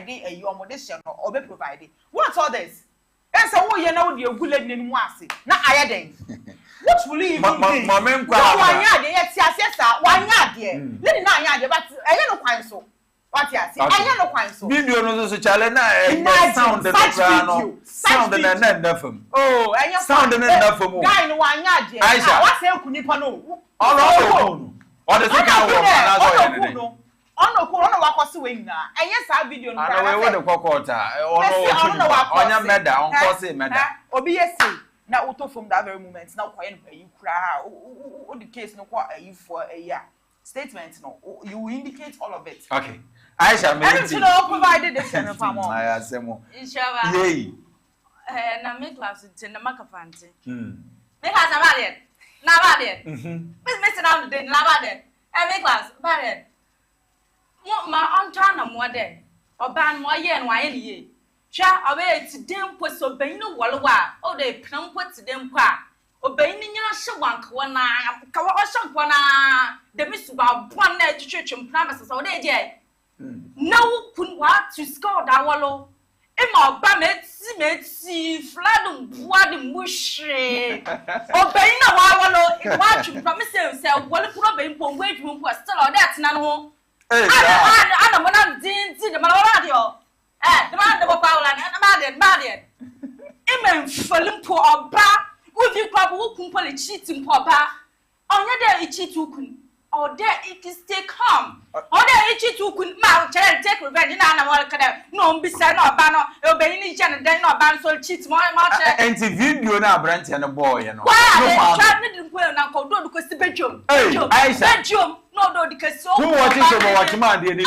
provide a your modestion or be provided. What's all this? And so, you know, you're good in Mwasi. Now, I then. What will you do? Mamma, why not? Yes, why not? Let it not, but I don't know why so. What you say? I don't know why so. Video no so challenge sound the sound and nothing. Oh, and you sound and nothing. Guy no why not? Aisha, what say you nipa no? Oh, or the second one. Ono ko ono wakosi we nyina enye sa video no ka na we de kokota ono onya meda onko se meda obi yesi na auto from that very moment na kwaye no ayi kra o the case no kwa ayi for ayi statement no you indicate all of it. Okay, Aisha me you know provided this and fam on I asemo inshallah yey na me class tin na makafante me class na bade me sit down the na bade me class bade ma on na mo de oban mo ye no aye ye twa obe ti dem po so ban no wolwa o de pram po ti dem kwa oban ni nya hye wanko na ka wo hye na de misu ba bon na twetwetwem pram sesa o de je na wo kun wa to score da wolo e ma oba meti fladum buade muhre oban na wa wolo wa twem pram se wolo pro ban po ngwa edwum po still o de atena no ho ana mona dinzi de mala radio de man de Paula na ma Amen folimpo oba uvi kwa bu kumpo le cheating oba onye de cheat ukun or there it is stay calm or there cheat ukun ma take revenge na mo kada no mbisa na oba no obey ni je na na oba so cheat mo che enti video na branch na boy no no try ni dimpo na ko do ko si bedwom bedwom no do di kasi o mo watch man de ni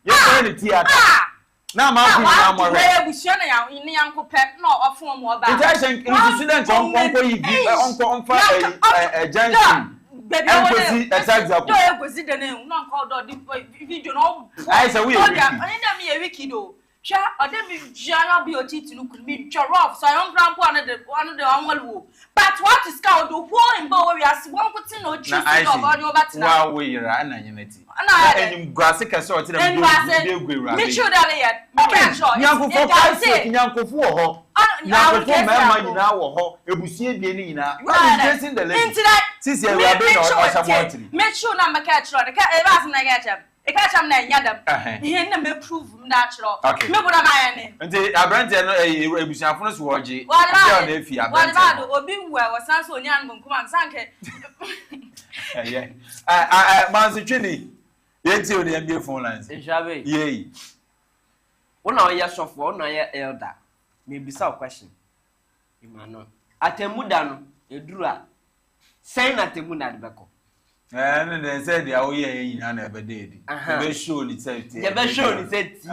you say ni theater na ma fi na mo re e busia na ya ni yanko pe na ofo mo ba intention student onko yi bi onko junction baby onko example do e gosi de na no nko do di video no I say we only na me e wiki do sha ode mi jana bi otiti no kun mi chorof so yon grandpa one de onwalwo but what is called the whole in bo we as one put no choose to go no but na wa we ra na nyinati na enyim grase ka so ti dem do gwera me sure that yet me can sure nyankofo paise nyankofo wo ho nyankofo ma nyina wo ho ebusie bie ni nyina you are facing the lady sisi e wa be no osamotri make sure na make sure ka e ba na get am e ka cham na nyadam ihe na me prove natural me boda ma ya ne nti abrante no ebusiafo no so woje ya na efi abrante wala obi wuwa wasanso onya no nkuma sanke manzi twini yenti oni ambie phone lines inshabe yey una oya sofo una oya elder me bisa question imano atemuda no eduru a sen na atemuda de beko no they said they are here nyina na ebededi be show ni safety ya be show ni safety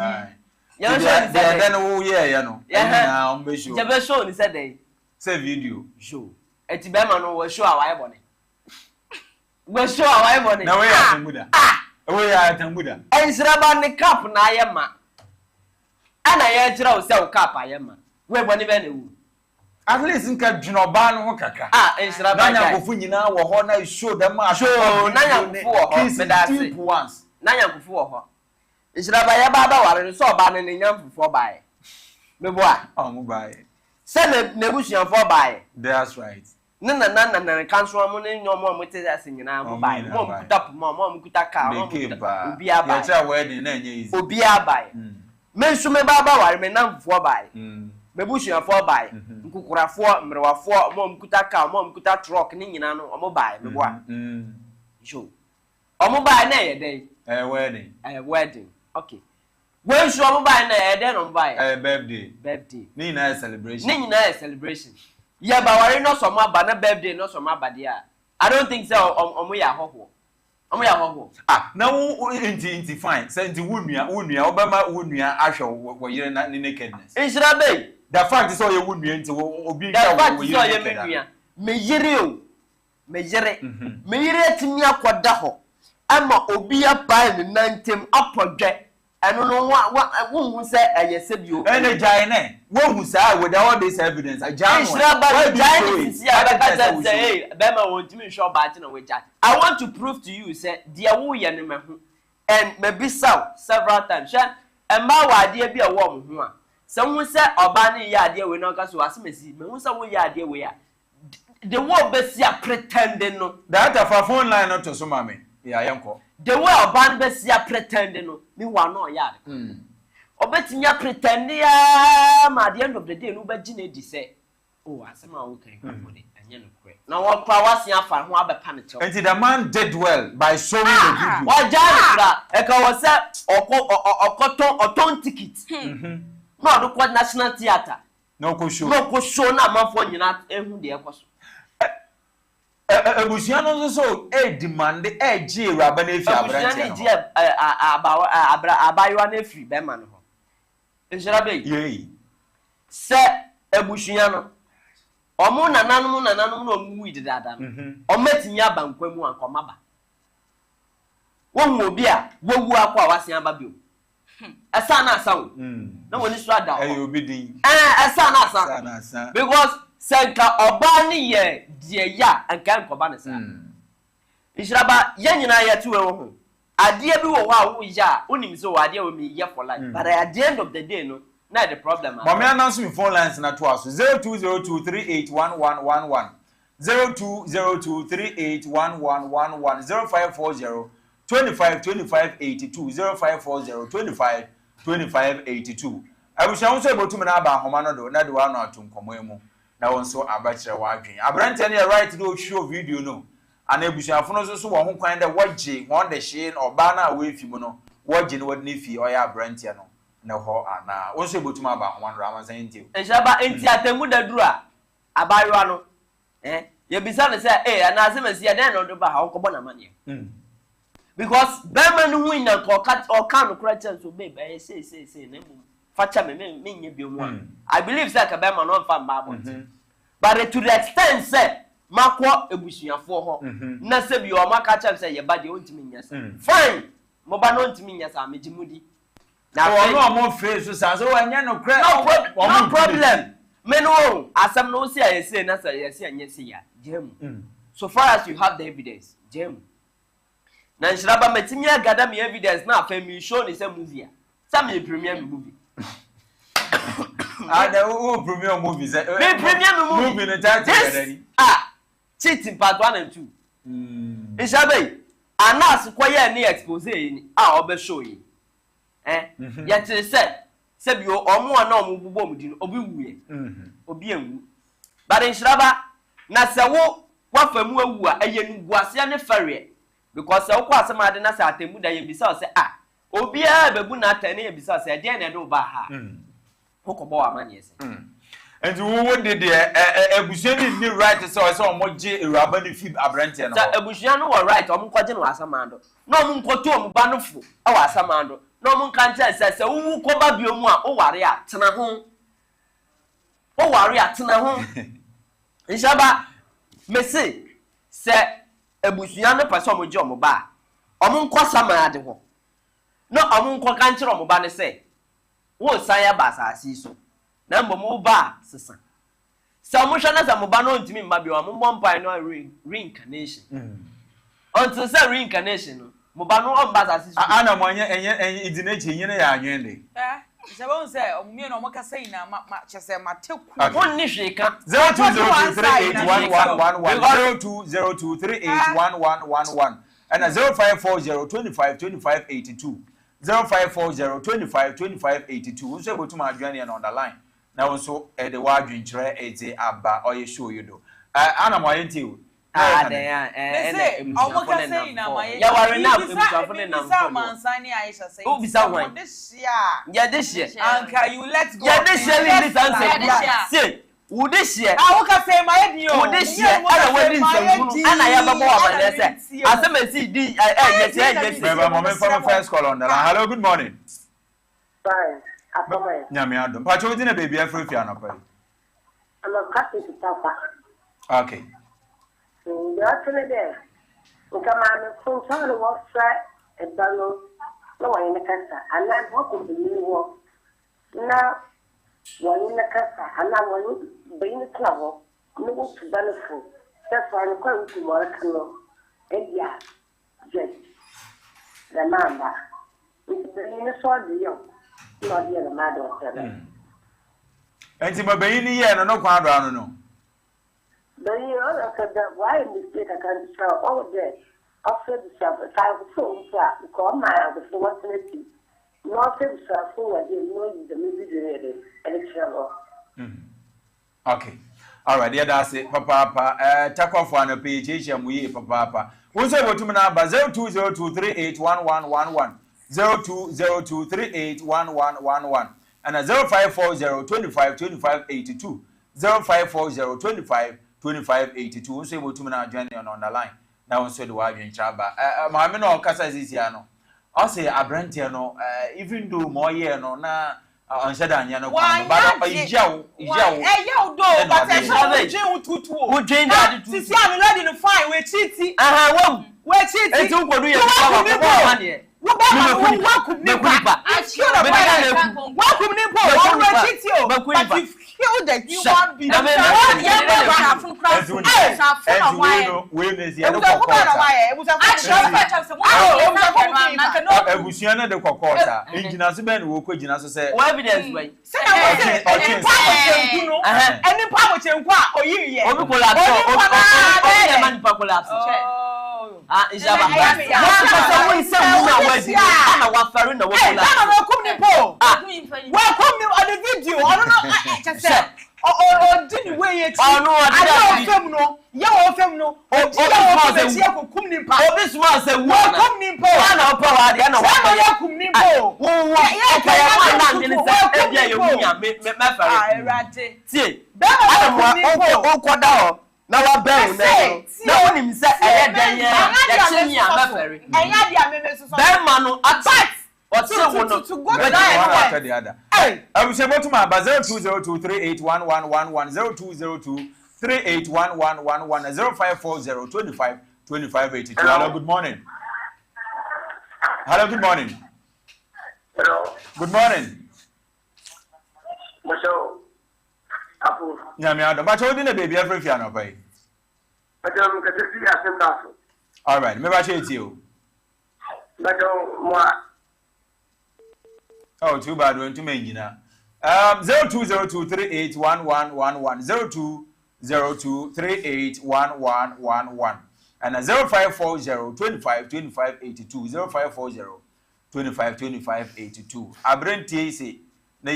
ya show ni safety then wo here ya no na on be show ya be show ni safety say video show eti be ma no wo show awai bone we show awai bone na we ya atemuda we ya atemuda ensira ba ni cap na ayema ana ya kira o se o cap ayema we bone be na wu at least nka dwunoba no ho kaka ensira ba nya kofu nyina wo ho na show dem show na nya kofu wo ho me da se na nya kofu wo ho ensira ba ya ba ware so ba ne nya kofu bae me bo a mo bae se ne busuan fo bae that's right na cancel mo ne nyomo mo te ase nyina mo bae mo kuta mo kuta ka mo obi abae ya cha wedding na nya easy obi abae me nso me ba ware me na kofu bae me busuan fo bae nkukurafo mrewafo mo mkuta ka mo mkuta truck ni nyina no omo bae me boa jo omo bae na ye dey wedding okay when so omo bae na ye dey no bae birthday ni na celebration ya ba ware no so ma ba na birthday no so ma ba dia I don't think so omo ya hoho na wo inti fine say inti wunua obema wunua ahwe wo yire na nakedness insira be the fact is all you would be into obi ka wo yire me yire timi akoda ho ama obi abai ne nantem apodwe eno no wo hu se ayesebio ene jai ne wo hu sa with all this evidence ajam say be ma won timi show baati na we jai I want to prove to you say dia wo ye ne me hu and maybe several times Emma wa dear be a woman. Someone said, Obani ya dear we not go as Missy, Musa we ya dear we are. The war Bessia pretending no. That of a phone line not to so mammy. Yeah, uncle. The war ban Bessia pretending no. Me one no yard. Obetinya pretending at the end of the day, no but Ginny say, oh, I somehow okay, and you know, now what was your fan who have a panic? And the man did well by showing the video. What Jara, Echo was set or cotton or ton ticket. No, look what National Theatre. No, could show na mafo nyina ehu de ekoso Ebusiano so demand G raba na efi abrante Ebusiano G abayo na efi be ma no ho Ejira be ye se Ebusiano omo nananom na omu didada no omatinya abankwamu ankomaba wonwo bi a wowu akwa awasen aba bio asa na asa wo na woni so ada obi din asa na asa because senka oba ni ye die ya anka nkoba ne sa Ijraba ye nyina ye tuwe ho ade bi wo ho a wo ya onim so ade wo mi ye for life but at the end of the day no na the problem Mama announce me phone lines na to us 0202381111 0202381111 0540252582 0540252582 abusha won so ebotum na aba ahoma no do na de wa no atunkomo emu na won so abakire wa adwen abrante ne right do show video no ana abusha fono so wo ho kwan de woje won de hye oba na we fi mu no woje ne wode ne fi oya abrante no na ho ana won so ebotum aba ahoma no amansan ntio ejaba enti atemu da duru a abayo no ye bisa ne say ana azemasi ya den no do ba ha okobo na mane because Berman win na cut or can credit so baby say na facha me nye bi omo I believe say ka Berman no fa mba but to the extent say makwo ebusuafo ho na say bi o maka cha say ye ba de ontimi nyasa fine mo ba no ontimi nyasa megimudi na no mo face so so wanya no problem me no asem no say say na say yes anya say ya jemu so far as you have the evidence jemu na nshiraba metimi agada me evidence na afa mi show ni say movie some premier movie the premier movie say premier movie no title gadari cheating part 1 and 2 nshiraba anas koye ni expose ni obe show yi yet say bi omo na omo bubo mu di no obi wuye obi enwu but nshiraba na se wo wafamu awu a eye nu guase ne fare because se ukwa asema ade na se atemu da ye bisa se obi a bebu na atane ye bisa se de na do ba ha hokobo wa manye se and wo de ebusuani ni right so omoje eraba ni fi abrante no so ebusuani no right omo kwaje no asama ndo na omo nkoto omo ba no fu e wa asama ndo na omo kan che se wu ko ba biomu a o ware a tena ho Ishaba mese se ebusuya no pese omoje omo ba omo nko sama ade ho no omo nko kan kire omo ba ne se wo san ya ba asasi so na mbo ba sesa se omo hwa na se omo ba no ntimi mba bi omo bompai no reincarnation until say reincarnation no mo ba no omo ba asasi so ana mo anye idinachi nyine ya anwende Sabon say omie no makasa ina ma chese mateku wonni hweka 02038111 and 0540252582 0540252582 so botuma adwane na on the line na wonso de wa adwenkyere eze aba oye show you do ana mo ayenti omokasa ina ma ya ware na ebusuafo ne nam so mansani Aisha say o bisa wan this year ya this year anka you let's go ya this year this answer say wo this year woka say ma yedi o wo this year ala wedi nsangunu ana ya babo wa bale say asemesi di yes baba moment for first call on the line. Hello, good morning. Fine. Apobe. Nyame adom pa cho na baby afrefia na pa I'm a captain to Papa. okay You are telling there. Come on, from some of what try a ballon. No one in the casa. And I walk with the new walk. Now, one in the casa. And now one being the travel. No one to benefit. That's why I'm going to work. And yeah, just remember. It's the inner sword. Not yet a mad or seven. And Timber Baini, no quadro, no. But you know, I said that why mistake I can't show all day. After the shop, a time for so call my other for what's in it. Not him, sir, for what you know, the movie election. Okay. All right, yeah, that's it. Papa, take off on a PH-ONETV, Papa. Who's able to number 0202381111, 0202381111, and 0540252582, 0540252582. Who's able to now join on the line? Now, so do I in Chaba. My men or Casa Ziziano. I'll say a Brentiano, even do more year no na. On said Anyano, but yo, do, but I shall tutu. Who change that to see I'm letting the fine we're cheating. We're cheating. Don't go to your money. Welcome, Nipa. I should have welcome, Nipa. We're cheating, but you feel that you want to be evidence way. Any power to inquire or you yet. Is that welcome on the video. I don't know. Just said. Didn't weigh it. Oh, no, I don't know. Your family. This was a welcome Nimpo. Now I bang no one himself. What's to go to the other? I was able to my 0202381111 0202381111 0540252582. Hello, good morning. Hello, good morning. Hello. Good morning. What's up? Apple. Yeah, but I didn't baby every piano pay. But I'm going to see you. All right, maybe I should you. But oh, too bad when to me, you know. 0202381111 0202381111 and 0540252582 0540252582. Abrenti say na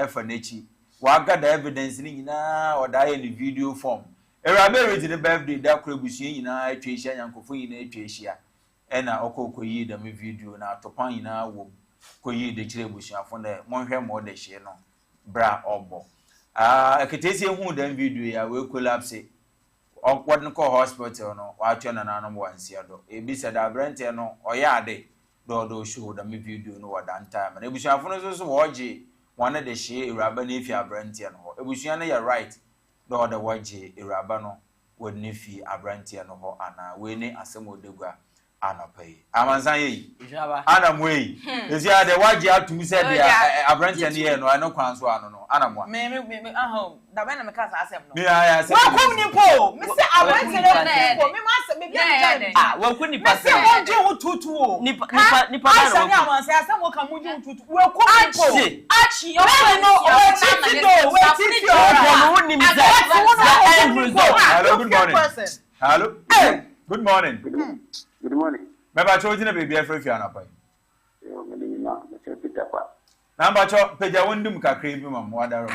FNH waga the evidence ni nyina or die in video form. Erabe ready the birthday da krebusu nyina atwehia yankofo nyina atwehia. Ena okokoyi da me video na topan nyina wo koyi de kire busuafo na monhwe mo de hye no bra obo eketesi hu dan video ya we collapse okwodn ko hospital no wa atwe na nanom wansia do ebisa da brente no oya ade do show da me video no wadan time na ebusuafo no so woje wane de hye ewraba na efi abrante no ebusua na ya right do da woje ewraba no wodne fi abrante no ho ana we ni asemodegwa anapai amansan yi anamwe ezi ade waje atum se de abrante ne no ano kwan so ano no anamwa me da bena me kasa asem no me aya se welcome ni po me se abrante ne po me ma se me bia me welcome ni pa se mo je ututu o ni pa na no amansan asem wo ka mo je ututu welcome ni po achi yo no we titi hello good morning hello good morning good morning. Meba choji na baby afrefi anapai. Yo me ni na me pita kwa. Namba cho peja wondum kakra bi mam wadaro.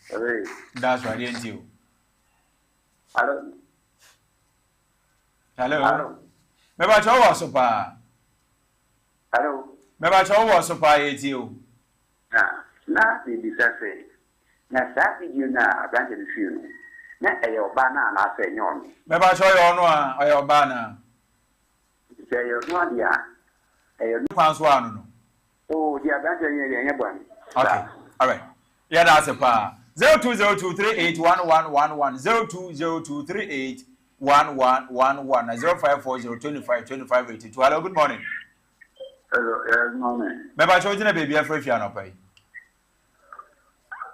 Hey. That's right ain't you. Hello. Hello. Meba cho wa so pa. Hello. Meba cho wa so pa ain't you. Na di disase. Na sa video na abanje di film. Na eyo ba na na se nyon. Meba cho yo no a oyo ba na. Say you no dia. You kwan so anu no. Oh, dia abanje yen bon. Okay. All right. Yeah, that's a pa. 0202381111 0202381111 0540252582. Hello, good morning. Hello, good morning. Meba cho jina baby afrefi anapai.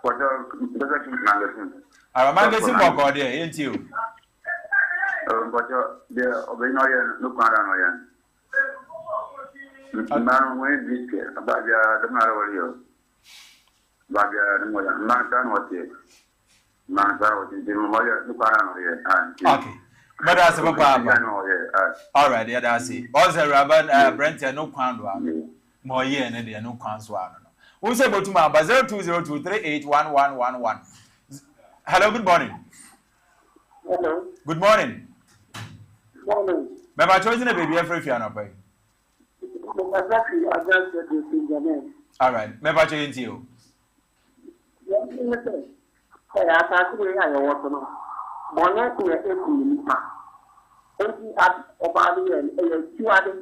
What the magazine? Our magazine mo go there, ain't you? But the obey no yen no kwara no yen. Man, when this case about the matter, Babia, the mother, man, what it. Man, what is the mother, the parent, okay. But that's a papa. All right, yeah, that's it. Also, Rabban, Brent, no crown. More year and there no crowns. Who say about tomorrow? 0202381111. Hello, good morning. Hello. Good morning. Morning. My choosing a baby every fear no pay. All right, my choosing to you. I can't see I want to know. Monet to a about the two other.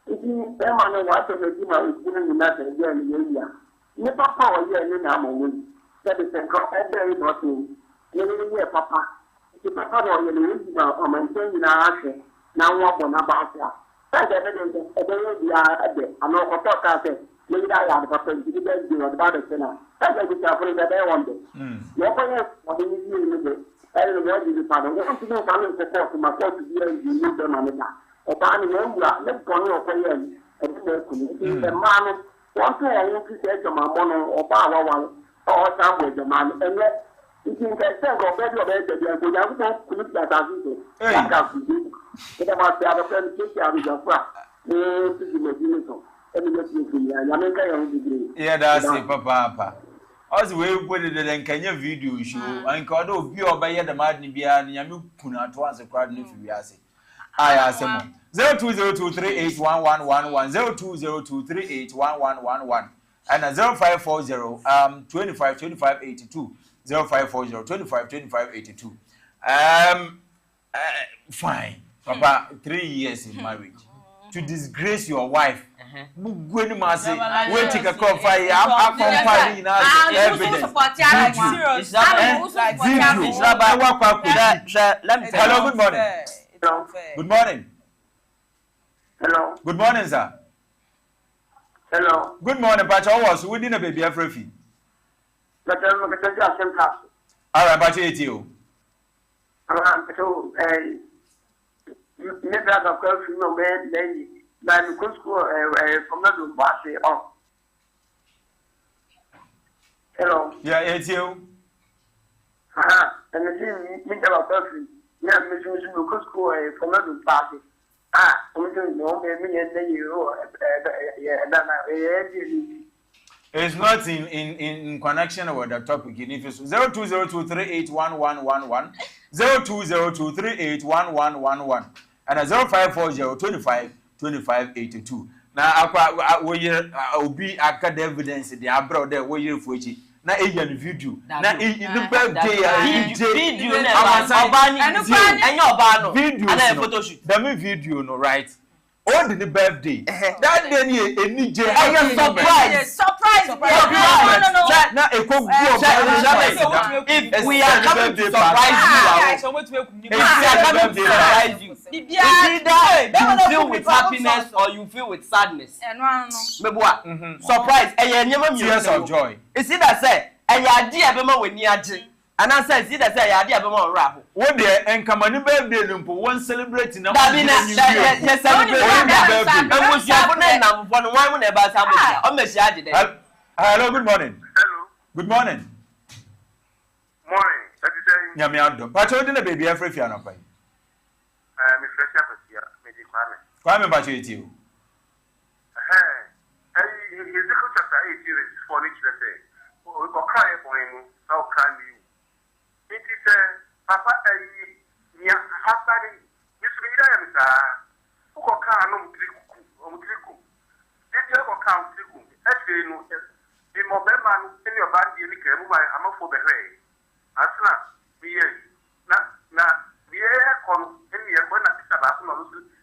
If you man what of the demon is giving you nothing again in India. Never power here in Amon. That is a very important. You papa. If papa or you are maintaining our action. Now what on about that? That's evidence that they are at the I know what I said. Maybe I have a person to do about the center. That's a good example that I wanted. Your point what you do. I don't know what you do. I want to know how to support my court to be able to use the money. Ọba ni wọ́n wúra lẹ́kọ̀ọ́ ní ọ̀pẹ yẹn ẹ̀dínlẹ̀ ẹ̀kùnrin ẹ̀ máa ní wọ́n tún ẹ̀yìn kí ṣe ẹ̀jọ̀ máa mọ́ ní ọba àwọ̀wà ọ̀ọ́sà àbọ̀ ẹ̀jọ̀ máa ní ẹ̀yẹ ìdí nǹkan ẹ̀sẹ̀ nǹkan ọ̀bẹ bí ọ̀bẹ ẹ̀jẹ̀ bí ẹ̀kọ́ yà wípé kùnú ti àtà sí ìṣẹ̀ láti àkùdé ẹ̀dá máa fi abẹ́fẹ́ ní kéèkì àrùjọ fún à ní títí mẹ̀dínìtàn ẹni yẹn ti ìpìlẹ̀ àyàmẹ́ńkà yẹn ń dìgbì. Yeah, that's it, papa. Also, we put it in Kenya video show and called Obi or by the Madden Bia and Yamu Puna to answer crowd if you ask it. I ask him 0202381111 0202381111 and 0540 252582 0540 252582. Fine, Papa, 3 years in marriage to disgrace your wife. When Marcy, wait, take a call fire. I'm company now. Hello, good morning. Good morning. Hello. Good morning, sir. Hello. Good morning, Pacha. How was we didn't baby every fee? All right, Pacha, it's you. So, maybe I got a few men, lady. Like the school from the bus off. Hello. Yeah, it's you. And the thing means about perfect. Yeah, Miss school from the party. We don't know, maybe you. It's not in connection with the topic. If it's 0202381111, 0202381111, and 0540 2582. Now, I be acad evidence the abroad there where you for it. Now, a video. Now, in the birthday, video, the video, no right? On the birthday. That then any day. I am surprised. Now, if we are coming to surprise you, it's either you feel with happiness or you feel with sadness. Surprise. Tears of joy. It's either say, and your idea when you are. And I said, see that say idea about more rap. One day, and come on, birthday, one celebrating. Yes, celebrating. And was your name one about something. Hello, good morning. Hello. Good morning. Morning. Yamiado. But you didn't baby every fear no pay. Mr. Shepherd here, maybe Kwame Bacho it you. Ezekiel chapter 8 is for each day. We go cry for him. How can you? It is Papa, you have been. You should be there, Mr. Who go count on Triku. Did you go count Triku? Actually, the mobile man in your body, you can move. I'm a for the way. As now, now, the air con in the when I pick up, I'm using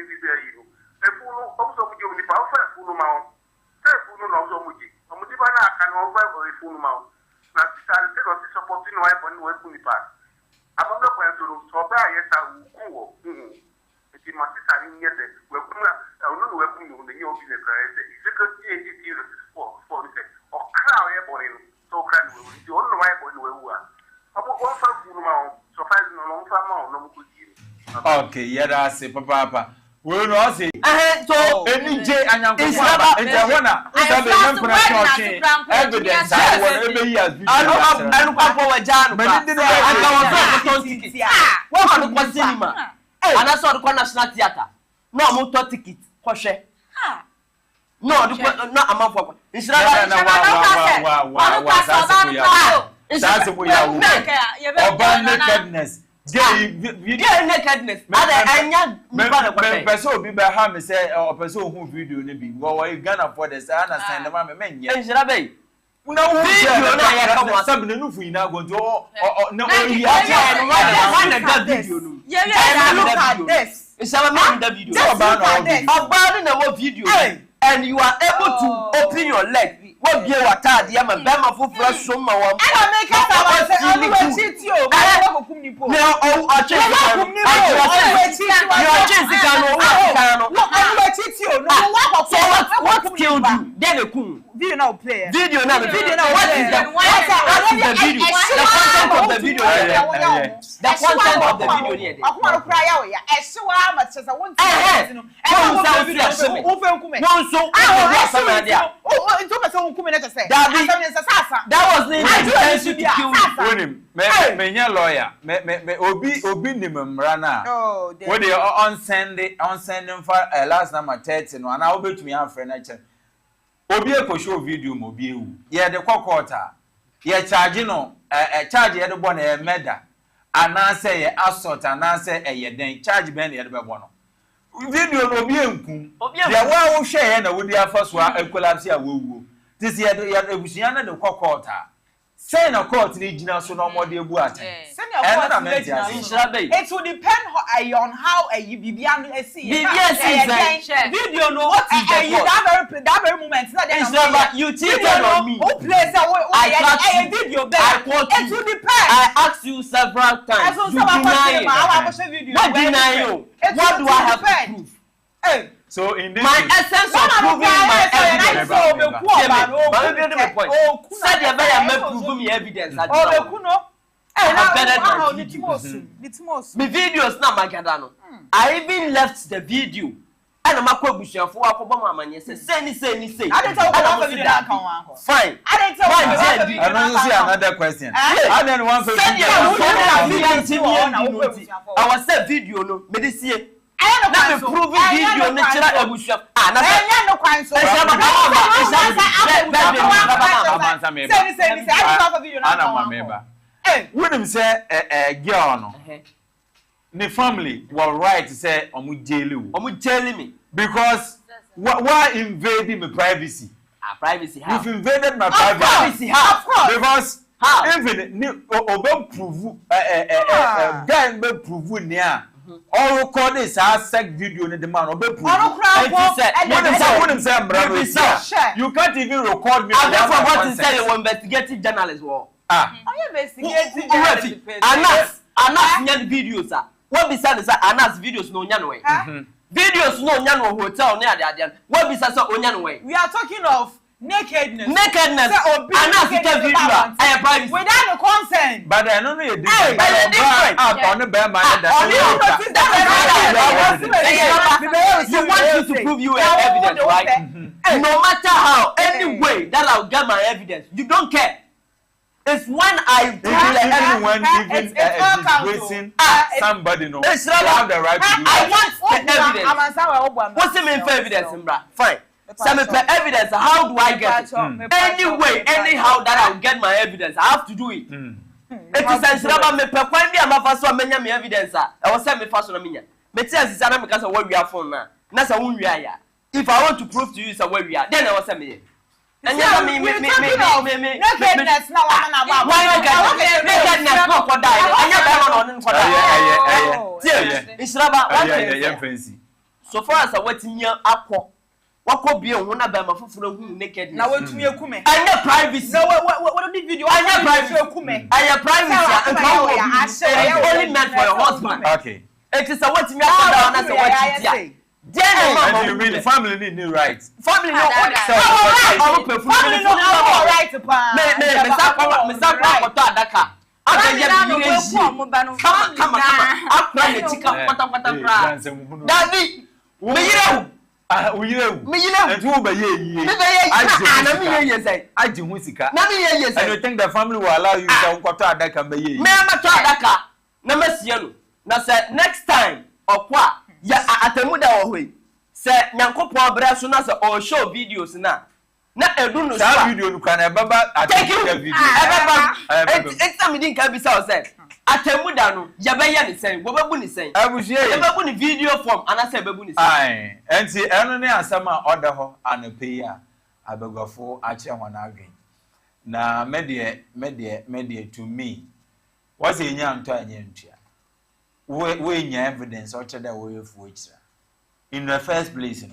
this area. A fool also with you in the power full amount. Full also with you. I'm with you, I can over a full amount. Now, this supporting wife and working with us. I'm not going to surprise yes, I will go. It is my sister in yet. We're going to work on the new business. It's because it is for the or crowd airborne. So, can we do all the wife on the way? I'm going to so far, no long time, no good. Okay, yeah, that's it, Papa. We'll not say. so any J and young Interwana, evidence. I don't come forward, John, but I didn't what cinema. And I saw the National Theatre. No more ticket, Hoshe. No, not a month for it. That's the way I nakedness. Nakedness. Person be by ham say or person who video be. Well, you gonna for the son and the mamma men. Yes, Rabe. No, video. Some new for you now going to no, you have video. Yeah, look at this. It's a man the video. About video. And you are able to open your leg. What be what I am a bema for fresh summer. I make it you. No, I change what killed you? Then a coon. Video now play. Video now. What is the video? The content of the video. The content of the video. I want to cry out. I saw how much as I want to. So that was the intention to kill him. Me lawyer. Me obi nimrana. Oh, what they on sending for last number 30 no and I will to me have furniture. Obi e show video mo bi ewu. Ye de kokota. Ye charge no charge ye de bo na e meda. Ana say ye assault ana say ye den charge ben ye de be bo no. Video no be enku dia wa wo hwe na wo dia faso a collapse a wo this year ebusia na de kokota say na court ni gina so no mo de ebu ate it will depend on how you bibia no see video no what is that very moment na you cheated on me who place I video it will depend I asked you several times you deny you what do I have to prove? Hey, so in this my essence of proving my evidence. Said you better prove me evidence. My videos now, my gadano. I even left the video. And I'm a co-busher for a Obama man. Yes, say. I didn't tell you video. Fine. I didn't tell you. I don't see another question. I didn't want to. I was said video no. Medicine. I am proving video natural ebusham. No kwanso. When him say girl no. The family were right to say omu jail me because why invading my privacy? Privacy how? You've invaded my privacy. How? Of course. Because even obe prove guy be prove near all record this sex video in the man obe prove. You can't even record me. I'm not what to say you investigative journalist war. I investigating journalist. Anas nyɛ videos a what be say Anas videos no nya no way videos no nya no hotel ne ade what be say onya no way we are talking of nakedness Anas take video I privacy without the consent but I don't know you different on the bear man you want me to prove you evidence right no matter how any way that I'll get my evidence you don't care. It's when I anyone even disgracing somebody no. It's not have the right to do that. I want the evidence. What's the main evidence, Mbra? Fine. Some evidence. How do I get it? Anyway, anyhow that I'll get my evidence, I have to do it. It is about me. When me am first one, menya me evidence. I was say me first one menya. Me tell you say because of where we are from now. Na say who we are. If I want to prove to you say where we are, then I was say me. And you know me nakedness now about why nakedness no for die and you for die it's about one thing so far as what me akọ wakọ bi ehun na ba ma foforo hu nakedness na watumi ekume anya privacy no what the video anya privacy ekume anya privacy and only meant for your husband okay it is what me akọ na say what you then you mean family need new rights. Family no right pa. Me start to adaka. Come. Daddy, me And who by ye? I do Musika. And you think the family will allow you to go to that can be ye. Mamma Daka. Namasiano. Now, sir, next time, or what? Ya at the Muda away. Sir, Yanko Brasuna or show videos now. Not a do no video you can have take you video. It's something can be so said. At the Mudano, Yabayan is saying, what Babuni saying? I was here. Babuni video form, and I said Babuni. Aye, and see, Elena and Sama order her and a payer. I beg of for Acha one again. Now, media to me. What's a young time? We evidence or that way of which, in the first place,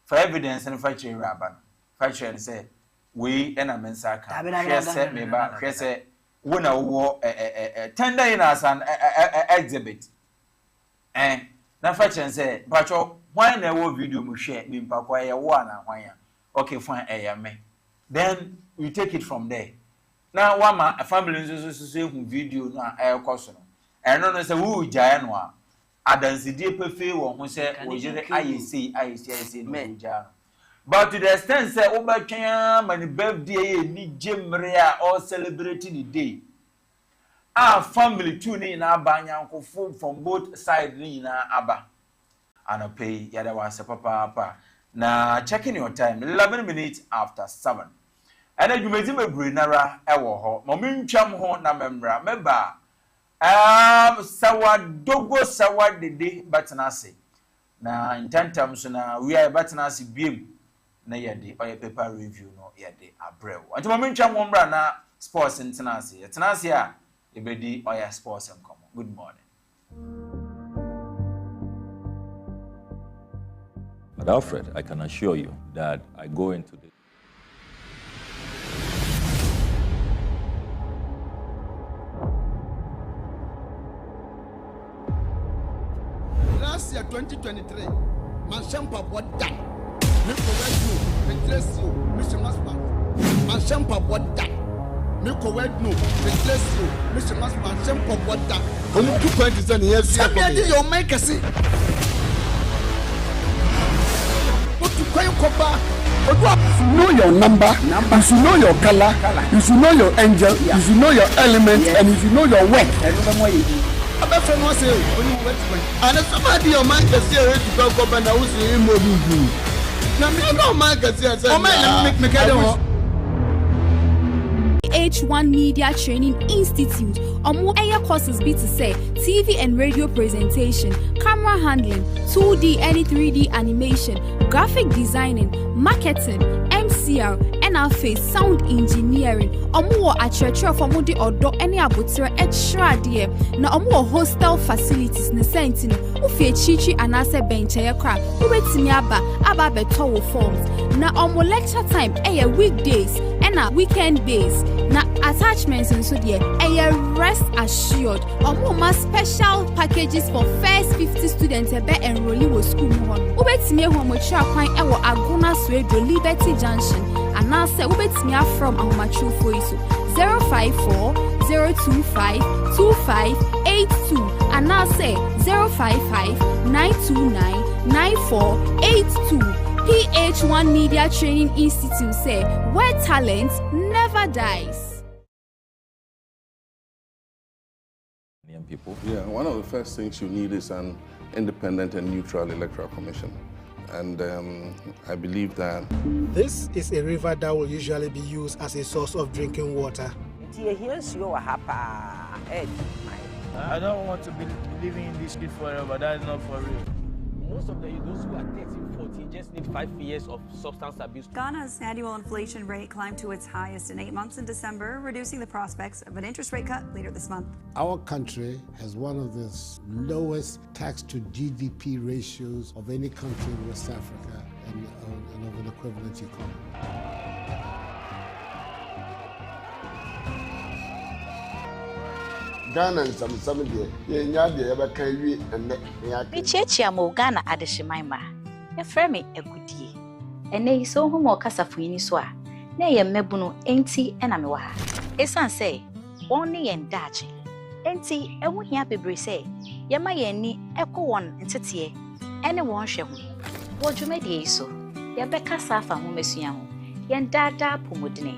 for evidence and factory rabban, factory say, we and a mensaka, set me back, say, when I wore a tender in us an exhibit. And now factory say, but why no video mu share, being pakwaya one and why, okay, fine, me. Then we take it from there. Now, one a family is who video now, air caution. And no say who Jayanwa. Adansi die pefe who say we I see no Jan. But to the extent say Obakyan many birthday ni jemrea or celebrating the day. Our family tune in abanya from both sides ni na aba. And pay yada was papa. Na checking your time 11 minutes after 7. And then you may see me brinara ewo ho. Momin cham ho na membra member. Sawa dogo sawa dede batanasi. Na intentam so na we are batanasi biem na yede oye paper review no yede abrew. Anti momentwa mombra na sports internasi. Internasi a ebedi oye sports enkomo. Good morning. But Alfred, I can assure you that I go into the last year 2023, Manshampa what that? Miko Wedno, replace you, Mr. Masman. Manshampa what that? Miko Wedno, replace you, Mr. Masman. Manshampa what that? Come on, 2 points and yes, your make a see. What you call your copper? You should know your number, you should know your color, you should know your angel, you should know your element, and you should know your work. And somebody your man can see to go up and I was in Mobu. Now, no man can see PH-ONE Media Training Institute. More courses be to say TV and radio presentation, camera handling, 2D and 3D animation, graphic designing, marketing, MCR, NLFA, sound engineering. More at church for mudi or do any abutra extra dear. Now more hostel facilities ne sentin. Ufe chichi anase bench crack. Uwet miaba beto forms. Now lecture time weekdays and weekend days. Now attachments and so dear rest assured. More special packages for first 50 students enrolling with school mohon. Uwet me home with Chakwan Aguna Swede Liberty Junction. And now say ubetimi from Ahomachu for you 054 025 2582 and now say 055 929 9482. PH-ONE Media Training Institute say where talent never dies. People. Yeah, one of the first things you need is an independent and neutral electoral commission. And I believe that this is a river that will usually be used as a source of drinking water. I don't want to be living in this street forever. That is not for real. Most of those who are 13, 14 just need 5 years of substance abuse. Ghana's annual inflation rate climbed to its highest in 8 months in December, reducing the prospects of an interest rate cut later this month. Our country has one of the lowest tax to GDP ratios of any country in West Africa and of an equivalent economy. Ghana and some day, you ever can read and Michiamo Ghana Adeshimaima. A frame a good year. And they so whom or Casafini swa. Nay, a mebuno, ainty and amiwa. A son say, only and dachi. Ainty, and we happy brise. Yama ni echo one and titie. Anyone shall. Wo dwumadi so, ya beka safa ho mesua ho. Yen dada pomodene.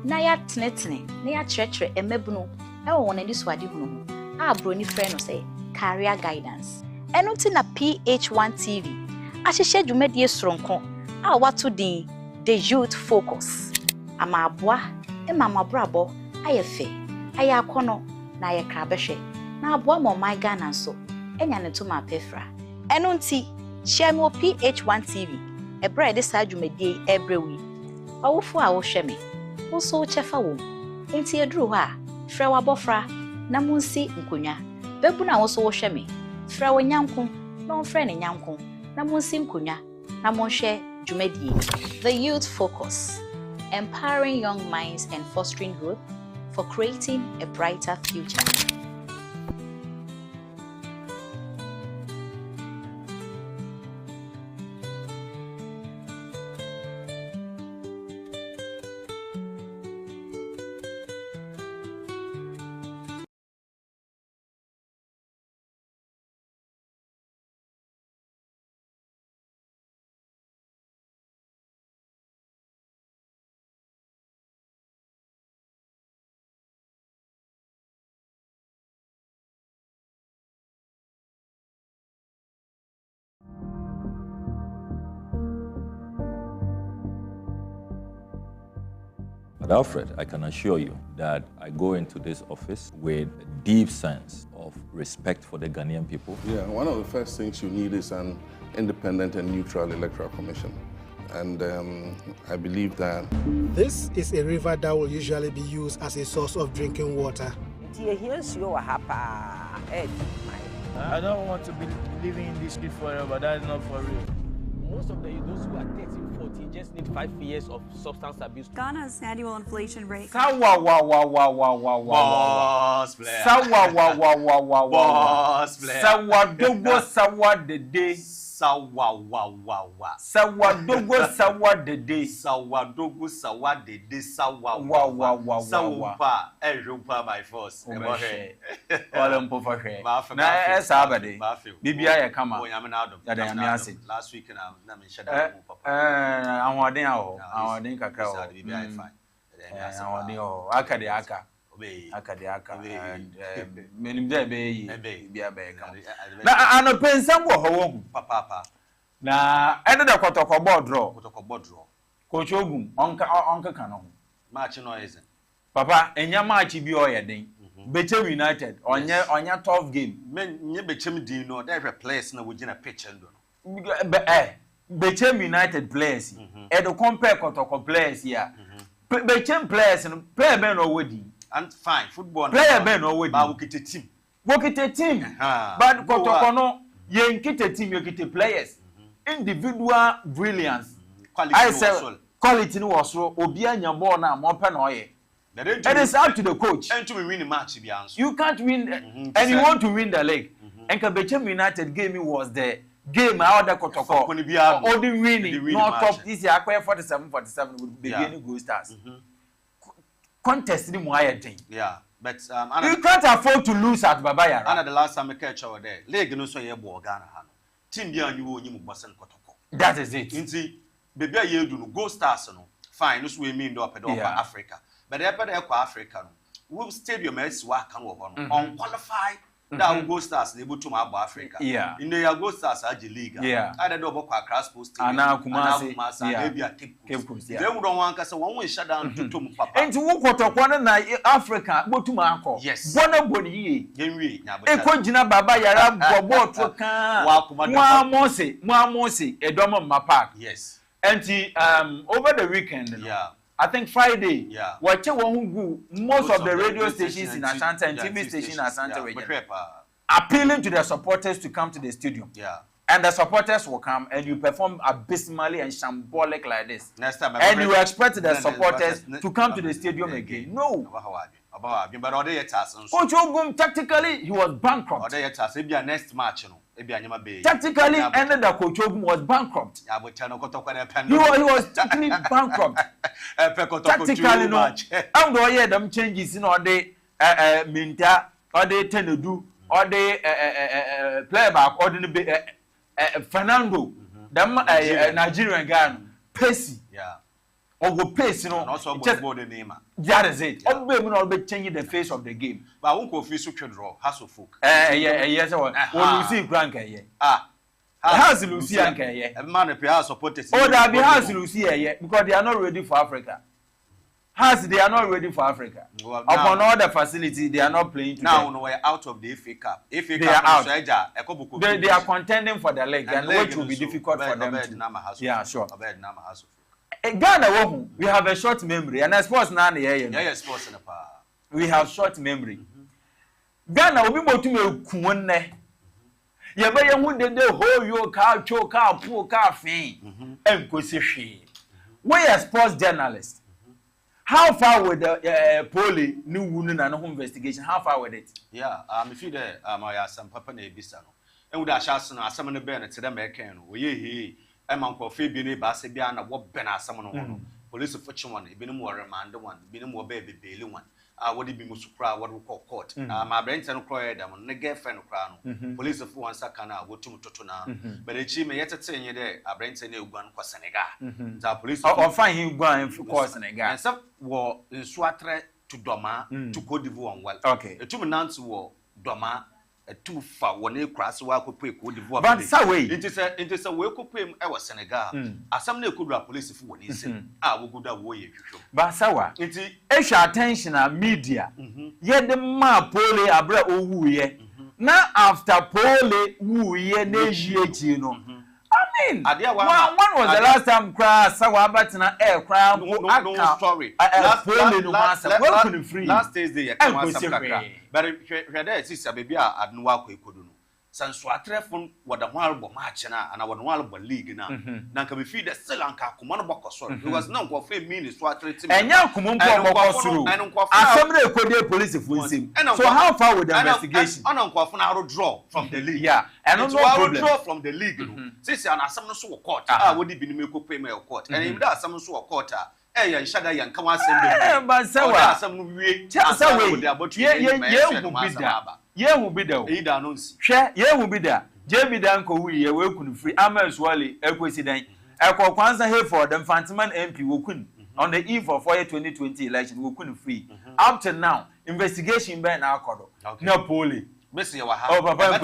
Na ya tenetene, na ya kyerɛkyerɛ emebunu ɛwɔ wɔn ani so ade hunu ho. A broni frɛ no sɛ career guidance. Ɛno ti na PH-ONETV ahyehyɛ dwumadi soronko a wato din the youth focus. Ama aboa ema mabrabo ayɛ fɛ, ayɛ akɔnɔ na ayɛ krabɛhwɛ. Na aboa ma ɔman Ghana nso enya ne to ma pefra. Ɛno nti share mo PH-ONETV ɛbrɛ ɛde saa dwumadi ɛbrɛwi. Awofo a wohwɛ me wo so chefa wo. Enti eduru hɔ a frɛ wabɔfra na munsi nkonya. Bebu na wo so wohwɛ me frɛ wo nyanko na ɔmfrɛ ne nyanko na munsi nkonya na monhwɛ dwumadi. The youth focus, empowering young minds and fostering growth for creating a brighter future. But Alfred, I can assure you that I go into this office with a deep sense of respect for the Ghanaian people. Yeah, one of the first things you need is an independent and neutral electoral commission. And I believe that... This is a river that will usually be used as a source of drinking water. I don't want to be living in this street forever. That is not for real. Most of those who are 13, 14 just need 5 years of substance abuse. Ghana's annual inflation rate. Boss player. Boss player. Sawa de day. Sawadogo de day. Sawa Ejumpa by force. Na Sabade. Bibia ya kama. Yada ya miasi. Last week na mentioned Awadin kakra. Awadin akade aka. Akade aka. Menim de be bibia be kama. Na anopensam wo ho papa. Na ede de kotoko board draw. Coach Ogun onka kan ho. Match no is. Papa enya match bi o yeden. Bechem United onya tough game. Men nye Bechem din no there place na we gina pitch ndo. Bechem United players. E do compare kotoko players here. Bechem players no player ben no wedi. And fine football player ben no wedi. Ba wokite team. But kotoko no ye nkite team ye kite players. Individual brilliance. Quality no was so obi anya ball na mo pe na oye. It is up to the coach. And to win the match you can't win and you want to win the league. And Bechem United game was the game out the Kotoko. All the winning not top this year 47 would begin Go Stars. Contest ni mo thing. Yeah. But you can't afford to lose at Babaya. Anna the last time I catch over there. League no so ye bo Ghana ha. Team bia nyu onyi mu bosen Kotoko. That is it. Nti baby ye do no Go Stars no. Fine no so we mean do opedo for Africa. But the Africa no. We stadium is wa kan wo ho no. Unqualified that Go Stars able to ma Africa. Yeah. In the Go Stars age league. Yeah. I do about Accra Sports Stadium. Ana Kumasi. Maybe a Cape Coast. They would don't want kasa one shut down to papa. And to wo Kotoko na Africa bo to ma akọ. Yes. Bona boni ye. Yenwi nya e ko jina baba yara bobo to kan. Wa mose edomo ma park. Yes. And over the weekend, yeah. I think Friday, yeah. Most of the radio stations in Ashanti and TV stations in Ashanti region appealing to the supporters to come to the stadium. Yeah. And the supporters will come and you perform abysmally and shambolic like this. Next time, and you expect the supporters to come to the stadium again. No. Coach Ogum, tactically, he was bankrupt. Next match, tactically, ended the Coach Ogum was bankrupt. He was totally bankrupt. Tactically, no. I'm going to hear them changes in all the Minta, or the Tenedu, or the playback, or the Fernando. them Nigerian guy Pacey. Yeah. Or go pace, And also just about the name. that is it. All be not be changing the face of the game. But I won't go feel such a draw. Hassle folk. Yes, when you see Grant How's Lucia? A man of PR supporters. Oh, that be how's Lucia, because they are not ready for Africa. How's they are not ready for Africa. Upon all the facility, they are not playing today. Now, we're out of the FA Cup. FA They are out. They are contending for the league, and which will be difficult for them. Yeah, sure. Ghana, we have a short memory, and I suppose now, sports in the power. We have short memory. Ghana will be more to me. You better who did the whole your car, choke car, poor car fee, and position. We are sports journalists. How far with the poly new wound and home investigation? How far with it? Yeah, if you there, I some papa ne bisano. And with a chasson, some of the bennett to them, we Uncle Fabian Bassibiana, what Bena, someone police of fortune one, been more remand one, been more baby bailey one. What it be most proud, what we call court. My brains and cry them on the girlfriend crown. Police of one sakana, what to Totona. But a chim yet at saying there, I brains a new one, Quasanega. The police or find him going for Quasanega. And some war in Swatre to Doma to Cote d'Ivoire. Well, okay. A 2 months war, Doma. A too far when they cross walk up with Divoire. But so way it is a wake up him. I was Senegal. As some could rap police if one is I will go that way. But so it's extra attention and media. Yet the ma pole abra woo ye. Now after pole woo ye ne no. I mean, when was the last time cry sawa batina air cry no story. Last Thursday but there is a baby at Nuako Kuduno. San Swatrefon, what the horrible match and I would horrible league now. Now can we feed the Sri Lanka Kumano sorry. There was no for 5 minutes Swatre and now Kumunko and somebody could police if we see. So how far with the investigation? I don't go draw from the league. Yeah, and no draw from the league. Since I some so court, I would be make up pay court. And if that's some so court. Eh, shada yan come and send but sawa some we ye will be there either no share ye will be there JB dan ko we kunu free amasuale ekwesidan ekọ kwanza Hayford the Fantiman MP wo kun on the eve of 2020 election wo kunu free up to now investigation be na akodo na poli Messi wa ha. Oh papa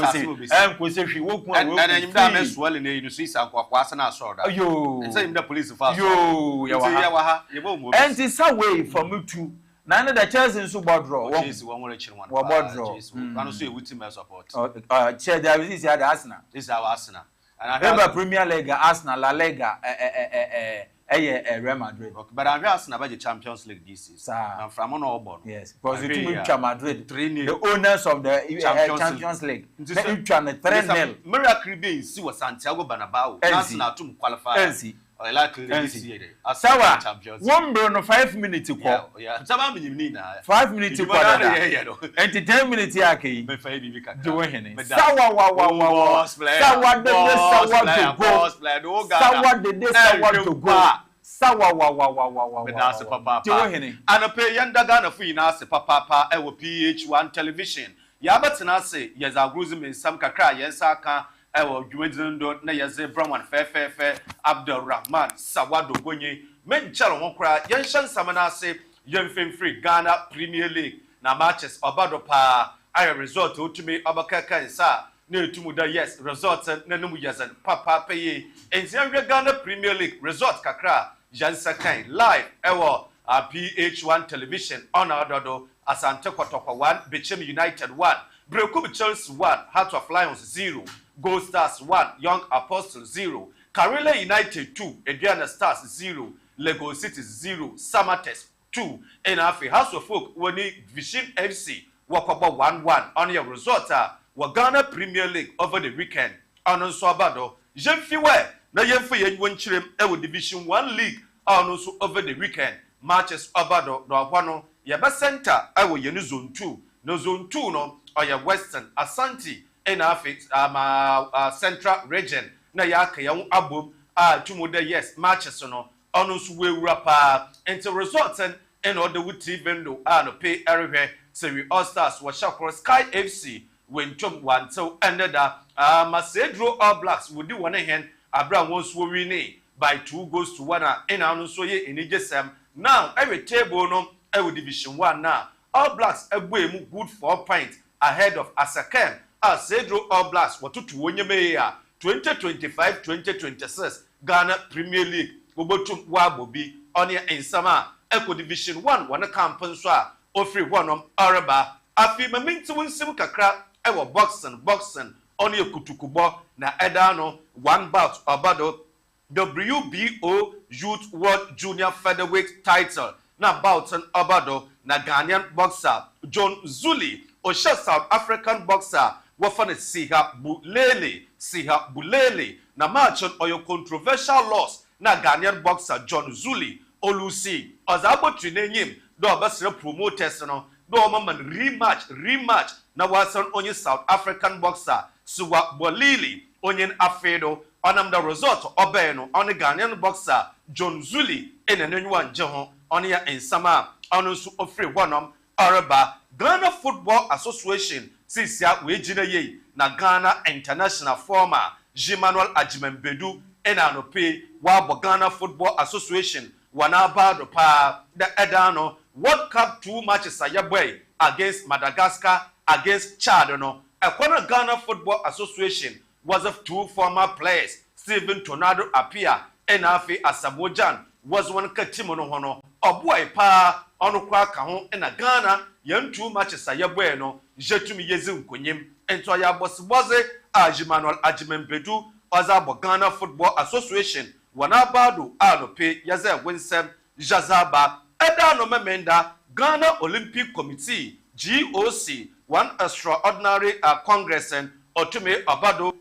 nkwese hwi wokun and enyim da mesuale na yidu sisa nkwa asa na asoda. Yo. Nse yim da police fast. Yo, ya wa ha. Ye bo mo. And it's a way for me to na the Chelsea nso bodro. Chelsea won won chiri one. Wa bodro. Anu so e wuti me support. Chelsea there is the Arsenal. This is our Arsenal. And I remember Premier League, Arsenal, La Liga, Real Madrid. Okay, but I'm Arsenal about the Champions League this is. I'm from Auburn. Yes, because you to Madrid, the owners of the Champions League. They trying to 3-0. Miracle be see what Santiago Bernabeu. Arsenal to qualify. I like this year. Sawa. 1 no 5 minutes call. Yeah. 5 minutes call. And 10 minutes yake. Me fa bibi kaka. Do hene. Sawa wa. Sawa to go. Sawa wa. Me da se papa. Do hene. Ana pe yanda Ghana fu ina se papa e wo PH1 television. Ya betena se yezaguzu me sam kakra yensa ka ewo dwumedzindo na yeze Brown fe Abdulrahman Sawado Bonye mencharo honkra yenhyan samana ase yemfemfree Ghana Premier League na matches obado pa ayo result otumi obakaka nsa na etumu da yes result na nemu yezen papa peye enzianwe Ghana Premier League result kakra jansa kan live ewo PH1 television on ododo Asante Kotoko 1 Bechem United 1 Breku Chelsea 1 Heart of Lions 0 Gold Stars 1, Young Apostles 0, Karela United 2, Adriana Stars 0, Lego City 0, Samates 2, and Afi House of Folk, Wani Vision FC, Wakaba 1-1 on your resort, Ghana Premier League over the weekend, on Swabado, Jemfiwe, na Yemfi and Winchrim, Ewo Division 1 League, on also over the weekend, matches Obado, Rawano, Yaba Center, Ewo Yenu Zone 2, no Zone 2 no, or your Western, Asante, in our central region na yaka ya abom tumuda yes matches no ono so we rapa into results in order with even though no pay everywhere so we all stars was Shakra Sky FC when Tom 1 so ended Macedro All Blacks would do one hand Abra won so winning by 2-1 and anu so ye enigesem. Now every table no every division 1 now. All Blacks ebue good 4 points ahead of Asakem. As Cedro All Blacks watutu wonyeme 2025-2026 Ghana Premier League obotum wabobi onia insama Eco Division 1 wana kampen so a ofri wonom araba afi maminti wonsim kakra ewo boxing onia kutukubo na edano one bout obado WBO Youth World Junior Featherweight title na bouten obado na Ghanaian boxer John Zuli osha South African boxer wafane Siha Bulele na match on oyo controversial loss na Ghanaian boxer John Zuli Olusi ozabo trinenyim do obasre promoters no do man rematch na wasan onye South African boxer Suwa Bolili onyen afedo onam the result obeno on Ghanaian boxer John Zuli enenenwa nje ho on ya ensama onu su ofre wonom araba Ghana Football Association sisia we jina ye na Ghana International former Jimanuel Ajimembedu enanope wa Ghana Football Association wana bado pa the edano World Cup 2 matches ayabwe against Madagascar against Chad no ekwana Ghana Football Association was of 2 former players Steven Tornado Apia enafi Asamojan was one katimo no hono oboy pa onu kwa ka ho na Ghana yan 2 matches ayabwe no jetumi yezi nkonyem ento ya bosse Ajimanuel Ajimembedu Ozabo Ghana Football Association wana bado anope yaze winsem jazaba edano memenda Ghana Olympic Committee GOC one extraordinary congress and otume obado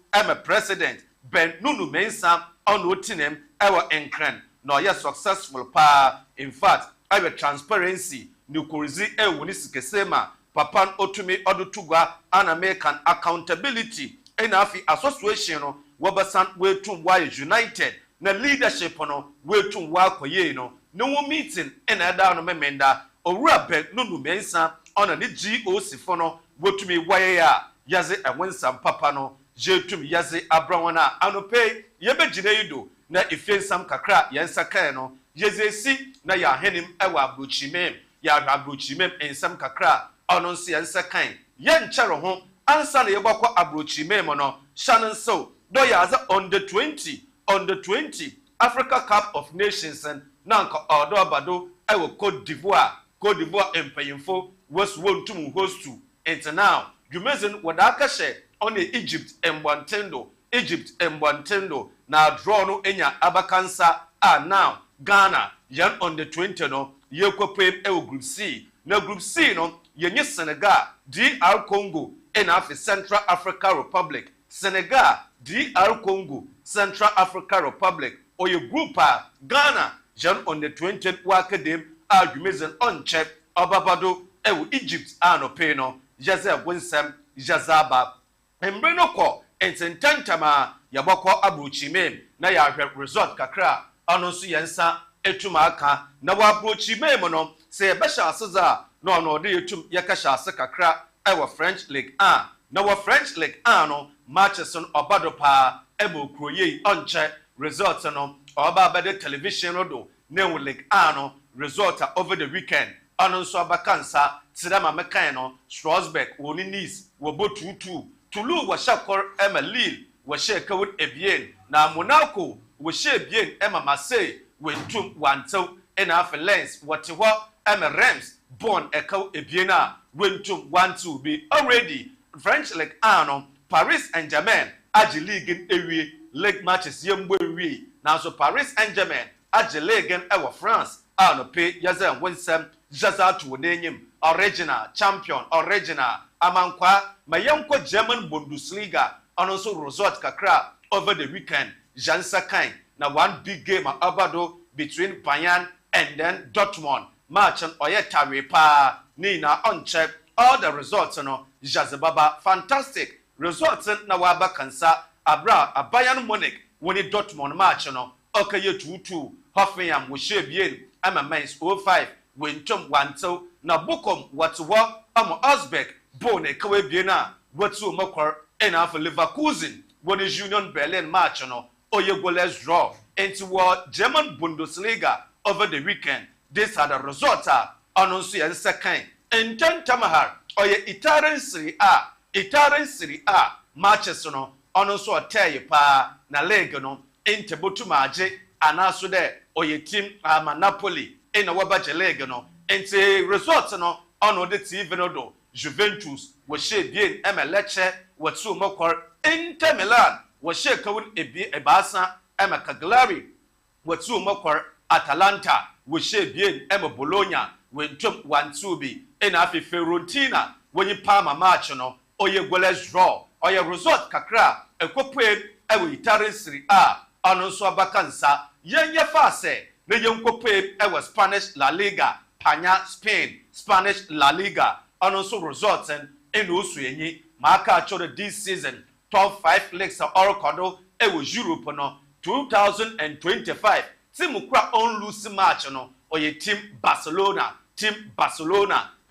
president Ben Nunu Mensa ono tinem ewa enkran no ya successful pa in fact ewa transparency nukurizi ewu ni sikesema papan otume odutugwa an American accountability enafi association no wabasan wetum wa united na leadership no wetum wa koye no no meeting ena no memenda owura Ben Nunu Mensa ona ni GOC fono wotumi waye ya yaze enwensam papa no jetum yaze abrawana anope yebegine yido na ifensam kakra yensa kan no yezesi na ya henim ewa abrochimem ya abrochimem ensam kakra ono nso yensa kan yenkyere ho ansa na yebakwa abrochimem no shanon so do yaza on the 20 Africa Cup of Nations and nanka odo abado ewa Cote d'Ivoire empayimfo was won to host to and now Jumezin wadaka she on Egypt Mbwantendo na draw no enya abakansa now Ghana yan on the 20 no yekwepem group C na group C no yenye Senegal DR Congo and afi Central Africa Republic Senegal DR Congo Central Africa Republic or your group Ghana yan on the 20th wakadem Jumezin on check obabado Egypt no pay no Jaze winsem jazaba embreno ko ententantama yaboko abrochimem na ya resort kakra anonso yensa etuma aka na wa abrochimem no se besha aseza no no de etum yakasha ase kakra ewa French League 1 na wa French League 1 no matches on obado pa ebo kroye onche resort no oba bade television do na League 1 no resort over the weekend anonso abakansa Sidama Mekano, Strasbourg, woni Nice, wabo 2-2. Toulouse washakor Emma Lille, washaka with Ebienne. Na Monaco, washe Ebienne Emma Marseille, wentum 1-2. And half Lens, whatever Emma Reims, born echo Ebiena, wentum 1-2. Be already French League 1, Paris Saint-Germain, Aji League in Ewie, League matches Yemwe. Now so Paris Saint-Germain, Aji League in Ewa France, no pay Yazan Winsem, Jaza to Wenenyim. Original champion original amankwa mayanko German Bundesliga and also resort kakra over the weekend Jansa Kain na one big game abado between Bayern and then Dortmund match on oyetawe pa ni na uncheck all the results no Jazababa fantastic results na waba kansa abra a Bayern Munich woni Dortmund match no okaye 2-2 Hoffenheim wo shebien ama Mainz 05 wentum 1-2 na Bokom watuwa ama Osbeck bone kawe biena watu makwar ena for Leverkusen woni Union Berlin match no oye goalless draw into what German Bundesliga over the weekend. These are the results on second. In Tamahar oye Italian Serie A matches no on so tell you pa na leg no into Botumaje and also there oye team Napoli in a wabaje leg no into results no on the TV no do Juventus was she bien Leche was so mokor Inter Milan was she kawun ebasa Emma Cagliari was so mokor Atalanta was she bien Emma Bologna when jump 1-2 be in Afi Fiorentina when you palm a match no or your goalless draw or your result kakra a cope ewe Italian Serie A on so bakansa yenya fase ne yenkope ewe Spanish La Liga Panya Spain Spanish La Liga on also results in Usuyenyi Maka chore this season top 5 leagues are all kodo ewe Europe no 2025 Timukra on lose match no or your team Barcelona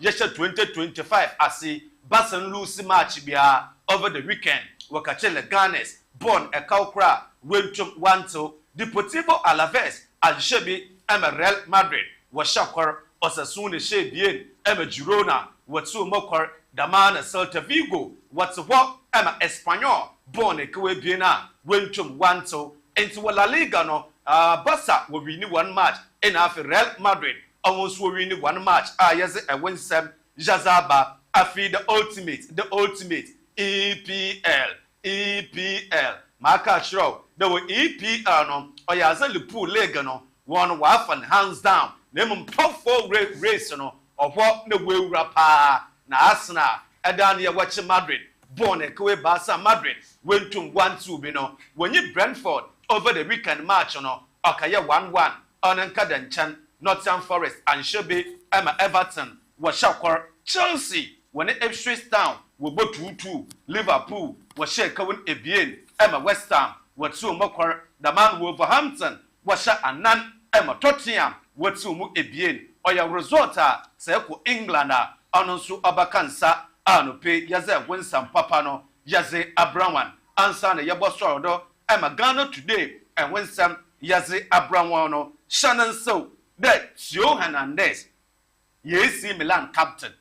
yesha 2025 asi Barcelona lose match bia over the weekend wakachele Ganes born a Kaukra Wilchum 1-2 Deportivo Alaves Alshebi Real Madrid washakor Osasuna Shebien Girona watsu mokor Damana Celta Vigo what's what Espanyol born a Kuebiena Wilchum 1-2 into La Liga no Barca will win one match in Real Madrid almost will win one match yes a win sem Jazaba afi the ultimate EPL Maka Shrow there were EPL no or yaza Liverpool leg no one waff and hands down name top 4 race no or what no way rapa na Arsenal edan ye watch Madrid born a Kwe Barca Madrid went to 1-2 be no when you Brentford over the weekend match no okaya 1-1 on Nkadan Nottingham Forest and Shebe Everton was Shakor Chelsea when it Ipswich Town will go 2-2 Liverpool was Shekawin Ebien West Ham was so mokor the man Wolverhampton was shot and none Tottenham was so mu Ebien or your resort Seko England Anonsu Abakansa Anope Yaze Winsam Papano Yaze Abraman answer the Yabosoro Ghana today and Winsam Yaze Abramwano Shannon so that Tio Hernandez, AC Milan captain.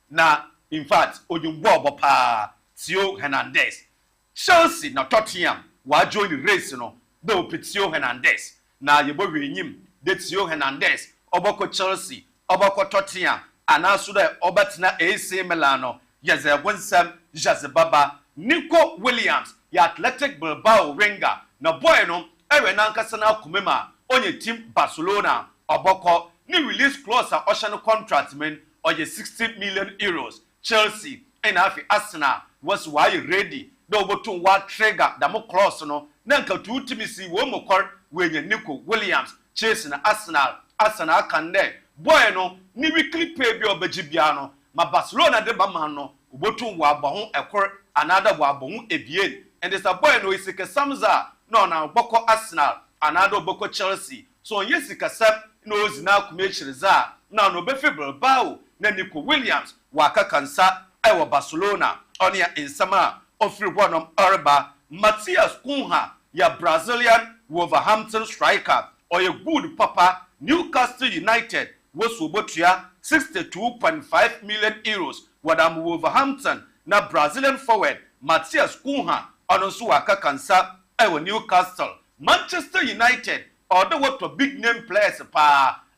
Na, in fact, Oyumbo pa Tio Hernandez. Chelsea na Tottenham wa join the race no. Do Tio Hernandez. Na yebo renyim de Tio Hernandez. Oboko Chelsea, oboko Tottenham. Anaso da obatina AC Milano. Yaze Winsam Jazebaba. Nico Williams, ya Athletic Bilbao Ringer. Na boy no, ewe nankasa na kumema onye team Barcelona. Oboko ni release clause a ocean contract men or ye 60 million euros. Chelsea and Afi Arsenal was why ready. No botun what trigger the more clause no. Nanka 2 Timisi womo court when ye Nico Williams chasing Arsenal can there. Boy no ni weekly pay bi obejibiano. Ma Barcelona de bamano botun wa bahon ekor another wa bahon ebien. And there's a boy no isike samza no na boko Arsenal another boko Chelsea. So yesika sep knows now kumechiriza now no befibre bao na Nico Williams waka kansa ewa Barcelona onia insama ofri one Arba Matthias Cunha ya Brazilian Wolverhampton striker or a good papa Newcastle United was wobotua 62.5 million euros wadam Wolverhampton na Brazilian forward Matthias Cunha onosu waka kansa ewa Newcastle Manchester United although what a big name players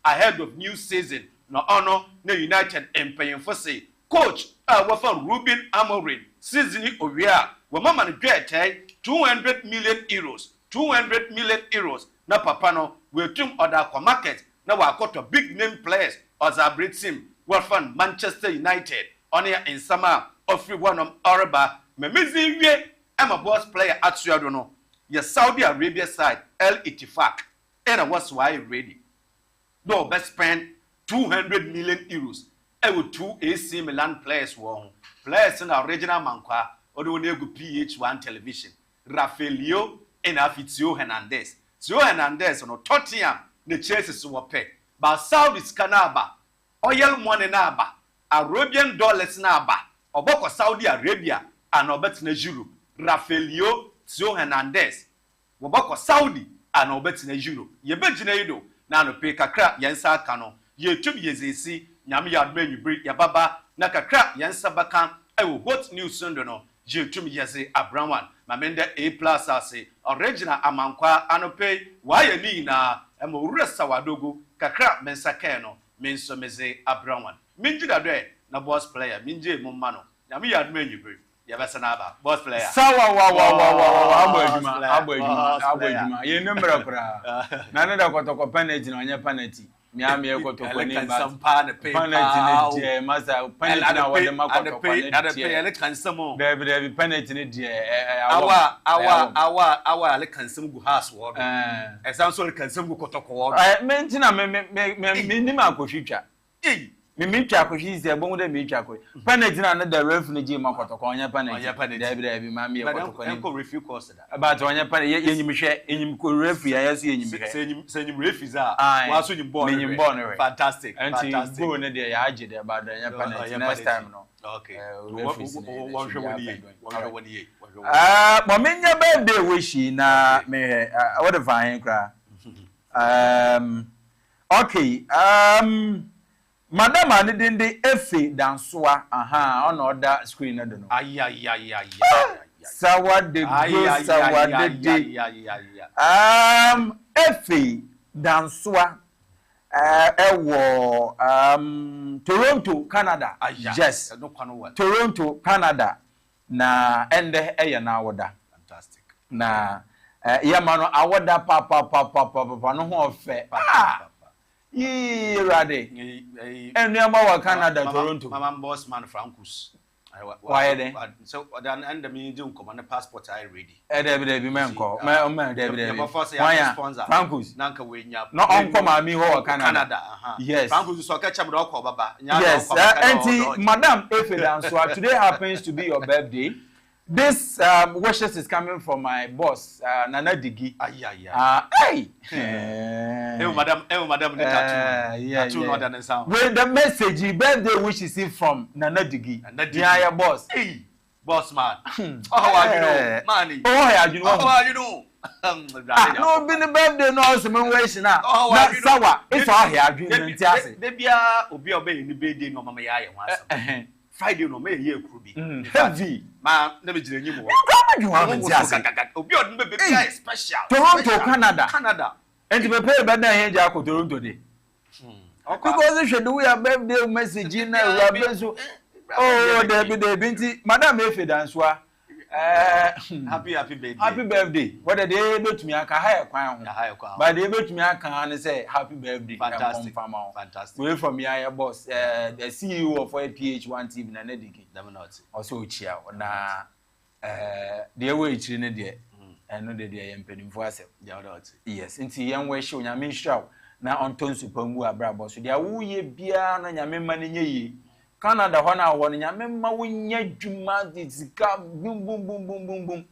ahead of new season no honor no United and paying for say coach wafa Ruben Amorim season owia we mama get 200 million euros na papa no we tum order kwa market na wa got a big name players as a great team wafa Manchester United on here in summer of one Araba memizi wie am a boss player at no your Saudi Arabia side El Ittifaq and I was why ready. No, best spend 200 million euros. I would 2 AC Milan players won. Players in our regional Mankwa or the PH-1 television. Rafaelio and Tio Hernandez. Tio Hernandez on Tottenham, the chases were paid. But Saudi Canaba, oil money naba, Arabian dollars naba, or Boko Saudi Arabia, and Obet Nejuru. Rafaelio, Tio Hernandez. wobako Saudi ana obetina Euro ye begina yido na no pe kakra yensa aka no ye tum yezesi nyame ya admenwibri ya baba na kakra yensa baka ewo hot news ndo no je tum yeze Abrawan mamende A+ ase original amankwa anope waye ni na ema uresa wadogo kakra mensa kan no menso meze Abrawan minjida do na boss player minje momma no nyame ya admenwibri ya besa na aba boss player sawa wa abojuma ye nemra kura na ne da kotoko penalty na onye penalty miami e kotoko ni ba penalty ne die masa penalty na wode makotoko ne die ele kansamo be penalty ne die awa ele kansam gu house wo exam so ele kansam gu kotoko wo menti na me ni ma akofitwa me twa akofitwa ze gbon de me twa akofitwa penalty na ne da ref ne ji makotoko onye penalty be mami e kotoko ni ko review course da about onye penalty yenyimhwe enyim ko ref ya yeso yenyimhwe senyim ref za waso nyim ball fantastic go ne de ya age de about onye penalty next time no okay momenya birthday wish na me what if I kra okay madam anidinde efe dansoa on order screen na do no sawade go sawade efe dansoa ewo Toronto Canada yes Toronto Canada na ende eye na awoda fantastic na yamano awoda papa no ho ofe Yee rade. Enuama wa Canada Toronto. Mama boss man Frankus. Why then? So then and me do come on the passport I ready. Debi menko. Me debi. Why sponsor? Frankus. Nanka we nya. No onko ma mi ho Canada. Yes. Frankus so catch am do ko baba. Yes. Auntie Madam Efelan so today happens to be your birthday. This wishes is coming from my boss, Nana Digi. Hey! Madam, the tattoo not done sound. With the message, birthday wishes is from Nana Digi. Yeah, boss. Hey, boss man. How are you know, money? Oh, you know. How are you know? No, been the birthday, no, some way now. Oh, sour. It's all here. Obi obey in the birthday, no, Mamma. Friday no me here could be heavy ma na me jire nyimo you have obi odun be be special Toronto Canada and me pay be na here ja ko Toronto dey because she do your birthday message na ura so oh dey binti madam efe dansoa happy birthday what the day betumi aka high kwan ho but dey betumi aka na say happy birthday fantastic we from your boss the CEO of PH-ONETV na Nediki also chia na dey we chiri ne dey eno dey yempenimfo asem yes nti yen we show nyame hwa na onton supamu abrabo so dey wo ye bia na nyame ma ne nye Canada hona won nyame ma wonya dwuma dizika boom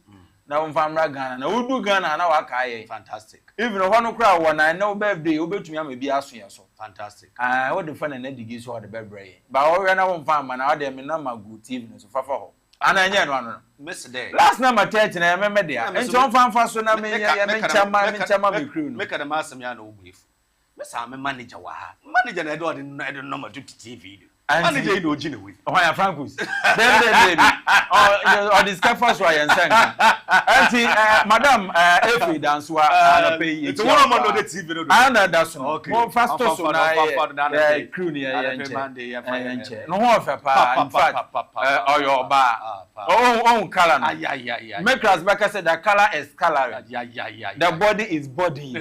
na wonfamra Ghana na wodu Ghana na waka ye fantastic even hono kra wona na birthday obetumi am bi aso ye so fantastic wo de fa na Digi so de bebre ba wo na wonfam na wo de me na magu TV no so fafa ho ana nye no miss day last number 30 na me dia enti wonfam so na me chama me crew no make the mass me na obuefu me sa me manager wa manager na do the number 50 TV manager no gine we ya Frankus baby or this campus why and sang auntie madam Efe dansoa na pay it's one man no the TV no ana that's okay mo fast so na crew ni ya nche no ho fa pa in fact oyo ba on color no make us back say the color is coloring the body is body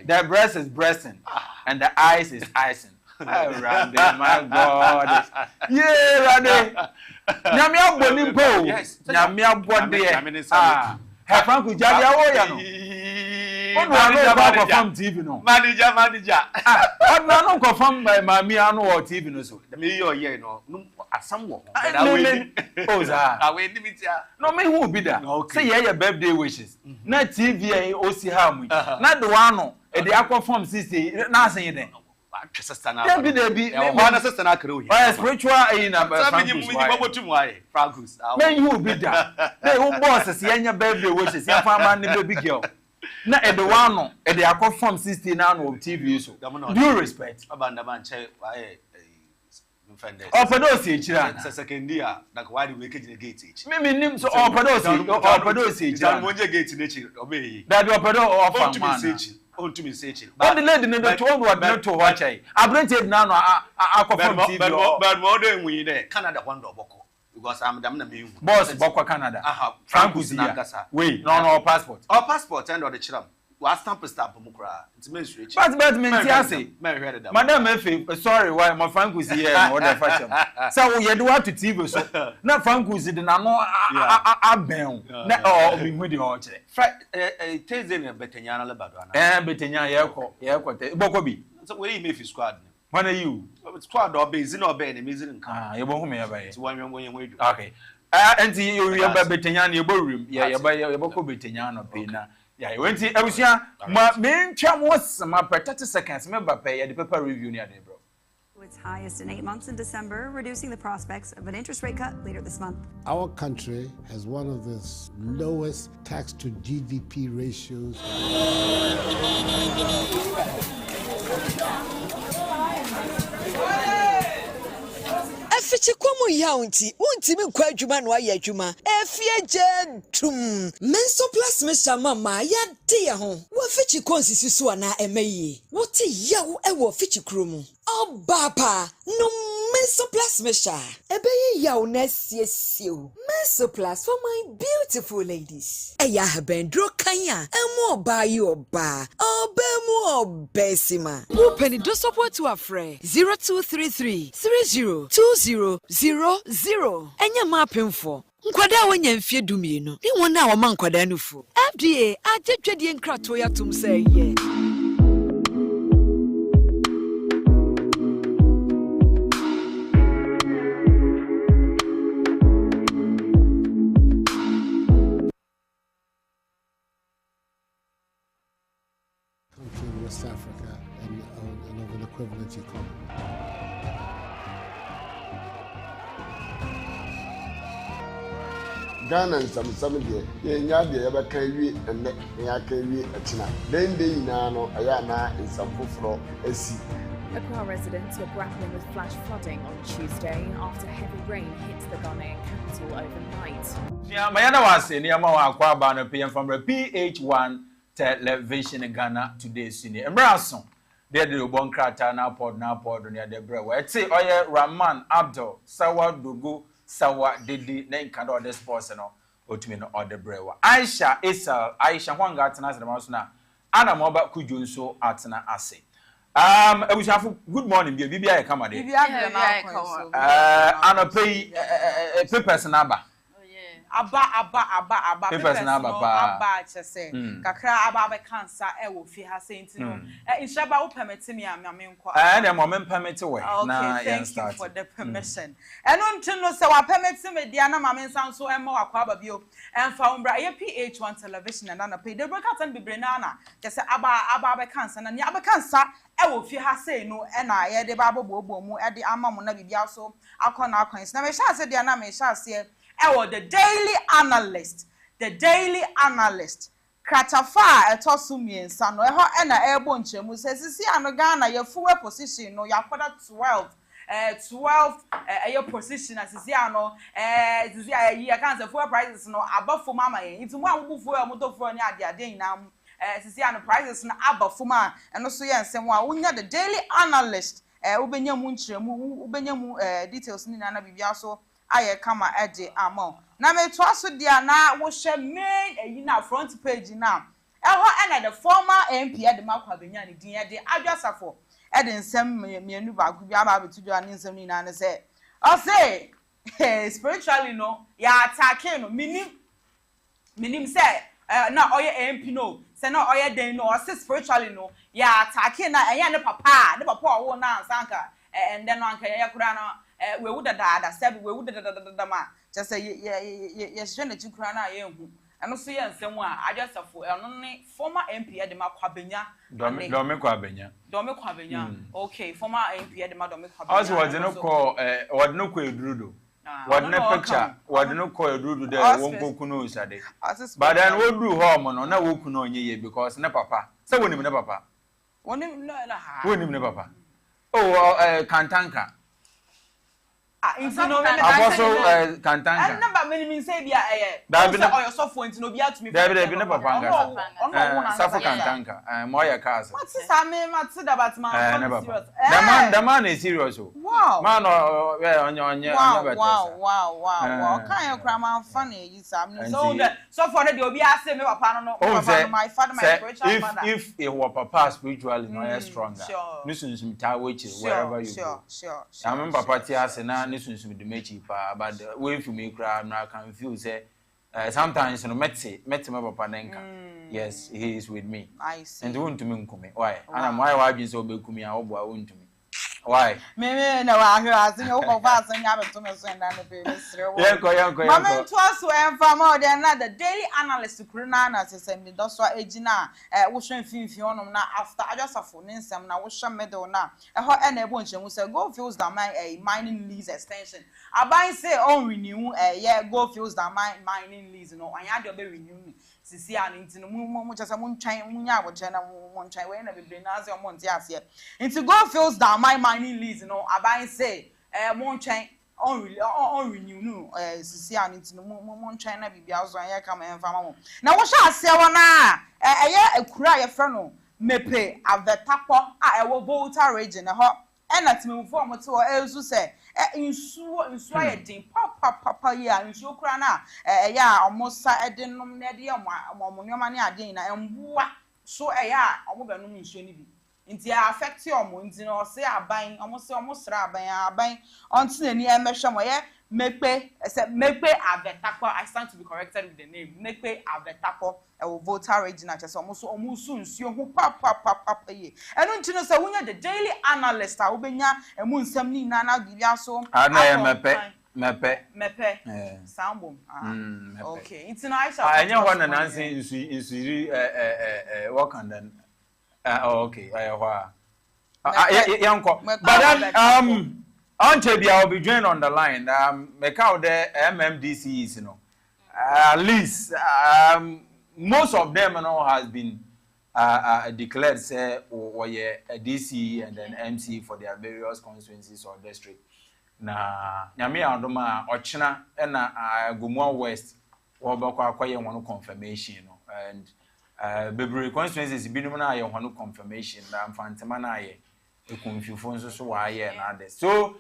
the breast is breasting and the eyes is icing. Randy, my God. Yeah, Randy. Nyame aboni mpo. Nyame abode. Herr Franku Jabi awoya no. Manager ba confirm TV no. Manager. No confirm by mami anu o TV no so. Me yo ye no. Asam wo. Oh za. Awe ni mitia. No me who be that. Say your birthday wishes. Na TV e o si ha mu. Na de wa no e de akwa 60 na asen ye den. Sister na. Debi. One sister na kro here. Oh, spiritual in a Frankus. Men who be that? They who boss is your birthday wishes. Your farmer ni baby girl. na edewano ede akọ from 16 na no TV so due respect abanda manche Opedosi echira na second year na kwa di weke gine gate echi me nim so opedosi echira mo je gate n'echi obeyi that opedo offer man on to me say echi but the lady no to one word no to watch ai abrante na no akọ from TV but mo do enwi de Canada one do boko because I'm na me boss boko Canada Francis na kasa wait no passport and the chiram wa stamp mu kra intimacy reach but me ase madam efe sorry why my Francis here no the fashion so we do what to TV so na Francis de na no aben na o mi hu de o kire Thursday na betenya na lebado ana betenya ye ko boko bi so we me fi squad when are you squad or base no be na mezin nka ye bo hu me ya ba ye so wan we do okay enti you ba betenya na ye bo rim ye ba ko betenya no pe na yeah, when see Abusia, my main cham was my 30 seconds. Remember, pay the paper review near day, bro. Its highest in 8 months in December, reducing the prospects of an interest rate cut later this month. Our country has one of the lowest tax to GDP ratios. Fichi kwamu yaunti unti mi kwa adwuma no aye adwuma efie jedum menso plus mesha mama ya de ho wo fichi konsisi so ana emayi wo te yawo e wo fichi kromu obapa no menso plus mesha ebeye yawo na siesio menso plus for my beautiful ladies eya habendro kanya emu oba yi oba obemu obesima wo penny do support to afre 0233 302000 enya mapemfo nkwada wanya mfie dumienu ni wona wo man nkwada nufu FDA agedwedie nkrato ya tum say ye in West Africa and of an equivalent economy. Ghana and some dear, nya de yabaka wi enne nya ka wi atina den de ina no aya na nsamfo fro asi. Accra residents were grappling with flash flooding on Tuesday after heavy rain hit the Ghanaian capital overnight. Yeah, mayana wase ni ama wa akwa ba no PM from PH-1 television in Ghana today sini. Embraso de obon krata na pod ne de brewa. Eti oye Rahman Abdul Sawa Dogo Sawa Didi na nkanda ode sports no otumi no ode brewa. Aisha Isal Aisha Hwanga atena se maso na ana mo ba kujo nso atena ase. Ebushafo good morning bibia e kama de. Bibia de na ko. Ana pay papers na ba. Aba papers na aba chese kakra aba be cancer e wo fi ha senti no inshaba wo permit me am nkwa na mo men permit we na yen start for the permission eno ntino se wa permit me dia na ma men san so emma wakwa aba bio emfa umbra ye PH-1 television na pay the broadcast and bibre na chese aba be cancer na ni aba cancer e wo fi ha sei no e na ye de ba bobo mu e de ama mo na bibia so akona akwan na me sha se dia na me sha se the daily analyst kratafa etosumien sano eho na ebo nchemu se sisi ano Ghana ye full position no ya kwada 12 your position as sisi ano sisi ayi kan se full prices no abafo mama yen itu mo abubufu e motofo ni ade na sisi ano prices na abafo ma eno so ye nsem a unya the daily analyst ubenya mu nchemu ubenya mu details ni na bibia so aye kama eje amon na me to aso dia na wo hwe main eyi na front page na eho na the former MP de makwa benya ne din de adwasafo e de nsem mienu ba ku bia ba betudo ani nsem ni na ne se o say spiritually no ya attack no minim say na oye MP no say na oye den no o say spiritually no ya attack na eya ne papa owo na ansanka and then anka ya kura no we would da said we would da ma just say ye shene chikura na ye hu eno so ye nsem a adwasafo eno ne former MP de makwabenya do me kwabenya okay former MP de ma do me kwabenya also was no ko eduru do What no picture, what no call do there won't go kuno sade. But then what do home no na wo kuno nye because na papa. So woni me na papa. Woni no na ha. Woni me na papa. Oh Kantanka. Intino Apostle Kantanka. Na ba me mean say bia or your soft point no bia to me. David na papa ngasa. Safo Kantanka. Moya cars. What is I mean Matsi that man serious. The man is serious. Wow. Man on Wow. Kind of crime funny you Sam. So for the obi say me papa no my father my spiritual father. If it were papa spiritually no stronger. Listen to me wherever you go. Sure. I remember papa tia say na listen to the mechi pa but way for me cry now can feel say sometimes no meti my papa nenka. Yes, he is with me. I see. And won't to me nkome. Why? And why be so be kumi a obo won't to me. Why? Me na wa hwe asin yo ko fa asin ya beto me so nda no pe misre wo. Yanko. Mama to aso emfa ma ode na the daily analyst kru na na sese me do so agina wo hwe mfimfi onom na after adjusafo ne nsem na wo hwe middle na ho e na ebo nchemu say go fields that mining lease extension. Aban say on renew go fields that mining lease no anya de be renew ni. Sisi ani ntino mu chasa mu ntwan munya aboche na mu ntwan we na bebre na ase omo nti ase nti go feels down my mining lease no aban say mu ntwan on renew no sisi ani ntino mu ntwan na bibia azo an ye kama emfa ma mo na wo sha ase wona eye akura ye frɛ no mepe avetapo a ewo volta region ho ena timemfo omote wo ezu se nsuo aye din papa ya nsuo kura na ya omosa edenom na de omonoma ne adin na emboa so ya omobenum nsuo ni bi nti affect omo nti na ose aban omose omosra aban onti ni emehwe mo ye mepe avetapo. I stand to be corrected with the name mepe avetapo voter region chese omusu nsuo ho papa ye enu nti no se wunya the daily analyst a wobenya emu nsam ni na bibia so mepe soundbom okay it's nice anya ho na nanse nsuri work and then okay yanko but then Auntie, I will be joined on the line. Make out the MMDCs, you know. At least most of them, you know, has been declared, say, or a DC and then MC for their various constituencies or district. Na nyame andoma ochina na Gumwa West or bakwa akwaye one confirmation, you know. And bebre constituencies binum na ye one confirmation. Na mfantema na ye ekunfifonso so wa ye na others. So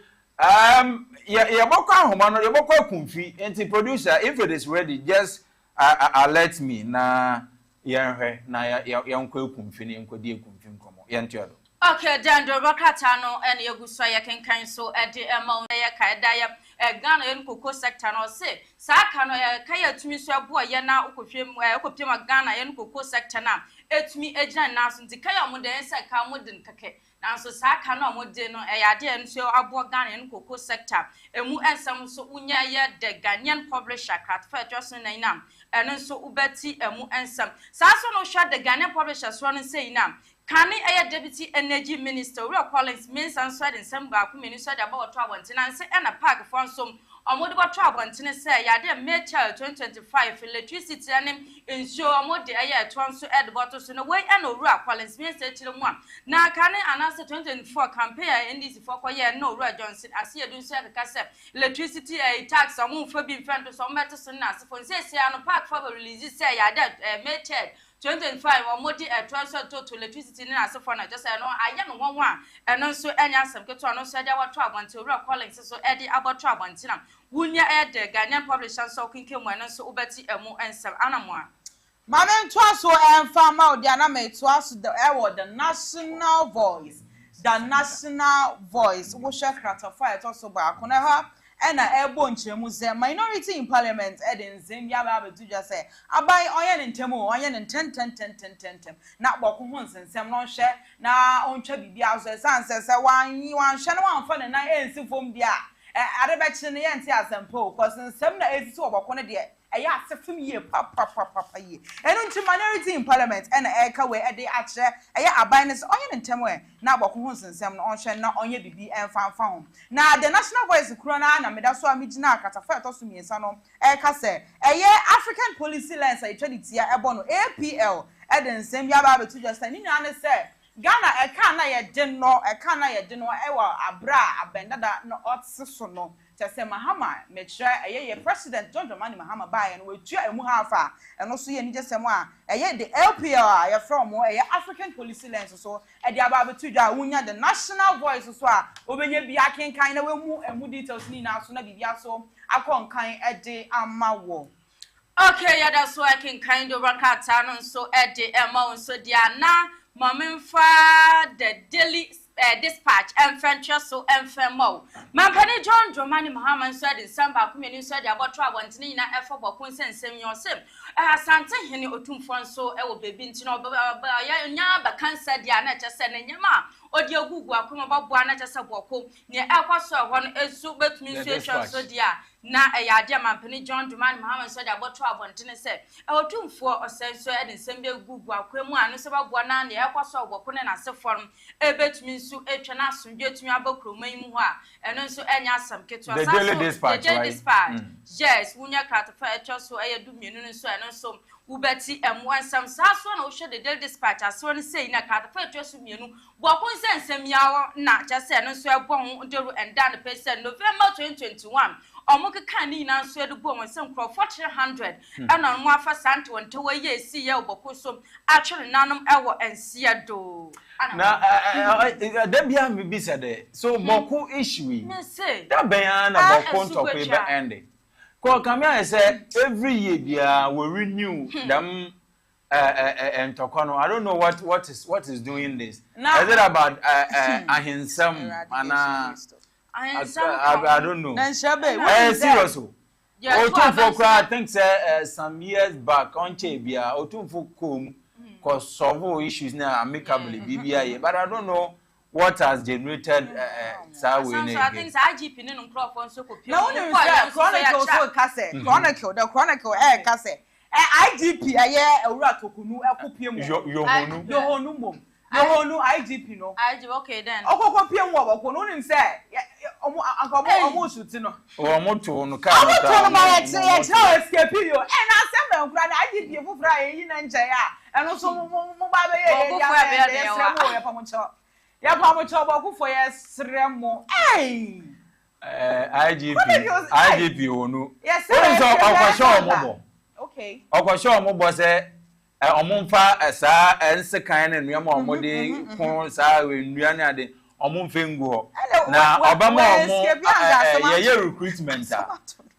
ya boko ahoma no ya boko akunfi enti producer if it is ready just alert me na yenhwe na ya nkwa akunfi ne nkodi akunfi nkomo yentodo. Okay, Dandro Bakata no and Yagusa yakan so at the amount ya kaida Ghana yen koko sector no se saka no ya kaya tumi so aboa ye na okofiem okopiem Ghana yen koko sector na etumi agina na so nti kaya mo den se ka mo den kake na so saka no mo de no ya de nso aboa Ghana yen koko sector emu ensam so unya ye the Ghanaian publisher kat fa just na inam eno so ubeti emu ensam sa so no hwa the Ghanaian publisher so no say inam Kani aya deputy energy minister we Collins means and said in some back minister about travel and say and a park for some omodibo travel and say ya de May 2025 electricity and ensure omodi aya twanso ed bottles no way and owura Collins means say one na kani anasa 2024 campaign NDC for koye no owura Johnson asie do so kase electricity tax amon for bi friend so meto so na se for say no park for release say ya de May 2025 omodi transfer to electricity na asefo na just no aye no wonwa eno so enya asem keto no so ade wato abonte owura Collins so ede aboto abonte na wunya ede Ghanaian publisher so kinkemu eno so ubeti emu ensem anamwa mama ntoaso emfa ma odi ana me toaso the national voice wo hwe kratofy to so ba akona ha ena ebo nchemu ze minority in parliament eden zembia ba bedu just say abai onye ne ntemu onye ne ten na boko ho nsensem no hwe na ontwa bibia aso sanse se wan hwe no wanfa na ensi fom dia ade be kire ne yenti asempo cause nsem na esisi oboko ne de ɛyɛ asefim yie papa yie ɛno nti minority in parliament ɛna ɛka we ɛde akyerɛ ɛyɛ aban ne sɛ ɔnyɛ ne ntɛm ɛ na abɔko ho nsensɛm no ɔnhwɛ na ɔnyɛ bibi ɛmfa ho na the national voice kuro na meda so amegyina akatafa ɛtɔ so miensa no ɛka sɛ ɛyɛ African policy lens a ɛtwa de tia ɛbɔ no APL ɛde nsɛm bi aba betu just ni nyina ne sɛ Ghana ɛka na yɛ de no ɛwɔ abra abendada no ɔtse so no tese Mahama mekyerɛ ɛyɛ president John Dramani Mahama bae no wetua emu hafa ɛno so yɛ ni gyesɛm a ɛyɛ the LPL a yɛ from ɛyɛ African policy lens so ɛde aba betu dwa wonya the national voice so a obenya bi akenkan na wemu emu details ni na so na bibia so akɔnkan ɛde ama wo. Okay, yeah, that's why I can kind of rakata no so ɛde ɛma so dia na Mamemfa the Daily Dispatch and so and Femo. Mampani John Dramani Mahama said in Samba community said about travel and Nina F. Bokun and Sam yourself. Santa Henny Otum Fonso, I will be Bintino, but cancer Diana just send in Yama. Or dear Google, come about Buana just a boko near Aquasa, one is super administration so dear. Na yadia Mampani John Dramani Mahama said about travel and Tina said, I will for or say so and Sambia Google, Quemo and Saba Buana, the Aquasa, Bokun and Asa form, a bet means to a chanas from Jet Miaboko, Maimua, and also any some kit to the Daily Dispatch. Yes, Wunya Catafire, so I do me and so and so. Ubeti and one some Sass one or the Daily Dispatch, as one say in a catafire just me, Bokun sends some yaw, not just send us a bone and down the person November 2021. Omoka kani na so edu bo won crop 400 and on mo afa santo until we ye see ye obokosom actually nanom ewo ensia do na da bia me bi said so boko issue me say da ben na boko ntoko e be end ko come here say every year bia we renew them ntoko no I don't know what is doing this is it about ahinsam ana I don't know. Serious. I think some years back on Chebia, Otumfu Kum cause several issues now amicably BBI, but I don't know what has generated Sawi. So I think IGP no crop so no Chronicle so Casse, Chronicle, the Chronicle Casse. IGP a ura tokunu ekopiem yo no IGP no. Okay then. Okopiem wo bako no nim say omo shoot no. Omo to no ka. Omo to no ma ye escape yo. E na asem nkura na IGP fufura ye yi na nche ya. Eno so mo ba be ye ya sremo ya pamocho. Ya pamocho bako fo ye sremo. Hey. IGP onu. Yes sir. Okwasho omo bo. Okay. Okwasho omo bo say omumfa sa ensekan na nuama omode kon sa wenua ade omumfe ngu na obama omo ye recruitment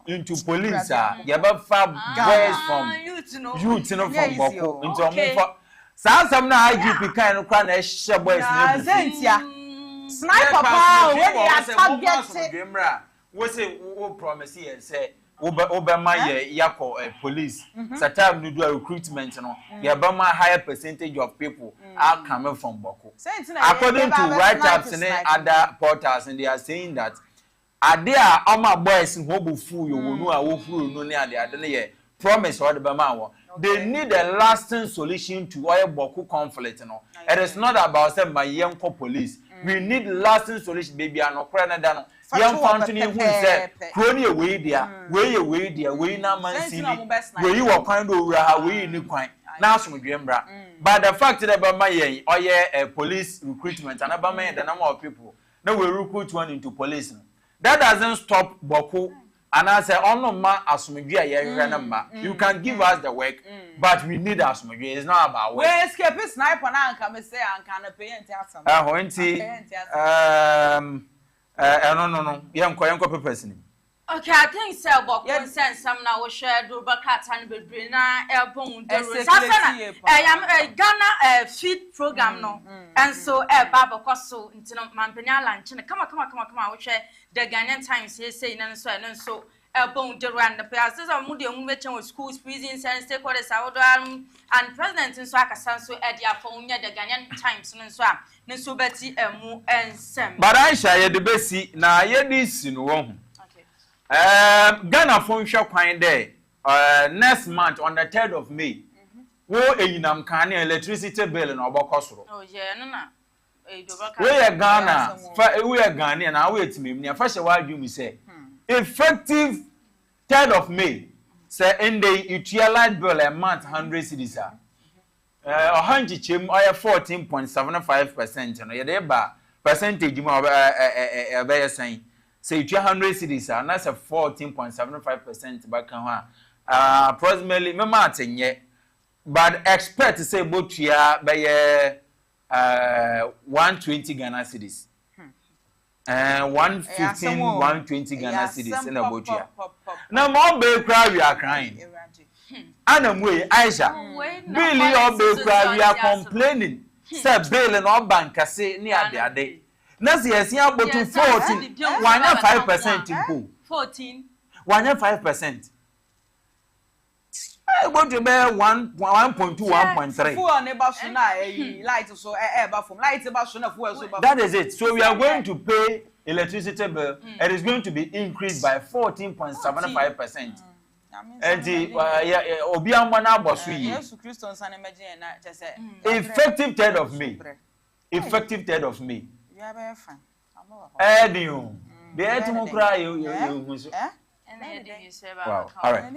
into police ye ba fa boys from youth no from boko into omumfa sa sam na IGP kan no kwa na ehye boys na zentia sniper pa when they are targeted we say we promise here say Obama yako police satam no do recruitment no yabama higher percentage of people are coming from Boko. According to write-ups and other portals, and they are saying that there are my boys who will fool you no a fool no near the other promise or the Bama. They need a lasting solution to oil Boko conflict. No, it is not about say my young police. We need lasting solution, baby. I no than young fountain who said, "Crony away there, way na man see where you are kind of way in the coin." Now, some remember, but the fact that about my or police recruitment and about the number of people now we recruit one into police. That doesn't stop Boko. And I say, "Oh no, ma, you can give us the work, but we need asumigi. It's not about work." We escape sniper now. Come say, "I can't pay and tell some." No. Young person. Okay, I think so. But consent some now we share do bakat and be na airborne. I am a Ghana feed program no, and so Baba Koso into Mampania lunch. Come on, we share the Ghanaian Times here saying and so airborne the run the passes of Moody with schools, prisons, and stakeholders and president in Swaka Sanso at your phone near the Ghanaian Times and so on. So Betty and Sam. But I share the best na ye this in one. Ghana phone shop kind there. next month on the 3rd of May. Wo eyinam kan electricity bill na obokosoro. Oh yeah, no na. We Ghana, we Ghana na wait me na fa she wa adwumi say. Effective 3rd of May. Say in the light bill a month 100 cedis a. Ohanji chem oya 14.75% no ye dey ba percentage mu be say say 100 cedis a na say 14.75% back ho approximately me ma atenye. But expect to say both here by 120 Ghana cedis. 115, 120 Ghana cedis in a boat here. Now, more baby cry, we are crying. Anam way, Aisha. Billy or baby cry, we are complaining. Say, Bill and all bankers say near their day. Nancy has here but to 14, 1.5% in pool. 14. 1.5%. I want to bear 1.2, 1.3. That is it. So we are going to pay electricity bill. It is going to be increased by 14.75%. And the effective 3rd of May. Effective 3rd of May. Wow. All right.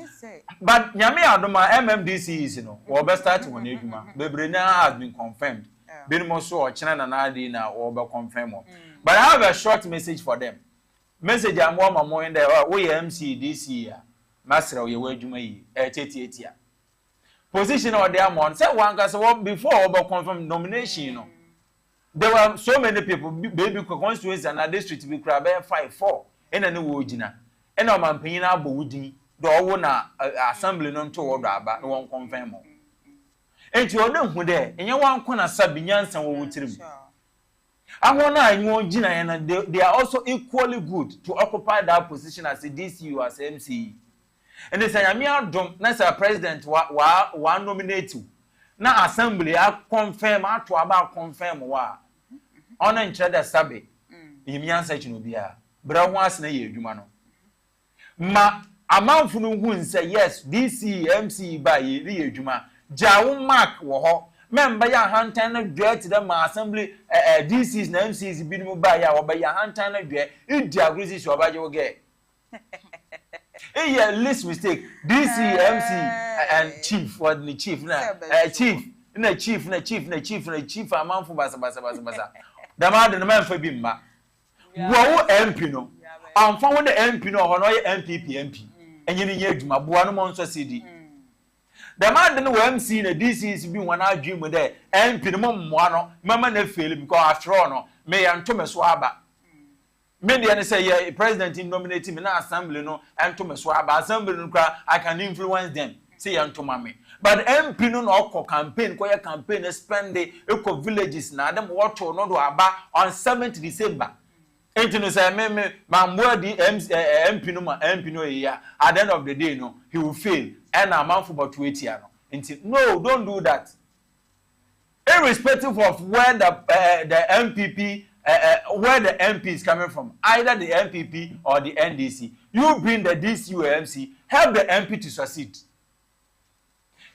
But Nyame Adoma MMDC is, or best start when Ejuma. Bebrena has been confirmed. Binimo so or China na or be confirmed. But I have a short message for them. Message I'm more in there. We MC this year. Master of your way Juma 88 year. Position or their month. Say one cause before over confirmed nomination, There were so many people, baby constituency and a district we crab 5-4 in a new Wojina. And I'm a pina bowdi, the owner assembly non to order, but no one confirm. And you know who there, and you want corner Sabinians and what with I want Gina, and they are also equally good to occupy that position as a DCU as MC. And they say, I'm here, Nasa President, one nominate you. Now, assembly, I confirm, I to about confirm, on each other Sabi, Imian section will be a brown was na ye, Jumano. Ma amount for no say yes, DC, MC by ye, Juma, Jaw Mark, wo, member your hand and dread to them assembly, DC's and MC's been by our by your hand and dread, it diagrees or by your gay. A list mistake, DC, MC, and chief, what the chief now, chief, chief, amount for Basa. The man and the man for Bimba. Wo MP no. I'm found the MP no or MP. And you need my buano monster CD. The man didn't MC the DC is being one I dream with there. MP no mono, Mamma ne fail because after all, may and Thomas Waba. Many and say, yeah, president in nominating me now assembly no and Thomas Waba assembly no cry, I can influence them. Say unto mammy. But MP no campaign, choir campaign, spend the eco villages now, them water no do about on 7th December. Ain't you say, my word, MP no, yeah, at the end of the day, no, he will fail, and I'm out for about 20 years. No, don't do that. Irrespective of where the MPP, where the MP is coming from, either the MPP or the NDC, you bring the DCU or MC, help the MP to succeed.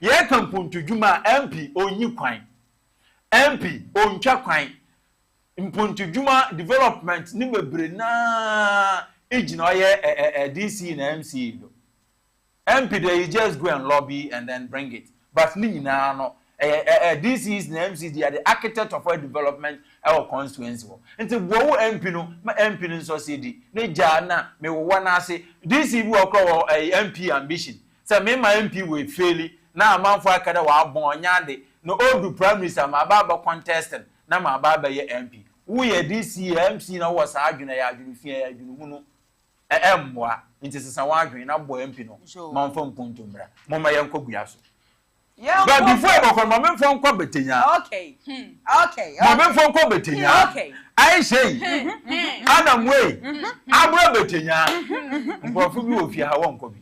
Ye kampun to Juma MP onyi kwan. MP oncha kwan. Mpuntu Juma development ni bebre na ejina oye DC na MC do. MP they just go and lobby and then bring it. But ni nyina no DCs na MC they are the architect of our development our constituency. Nti wo MP no ma MP no so cedi. Ne ja na me wo na ase DC bi okro MP ambition. Say me ma MP we fail na amanfo akada wa bon nyade no old primaries am ababa contestant na ma ababa ye MP wo ye DC MC na wo sa adwena ya adwene fie ya adwene hu no emmoa nti sesa wa adwene na bo MP no manfo mpunto mbra mo ma ye nkogua so but before I go from mfo nkọ betenya okay mfo nkọ betenya okay I say Adam way abro betenya mfo bi ofia ha won nkọ bi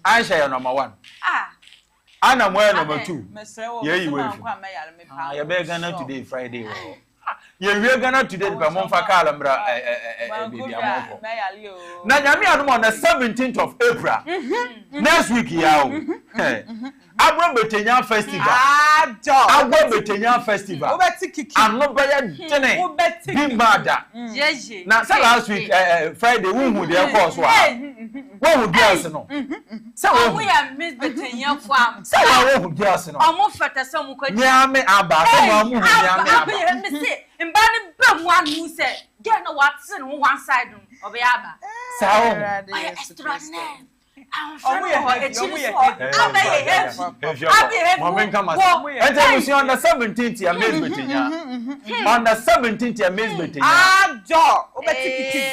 I say number 1 Anna number 2. Yeah, you will. You better Ghana today, Friday. we Ghana today the Monfa Calambra baby amoko. Na nyame adom on the 17th of April. Next week yawo. Abro Betenya Festival. Abro Betenya Festival. Ano baya dene. Bimada. Na say last week Friday who dey course wa. Who girls no. Say we are Miss Betenya fam. Say who girls no. Omo fata so mu ko. Nyame aba so mu nyame aba. Mbani bam one who said, get no what's in one side of the other. So, extraordinaire. I'm on the 17th, you miss Bettina. On the 17th, you miss Bettina.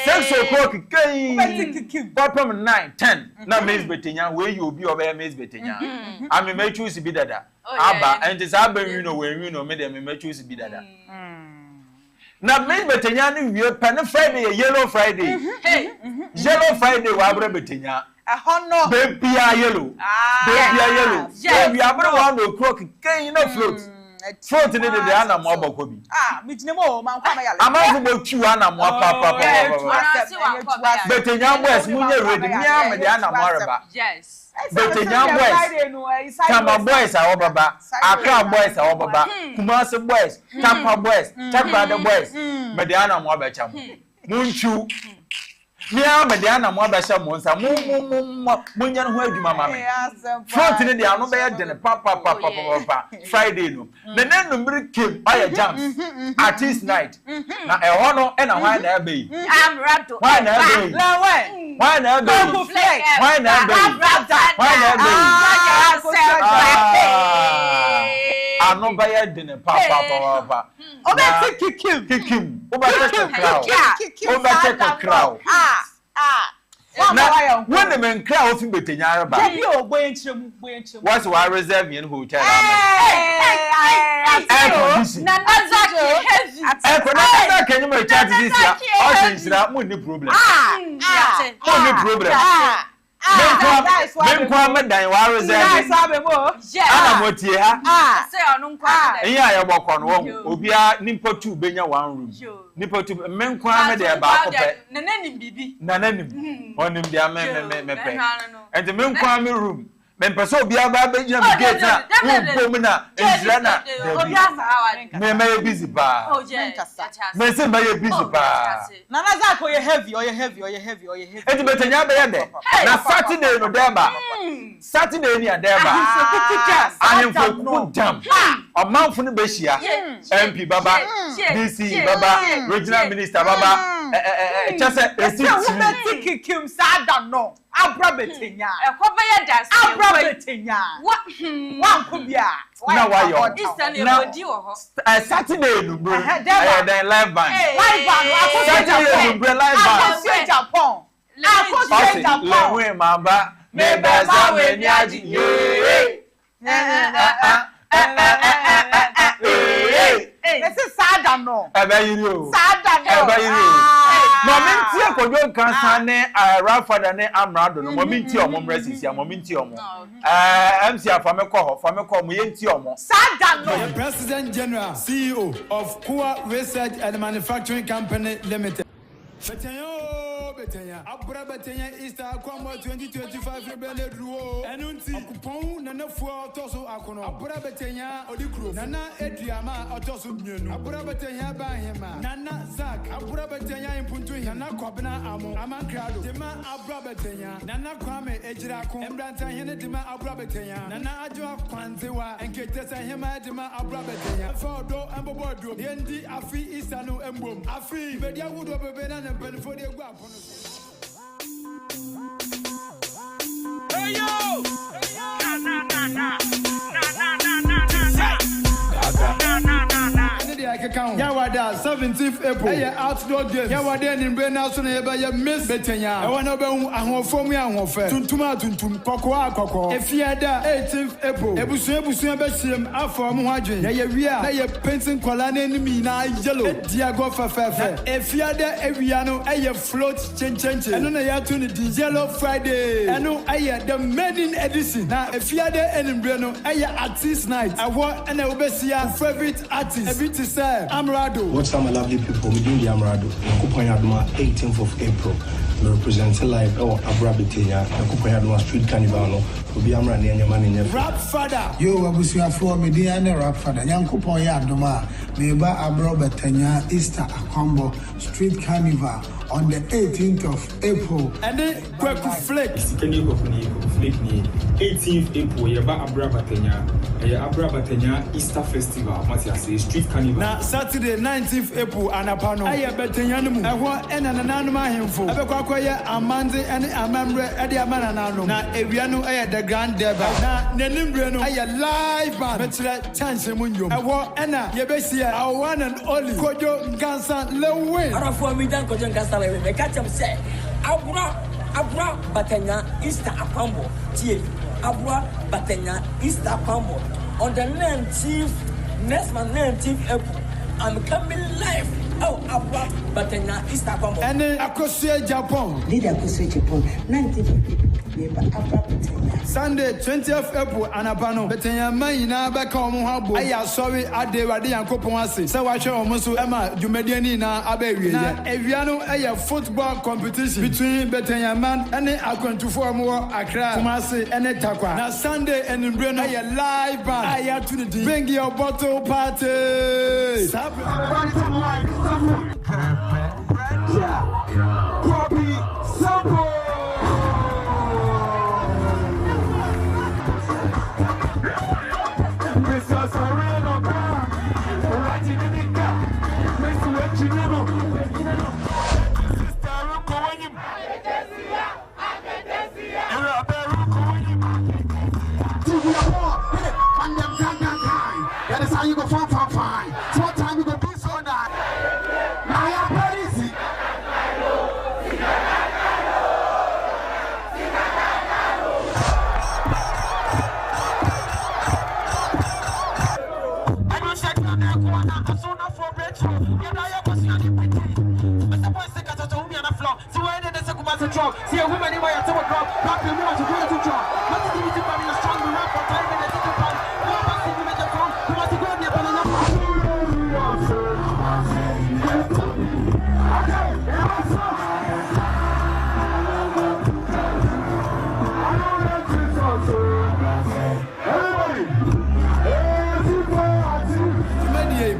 6 o'clock, bottom 9, 10. Now, Miss Bettina, where you be over Miss Bettina. I may make choose to be that. Abba, and it's Abba, you know, where you know, me, they may choose to be that. Now, Miss Bettina, you pen Friday, Yellow Friday. Yellow Friday, Wabra Bettina. Baby are yellow. Baby are yellow. Baby are one to croak, can float. Float in the Anna Mobile Kobe. Mijnemo, I'm about you, Anna Papa. But in young West, Munya ready, Anna Maraba. Yes. But in young West, Tama boys are over, Accra boys are over, Kumasi boys, Tampa boys, Tampa boys, Mediana Mobile. Munchu. Nia Mediana Mobasha Monsa, Munyan Hoy Mamma. Front in the Ano Bear than a papa Friday. The name came by a jump artist night. Now a honor and a wine abbey. I'm wrapped. Why not? Why not? Why not? I'm not by a dinner, papa. Oh, kick him. Overtake a crowd. Now, when the men crowd in Bettina, what's why reserve in hotel? Can you make charge this year? Only problem. Only problem. Men kwame dan wa reserve. Ana motia. Say onu kwame. Iya ya bokon wo. Obia nimpo 2 benya 1 room. Nimpo 2 men kwame de ba ko pe. Nananim bibi. Nananim. Onim dia me pe. And men kwame room. Men person obia ba benya bi gate na. Wo na Israel na. Me busy ba. Oh yeah. Me say me busy ba. Nana za ko ye heavy. Enti betanya be ye de. Na Saturday no deba. Saturday ni adeba. Ahemfo ku dam. Omanfo no be hia. MP baba, DC baba, regional minister baba. Chese esi kim sada no. Abra Betenya. Ekobeye dance. Abra Betenya. What? Wan ko bia. Na wa yo. Odi wo ho. Saturday no bro. Then live band. Live band. Saturday no bro live band. Akosue Japan. Akosue Japan. Lewe mamba. Me beza me nyaji. This is sada no. Ebe yiri o. Sada no. Ebe yiri o. Momenti akojo kansa ne Rafather ne Amrado no momenti omo mresisi ya momenti omo. MC afameko mo yenti omo. Sada no. The President General CEO of Kua Research and Manufacturing Company Limited. Betenya abura betenya Easter Kwamo 2025 rebele druo enunti akupon na nafuo otoso akono abura betenya odikro nana ediama otoso mienu abura betenya bahema nana zak abura betenya impuntu nana kwabena amo amankrado dema abura betenya nana kwame ejirako embranta hene dema abura betenya nana ajo kwanzewa enketesa hema dema abura betenya fodo embobodo yendi afi Easter no embom afi bedia wudo bebena na benfo de egu apono. Hey yo! Yawada 17th April. Hey, outdoor games. Yawada in Brena so na eba Miss Betenya. I wanna be ahofo mu ahofe. Tuntum koko. Efiada 18th April. Ebusu be hiem afọ mu hwadwen. Ya wia na ye painting kwala na enemy na yellow. Diago fefefe. Efiada ewia no float chenchenche. Eno na ya to ni Yellow Friday. Eno the maiden edition. Na efiada enimbre no artist night. Awo na obesia favorite artist. Everything say Amrado. What's up? welcome my lovely people. We doing the Amrado. Coupon Yaduma, 18th of April. We represent live Abra Betenya. Coupon Yaduma Street Carnival. We'll be Amra near your man in your Rap father. Yo, Abusia for Mediana Rap father. Young Coupon Yaduma. Neighbor Abra Betenya Easter Akombo Street Carnival on the 18th of April. And then Kwaku Flex. Can you go for me? 18th April, Yaba Abra Batenya. Abra Batenya Easter Festival. Say Street Carnival. Now Saturday 19th April Anapano. Aya Betenyanumu. I want and ananuma info. Abekwakwa Amandi and Amamre Edi Amanano. Na Eviano aya the Grand Deba. Na Nenimbreno aya live band. Betre chance munyo. I want ena yebesia our one and only Kojo Gansa Lewin. Arafo mi dan Kojo Gansa Lewin. Me catch him say Abra Batenya Easter Apambo. Tie Abra Batenya Easter Apambo. On the 19th, next month 19th April, I'm coming live. Oh, Abra Batenya Easter Apambo. And then Akosue Japan. Did Akosue Japan 19th April. Sunday 20th April Anapano Betenya Mayina Beka Omo Habo Aya sorry ade wade yankopon ase say wa hwe omo so ema dwumadiani na abawie na ewiano aya football competition between Betenya man and Akwantufo Omo Accra Kumasi and Takwa na Sunday enimbre no aya live band aya to the bring your bottle party Copy sample. That is how you go fine. So what time you go be so nice? I am very easy. I don't check on that one. I'm so not for breakthrough. You know, you're going to see Mr. Boy, sick as a on the floor. See where they say, come as a drop. See a woman in my to a drop. Drop your more to go to drop. What did you do about your strong rap for time and a ticket pump? No, I'm sitting in the phone. You must go in the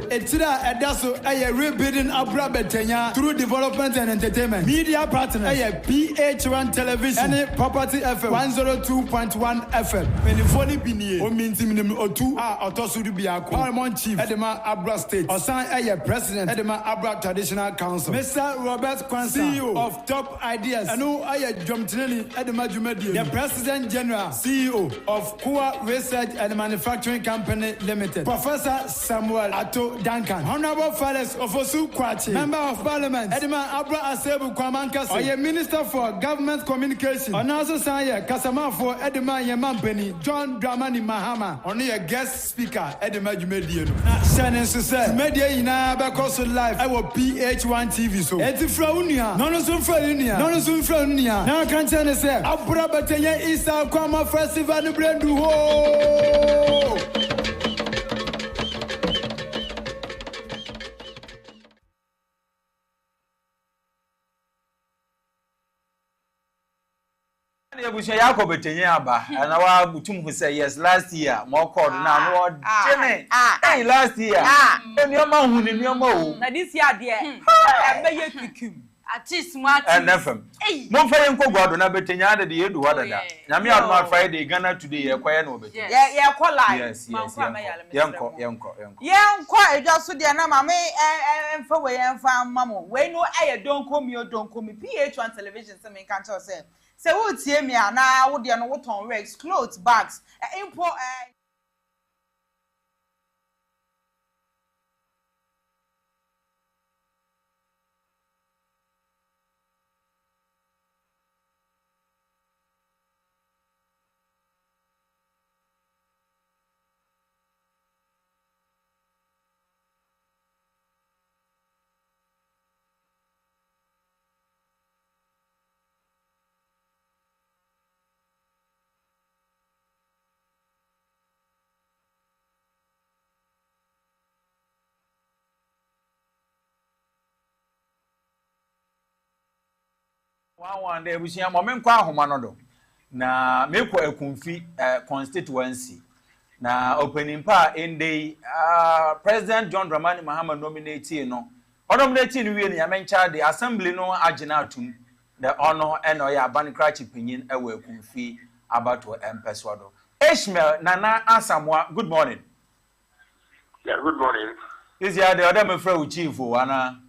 Etira Edaso a rebuilding Abra Betenya through development and entertainment. Media partner a PH-1 television and property FM 102.1 FM. When phone bini o minti minimum o 2 otosu du biako. Paramount Chief Edema Abra State. Osan a president Edema Abra Traditional Council. Mr. Robert Kwanza, CEO of Top Ideas. Anu a Jomtineli Edema Jumedi. The President General CEO of Kua Research and Manufacturing Company Limited. Professor Samuel Ato Duncan, Honorable Fathers of Osu Kwachi, Member of Parliament, Edema Abra Asebu Kwamankasi, Oye Minister for Government Communication, Onazo Sanya, Kasama for Edema Yemampeni, John Dramani Mahama, only a guest speaker, Edema Jumediano. Shannon Success, Media Ina Bakoso Live, I will PH-1 TV so. Eti Fraunia, Nonosum Fraunia, now can tell us, Abra Batenya Isa Kwama Festival in Brendu Ho. Ebusha Yakob Betenya aba and our butum who say yes last year more called now no Jenny hey last year and your man who in your mo na this year dear e be ye kikim ati smart and FM mo fa yen ko godo na Betenya de edu wadada na me on Friday Ghana today ye kwaya no be ye call live yes yenko ejo so de na mama emfa we emfa mamo we no aye don komi PH-1 television se me kan tell say say wo tie me ana wo de no wo ton rex clothes bags import One day we see a moment kwa homanodo. Na meko ekumfi constituency. Na opening pa in the President John Dramani Mahama nominated no. O nominated we ni amencha the assembly no agina atum. The honor and oya banikra chipinyin ewe ekumfi about to empeswado. Ishmael Nana Asamwa, good morning. Yeah, good morning. This year the other me friend chief wana.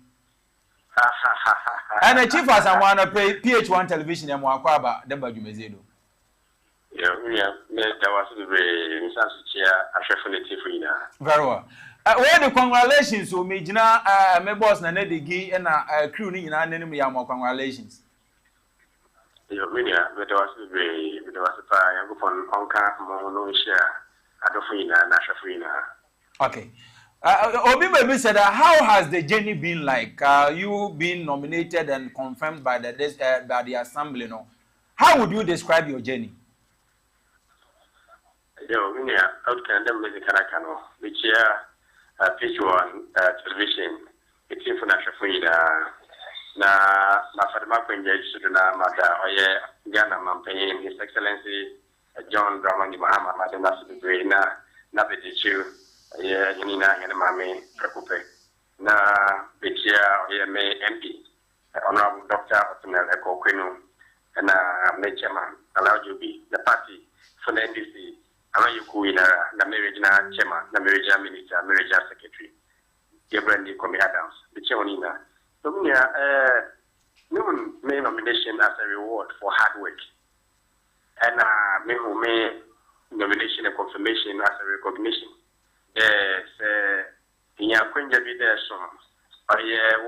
And the chief Asamwa pay PH-1 television and Wakwaba the Bajumezedo. Yeah, that was very very well. Where the congratulations to me, Jina, my boss, and Nedigi, and a crew in an enemy. Congratulations. Yeah, but there was very, there was a time I go on no share. I don't okay. Obi Baby said, how has the journey been like? You being nominated and confirmed by the assembly. No, how would you describe your journey? Outcome them with the Kanakano, which PH-1 television, it's in financial free. Na Mafadama Kwenja Sudana Mata, Ghana Mampain, His Excellency John Dramani Mahama, Madam Nasu Nabetichu, Yanina and Mame Prekupe. Na Bitia, May MP, Honorable Dr. Otunel Eko Quinu, and Chairman, allowed you be the party for the NDC. The marriage chairman, the marriage minister, marriage secretary, Gabriel Comey Adams, the chairman. So, me nomination as a reward for hard work, and me nomination and confirmation as a recognition. There's Queen Javid son, a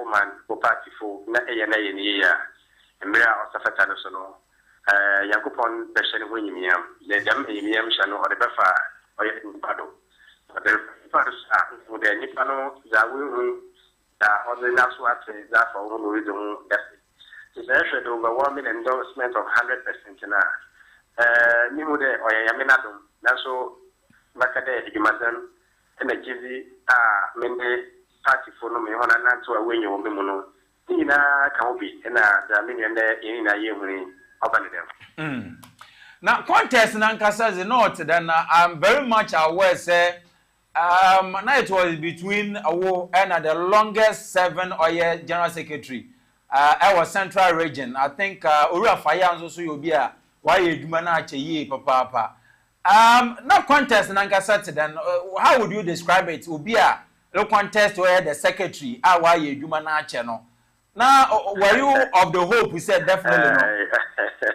woman who party for Naya and Mira or Safatano Sono. Yakupon Beshan William, let them William Shano or the Befa or Pado. But the first with the Nipano, Zawu, on the last one, that for one reason that is actually overwhelming endorsement of 100% in Nimude or Yaminadum. That's so Makade, Himadan, and a Gizi, Mende party for no me on an answer when you want Mimono. Tina Kamobi, and the million there in a year. Now, contest Nankasa is not, then I'm very much aware, say, it was between and the longest 7-year General Secretary, our Central Region. I think Ura Fayans also will be a why you manage ye, papa. Not contest Nankasa, then how would you describe it? Will be a contest where the secretary, why you manage no. Now, were you of the hope? We said definitely no.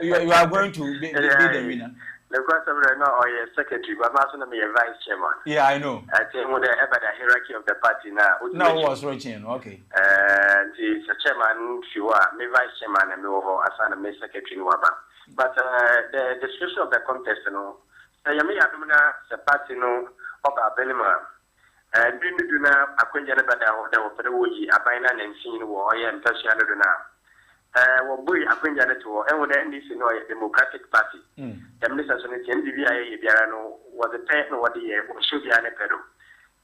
You are going to be the winner. The question right now, or secretary, but I'm also a vice chairman. Yeah, I know. I think with the hierarchy of the party now. No, was Rochin, okay. The chairman, if you are, me vice chairman, and me over as a me secretary, but the description of the contest, you know, I may have the party, no, of a Belima. And do not acquaint anybody for the way I buy and seen war and Tashiano now. Well, boy, acquaint to and with the NDC, Democratic Party. The Minister NDVI Biarano was the pen or the year should be an pedal.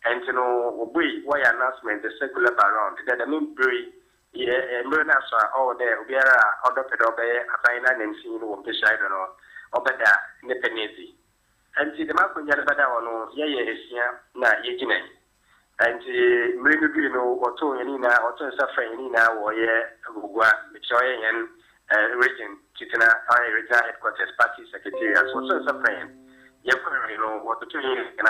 And to know, boy, why announcement the circular around that the moon brewery, Murnasa, or there, Biara, or Dr. Dobe, a fine and seen one Peshidano, or better, Nepenezi. And see the Marco Yanabada on Yaya na Yegine. And the Mrinu or Tonina or Suffering or Ye Gugua, Michoyan, region, Chitina, regional headquarters, party secretary, as well as Suffering. Yakurino, what the 2 years and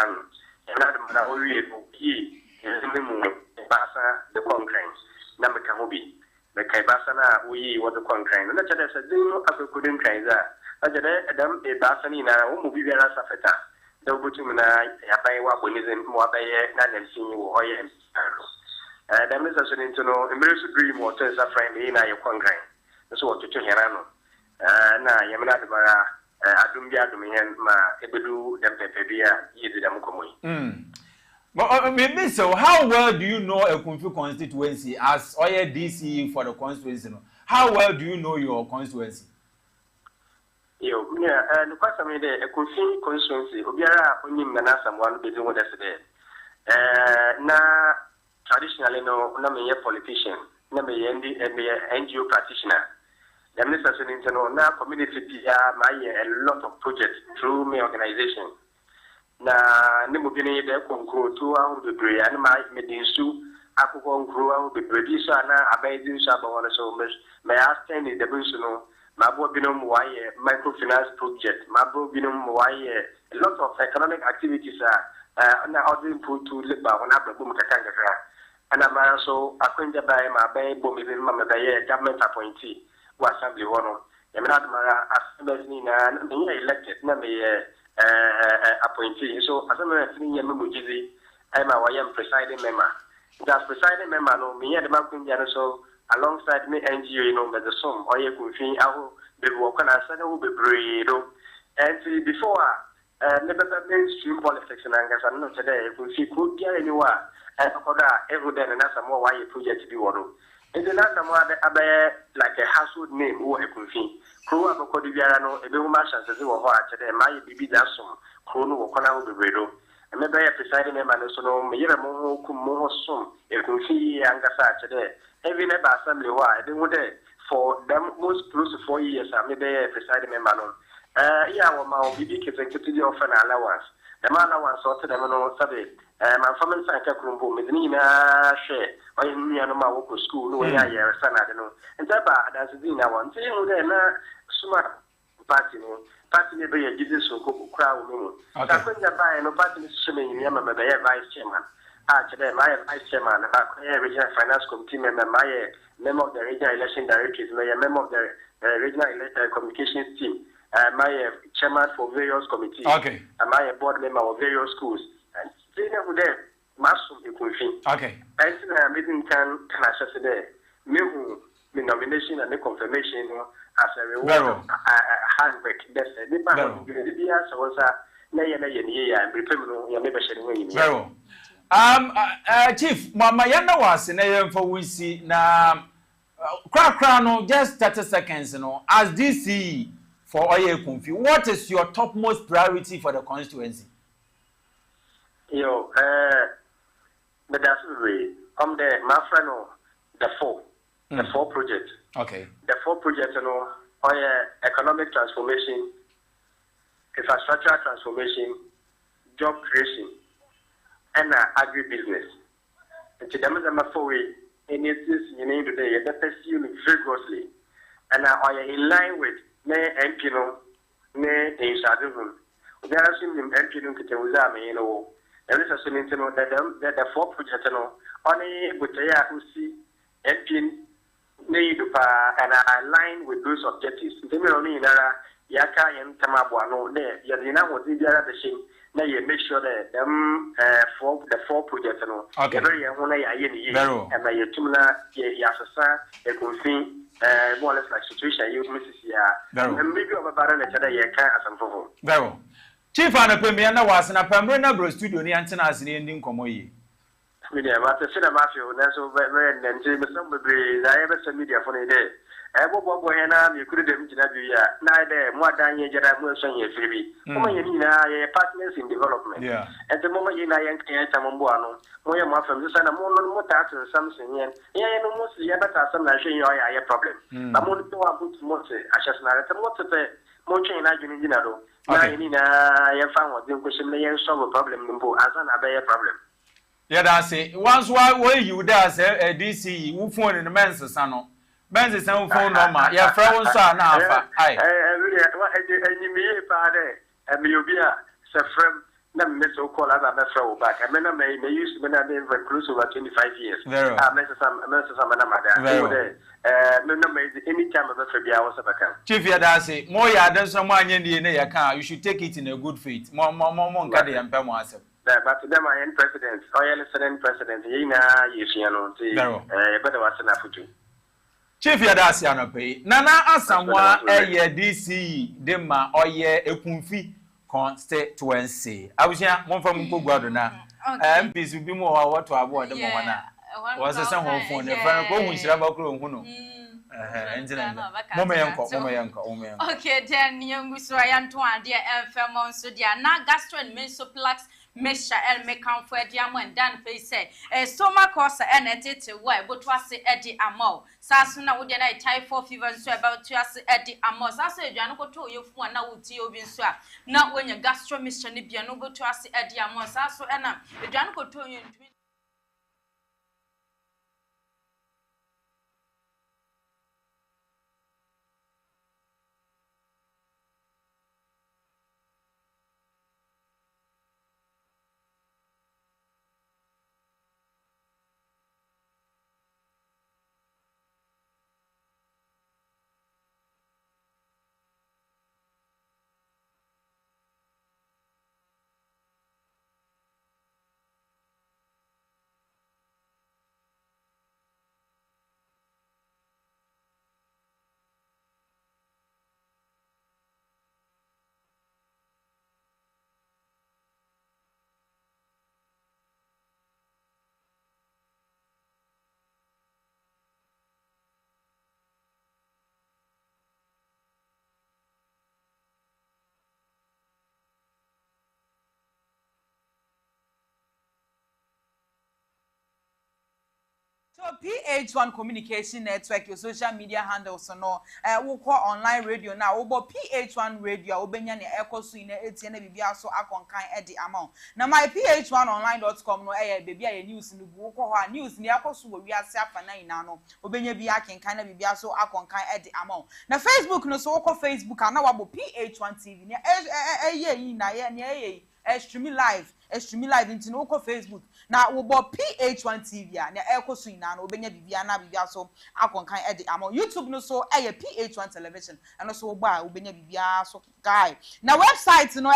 another only he is in the moon, Bassa, the concurrence, number Kamubi, the Kaibasana, we what the concurrence. And that's a deal of a couldn't that. Adam a Basanina, who will be very safeta. The Butumina, Yapaiwa, Bonizin, Moabaye, and Sinu, or Yam. The Mrs. Internal, embrace dream or tells a friend in your concurrent. That's what to Herano. Na Yamanabara, Adumbia, Domian, Ma, Ebedu, Dempepebia, Yidamukumi. But maybe so, how well do you know a Kunfu constituency as Oya DC for the constituency? How well do you know your constituency? The question is a confusing constituency. Obiara only Nana someone be doing what I said. Na traditionally no, na me politician, na me NGO practitioner. The minister said now community a lot of projects through my organization. Na ne mugini de konkro to ahu bebre and my medinsu akoko nkro ahu bebre bi so na abedi so abawon so me asking the debusuno mabo binom waye microfinance project mabo binom waye a lot of economic activities na other input to liba on abrabum kakanga and am so akwenda by my bay bombi mama by government appointee wa assembly wono yamna mara assembly na me elected na me appointee. So as a 3 year memojizi, I'm a presiding member. That presiding member no me the Makunja so alongside me NGO, you know, but the sum or you could feel I be working as I will be brave. And before never mainstream politics and I'm not today, if you could get anywhere and every day and that's more why you project to be one. And the last one like a household name who I could feel. Crew of Codiviano, a little merchant as you were today, my baby dasum, Crono or Kona will be redo. And maybe a presiding member, so no, Miramo, Kumo sum, if you see Angasa today. Every member assembly, why? They would for them most close to 4 years, I may be a presiding member. Yeah, well, my BB kids and continue of an allowance. The man allowance sorted them on Saturday. My family sank a crumble with Nina share. Or in me and my local school, no way I hear a son, I don't know. And that that's the thing I want. Say, oh, then, smart party, never a Jesus or crowd. I couldn't buy no party swimming in Yamama, the vice chairman. Today, my vice chairman, regional finance committee member, my member of the regional election directors, my member of the regional communications team, my chairman for various committees, and my board member of various schools. And they never there. Okay. And I can access there. Me nomination and the confirmation as a reward handbrake. That's the Chief, Mama Yana was in a for we see now. Crack just 30 seconds, as DC for Oye Kumfi. What is your topmost priority for the constituency? But that's the way. My friend, the four projects. Okay. The 4 projects, economic transformation, infrastructural transformation, job creation, and agribusiness. And to them, I'm a 4 way. And it's this, today, that pursue vigorously. And are in line with me MP, in Shadowroom. There are some MP, there is a solution that the 4 projects only with the who see MP need and align with those objectives. The only Yaka and Tamabuano, Yadina was the other thing. Now you make sure that the 4 projects okay. Very young and my Tumla Yasasa, a confin, more or less like situation you Mrs. And maybe over Baron Yaka as I'm for. Very Chief and Pemiana was in a Pembrana studio near Antenas in the ending Comoy. Media, but the cinema, that's over and James, I ever sent media for a day. I will go and you couldn't interview neither more than you get a motion your freebie. Partners in development. Yeah. At the moment, you know, I can't Tambuano, where you're more from this and a more tax or something. Yeah, mostly, but some nation, you are a problem. I'm going to do a good motor. I just not at the motor. Mocha in Argentina. I found what the question may solve a problem as an abaya problem. Yeah, that's it. Once why you does a DC who phone in the men's son. Men's is phone number. Yeah, Frown son. I really, father, and you'll be a friend. Never miss so call as a throw back. I mean, I may use when I've been recluse over 25 years. Very any time of the hours of account. Chief Yadasi, more than someone in the account, you should take it in a good faith. More, Caddy and Pemwasa. But to them, I am president, or listening president, but I was enough for you. Chief Yadasi, Anape, Nana Asamoah, DC, Dema, or ye, a Kumfi. Constituency. I was here, one from Guadana. MPs will be more what to avoid the Moana. Was a someone for the friend which Rabacro, okay, then young Miss Ryan Twan, dear Fairmont, so dear, now gastro and mesoplax Mesha el mekan for edi amo and dan pay say stomach course and etete wa but was edi amo saso na wo de na typhoid fever nso about to as edi amo saso aduane ko to yefu na wuti obi nso a na wonya gastro mixture ne bia no but was edi amo saso na aduane ko to yentumi. So PH1 Communication Network, your social media handles no we call online radio now. Obo PH1 radio obenya ne ekoso ine etie na bibia so akonkan e de amount. Na my ph1online.com no baby aye news no bu ko ho news ni akoso wo wiase afana ina no obenya bi akenkan na bibia so akonkan e de amount. Na Facebook no so ko Facebook ana wabo PH1 TV ne yi na ye ne stream live into no Facebook na wo bo PH1 TV a na ekoso ina no obenya bibia na bibia so akonkan e de amount. YouTube no so PH1 television and so ba obenya bibia so guy na website no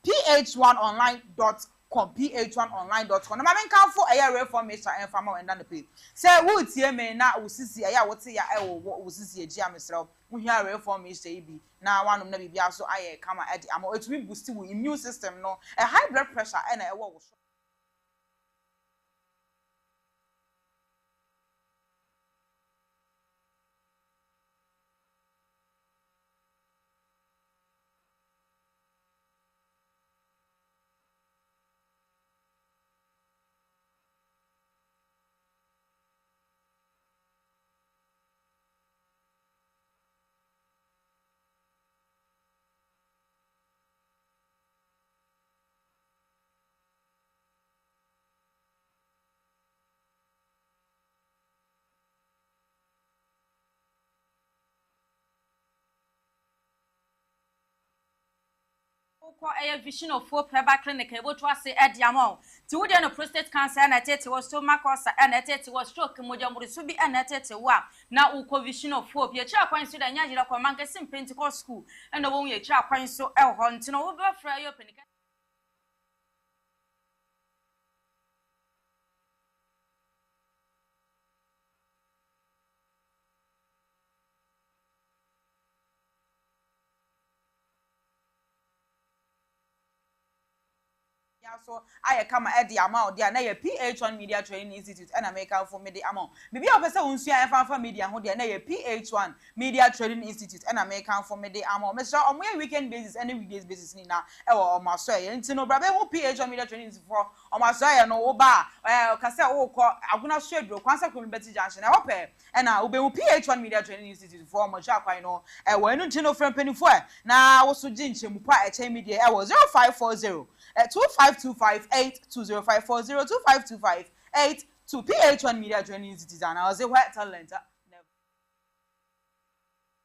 ph1online.com ph1online.com na mamen kan for reformation and farmer and the pay say wo tie me na osisi wote ya wo osisi agi amesrew wo hia reformation bi na wanom na bibia so aye kama e de amount it will boost your immune system no a high blood pressure and a wo so a vision of 4 private clinic able to say at Yamon. To would no prostate cancer and it was stomach cancer and it was stroke Mojamuri Subi and it wa. Now uko vision of 4 your child coins to the Yajira Comangas in Pentecost school and the one your child coins so El to know over for your penny. So I come at the amount there na your PH1 Media Training Institute and America for media amount. Maybe a person who see for media who there na your PH1 Media Training Institute and America for media amount. Mr. On weekend basis any weekdays basis ni na o ma so ye nti no brabe who PH1 Media Training Institute for o ma so ye no wo ba kase wo ko aguna swedro kwanse ko mbeti junction e wo pe na wo be PH1 Media Training Institute for mo sha kwan no wo enu nti no friend penifo na wo so gi nchemu pa e media e wo 0540 2525820540252582 PH1 Media Training Institute and I was a white talent.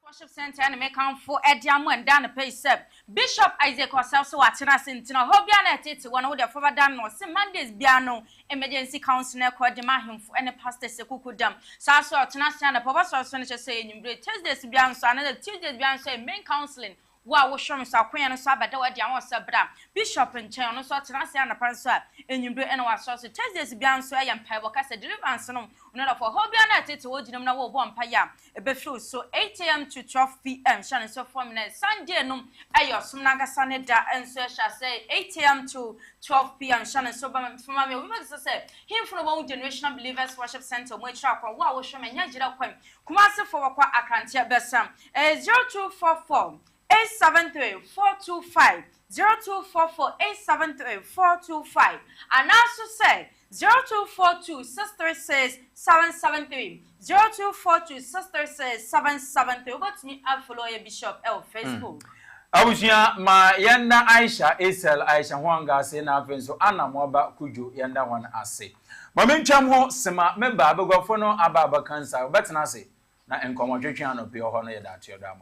Worship Center and make come for Ediamo and Dan pay sep. Bishop Isaac Osel so atena sentina hobiana tete one of the former dan no se Mondays biano emergency counselor ko de mahim for any pastor sekuku dam. Sa so atena stand papa so so say nyimbre Thursdays bian so another Tuesdays bian so main counseling. Wa wo shom sa kwan no so abada wa dia won sabra bishop nchen no so atena se na pan so enyimbre ene wa so Thursdays bian so ayam pai bo kasa deliverance no no for hobiana tete wo ginam na wo bo mpa ya e be feel so 8 a.m. to 12 p.m. Shan so 4 minutes Sunday no ayo som na gasa ne da enso sha say 8 a.m. to 12 p.m. Shan so ba from me we must say him from one generational believers worship center mo tra kwa wa wo shom anya gira kwan kuma se for kwa akantia besam 0244 873-425 0244-873-425 and also say 0242-636-773 0242-636-773 but me follow your bishop on Facebook. Abusia ma yanda Aisha Esel Aisha Hwanga se na afenso ana moba kujo yanda wan ase. Mamentwam ho sema member abegwafo no aba cancer betena ase na enkomotwetwe anope ho no yeda atiyodama.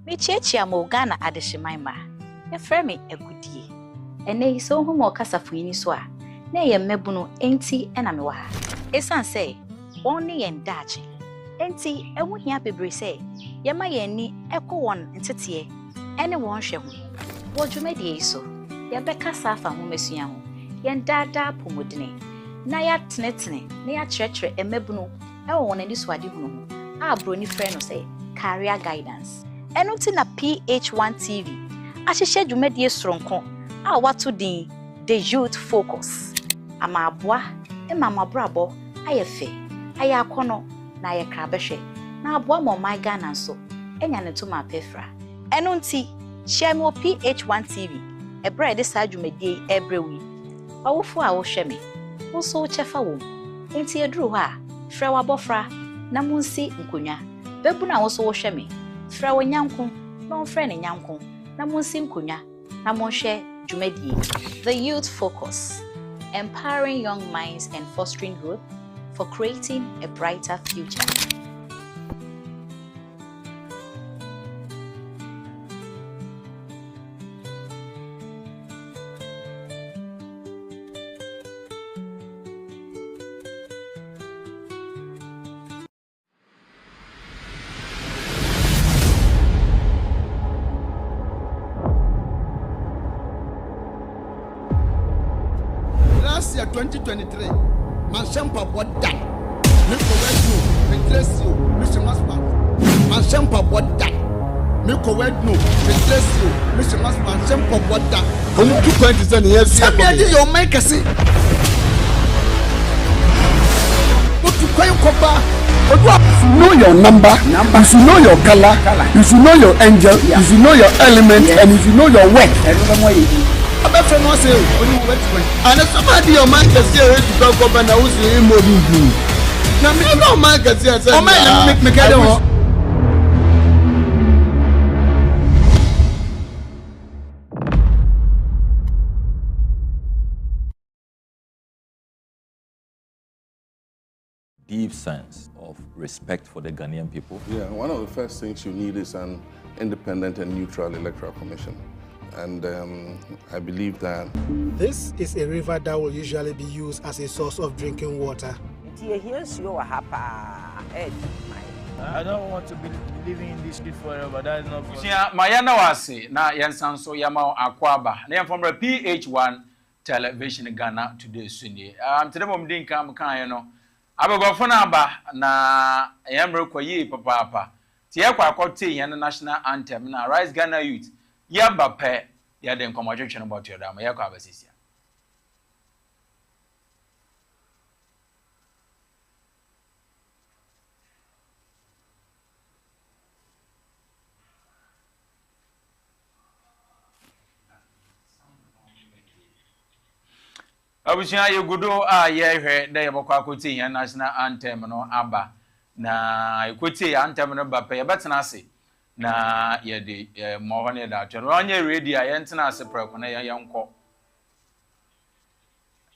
Mechiachia mo Ghana adeshimaima. Ya frame egudie. Ene iso hu mo kasafuini so a. Na ye mmebuno enti ena me wa ha. Esan say, woni yen dachi. Enti ewu hia bebre say, ye ma ye ni ekwo won ntete ene won hwe hu. Wo dwumedie iso. Ya beka safa hu mesua hu. Yen dada pomodine. Na ya tenetene, na ya kyerɛkyerɛ emmebuno ewo won ani so ade hu no. A broni frɛ no say, career guidance. Enuti na PH-ONETV. Ahyehyɛ dwumadie soronko a wato din the youth focus. Ama aboa mama brabo ayefe aye akono na aye krabehwe na aboa mo my Ghana nso enya ne to ma pefra. Enunti share me PH-ONETV ebra de sa dwumadie ebrewi. Awofo a wo hwe me. Wo so chefa wo. Enti eduru ho a frɛ wabofra na munsi nkonwa. Bebu na wo so wo hwe me. Frɛ wo nyanko na wo frɛ ne nyanko na munsi nkonwa na monhwe dwumadie. The youth focus. Empowering young minds and fostering growth for creating a brighter future. Last year 2023, Manshampa Boda, Miko Wedno, Pedresio, Mr. Masman, Manshampa Boda, Miko Wedno, Pedresio, Mr. Masman, Manshampa Boda. Come 2.7 years. Somebody your mic say. What to call Copa? You should know your number, you should know your color, you should know your angel, you should know your element, and you should know your work. And somebody your man can say to talk about now who's in Modi. Now me no man can say oh man make deep sense of respect for the Ghanaian people. Yeah, one of the first things you need is an independent and neutral electoral commission. And I believe that this is a river that will usually be used as a source of drinking water. I don't want to be living in this street forever. That is not for me. Mayana wase na yansanso yama akwaba. Na yam from PH1 television Ghana today Sunday. Today mom din kam kan no. Abegofo na aba na yamre kwaye papa. Tie kwa akote yan national anthem na Rise Ghana Youth. Yaba pe ya den komotwetwe about your dama ya kwa abasisia. Abusia yegudo a yehwe da yebokwa akoti yan national anthem no aba na ekoti anthem no ba pe yebetena ase na yede mo ho ne da atwe onye radio a yentena ase preko na yenko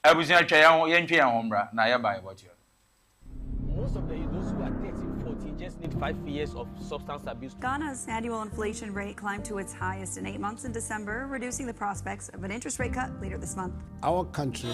abusia twa yentwe yan homra na ye ba yebotio. Most of those who are 13, 14 just need 5 years of substance abuse. Ghana's annual inflation rate climbed to its highest in 8 months in December, reducing the prospects of an interest rate cut later this month. Our country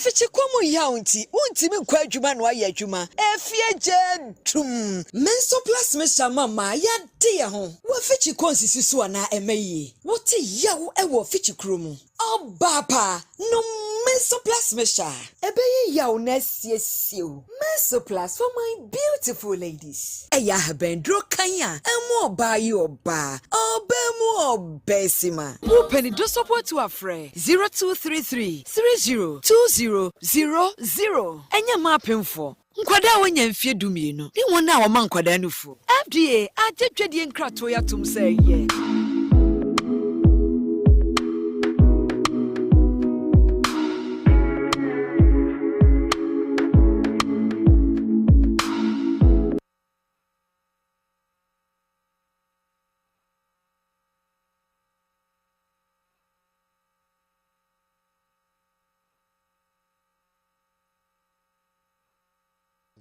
Fiche Efichi kwamu yaunti, untimi nkwa adwuma no aye adwuma. Efie gentum. Menso plus mesha mama ya de ho. Wo fichi konsisi so na emayi. Wo te yawo ewo fichi kromu. Obapa no Menso plus mesha. Ebeye yawo na siesio. Menso plus for my beautiful ladies. Eya habendro kanya. Emo ba yi oba. Obemu obesima. Wupeni do support to a friend. 0233 302000. Enya mapemfo. Nkwada wanya mfie dumienu. Ni wona wo man nkwada nufu. FDA adedwedie nkrato ya tum say ye.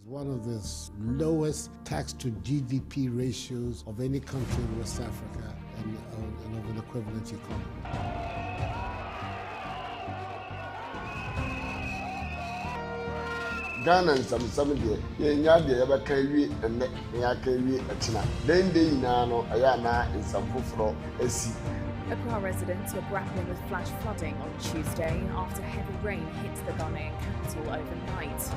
One of the lowest tax to GDP ratios of any country in West Africa and of an equivalent economy. Ghana and some dear, Yanya, ever can we and Yaka we a China. Then they know Ayana in some Fufro, AC. Accra residents were grappling with flash flooding on Tuesday after heavy rain hit the Ghanaian capital overnight.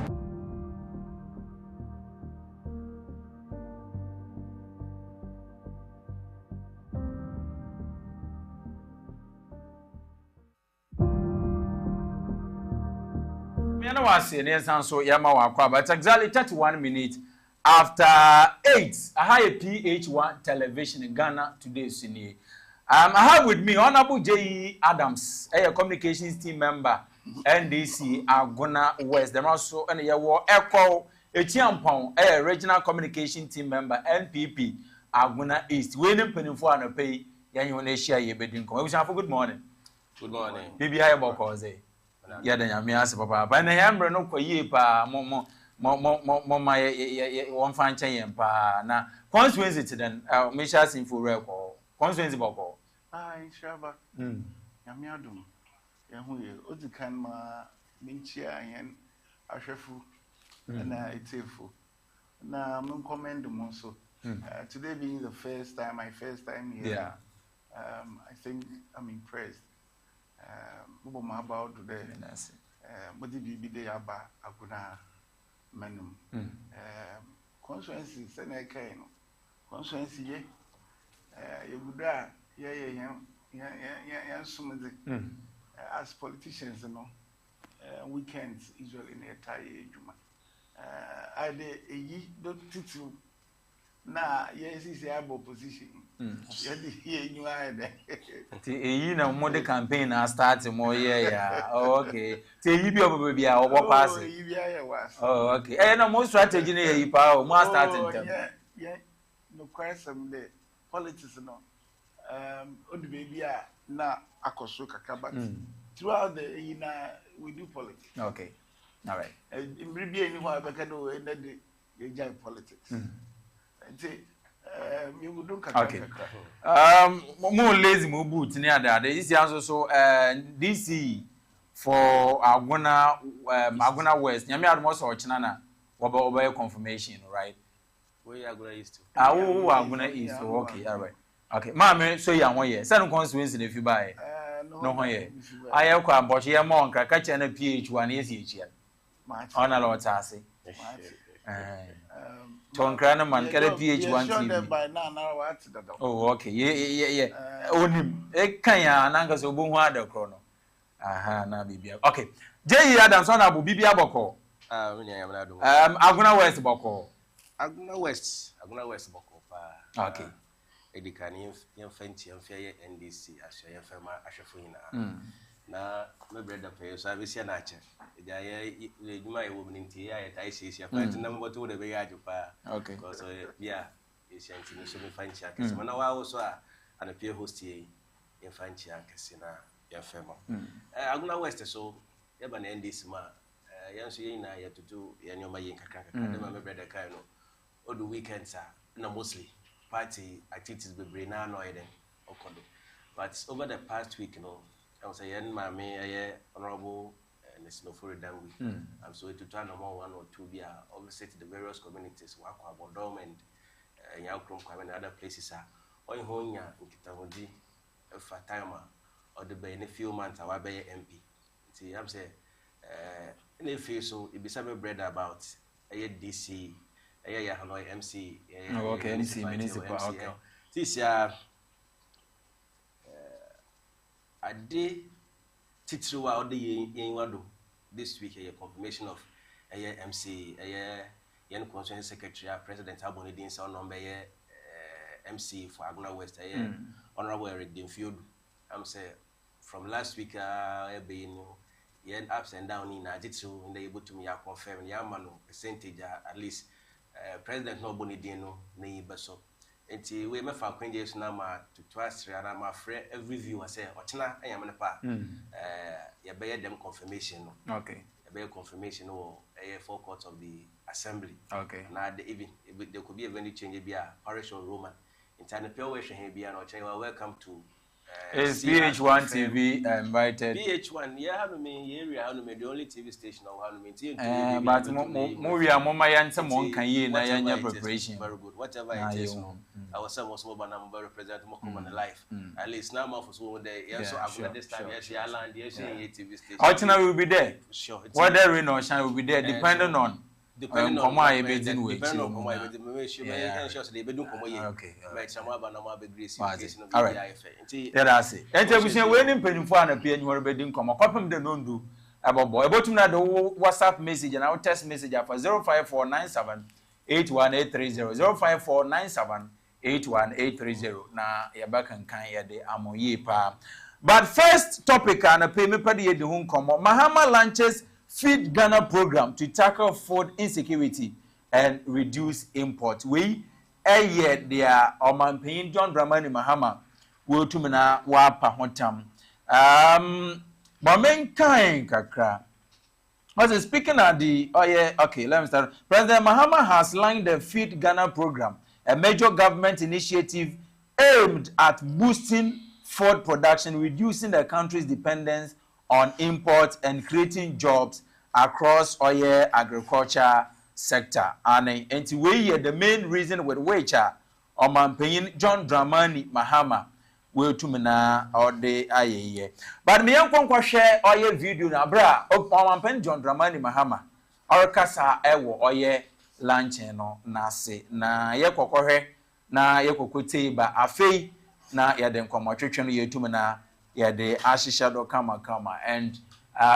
But exactly 31 minutes after 8, I have a PH-1 television in Ghana today. I have with me Honorable J. Adams, a communications team member, NDC, Aguna West. Then also and Echo, a Chiampong, a regional communication team member, NPP, Aguna East. Waiting penny for an pay, Yanuasia, ye bedin. Good morning. Good morning. Maybe I about cause. Yeah, then I'm here, Papa. But I am no kwa ye pa mo my one fine chain pa na constituency then Misha sin for record constituency boko. Shaba. Yamiadum. Yahuye, Odukan ma Minchia and Ashefu and Itefu. Now, I'm commend them also. Today being the first time, my first time here. Yeah. I think I'm impressed. About today, but the BB about Aguna Manum. Constituency, Seneca, constituency, you would as politicians, you know, weekends usually in a tie. I did a ye don't teach you. Nah, yes, it's a opposition. You are you know, more the campaign I started more, yeah. Oh, okay. So you be over baby, I will pass it. Oh, okay. And no more strategy, you power, more starting. Yeah, no question, the politics, no. On the baby, na akosuka but throughout the we do politics. Okay. All right. In Bribia, anyone I can do in the politics. Okay. More lazy move boots near that. This is also DC for Aguna West. Yami Admos or Chinana. Over confirmation, right? We are going East. Aguna East. Okay, all right. Okay, Mamma, so young one year. Some consequences if you buy. No one year. I have come, but she among catch and a PH-1 is each year. On a lot, Tassi. Tom Cranman, get a PH-1 TV. Oh, okay. Yeah. Only a Kanya and Angus Obunwada chrono. Aha, now be okay. J. Adams on Abu Bibi Aboko. Aguna West Boko. Aguna West Boko. Okay. Edikani Fenty and Fair NDC as your firma Ashafina. Na my brother pay so I be an archer. You might woman in tea, I see your friends number 2 the way okay. Because yeah, it's anti so fine checkers. When I also an appear host in fine checkers in a firma. Aguna West so Eban NDC ma. Yansu I have to do Yanoma Yanka, my brother Kano. All the weekends are no mostly party activities be brain annoyed or condo. But over the past week, you know, I was a young mammy, honorable and it's no for Danwi. So to try number 1 or 2 be obviously to the various communities work about Dom and Yakrum and other places are on Honya in Kitamoji for timer or the bay in a few months I will be MP. See, I'm saying in a few so it be some bread about a DC, a Hanoi MC, okay, MC municipal, okay. This year a day titru out the Yenwado this week a confirmation of a MC, a Yen Constituent Secretary, President Abonidin Sound number MC for Aguna West, Honorable Eric Dinfield. I'm saying from last week, been yen ups and down in Ajitsu, and they able to me confirm Yamano percentage at least President Nobonidino, Neighbor. And we may find Queen's number to trust my friend every viewer say, Ochna, I am in a part. You bear them confirmation. Okay. You bear confirmation or a forecourt of the assembly. Okay. Now, even there could be a venue change, be a parish or Roman. In time, the pure here be an or welcome to. Is PH-ONETV invited? PH-1, yeah, I mean, area, the only TV station or how many. But movie, I'm on my answer, one can ye, na preparation. Very good, whatever it is. I was some small, but I'm very present more common life. At least now, for so day, yes, so I'm this time, yes, I land, yes, TV station. Alternate will be there. Sure. Whether rain or shine will be there, depending on. Depending on my okay. Okay. All right. That's it. And we say when in penny for an appear, you are bedding come a copy the non do about boy. About to know the WhatsApp message and our text message for 05497 81830 05497 81830. Now, you're back and kind of the amoye pa. But first topic and a payment per the home come. Mahama launches Feed Ghana program to tackle food insecurity and reduce import. We a year there Oman Payne John Dramani Mahama will to mena wapa hotam. Mamen kind kakra. Was speaking at the okay, let me start. President Mahama has launched the Feed Ghana program, a major government initiative aimed at boosting food production, reducing the country's dependence on imports and creating jobs across oil agriculture sector. And we the main reason with which Oman Payne John Dramani Mahama will to mena or the aye. But me uncle share oil video na bra Oman Payne John Dramani Mahama or kasa ewo oil lunch no na se na ye kokohwe na ye kokote ba afei na ye den kwamotwetwe no ye tumena yeah, the Ashisha Kama and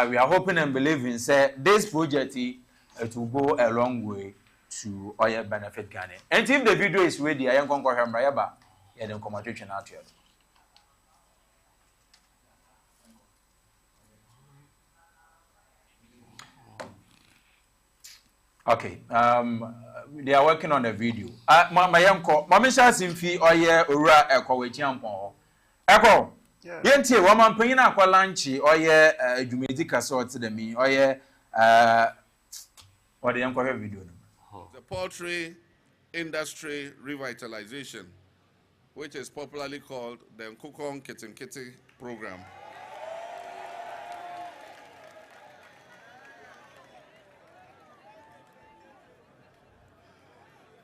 we are hoping and believing say this project it will go a long way to oil benefit Ghana. And if the video is ready, I am going to go ahead and then come out here. Okay, they are working on the video. My uncle, Mamisha Simfi oye ura eko wechiampon. Eko. Yenti woman panyina akwa lunch oye dwumedi kaso to me oye what the yanko video no. The poultry industry revitalization, which is popularly called the Nkukong Kitinkiti program.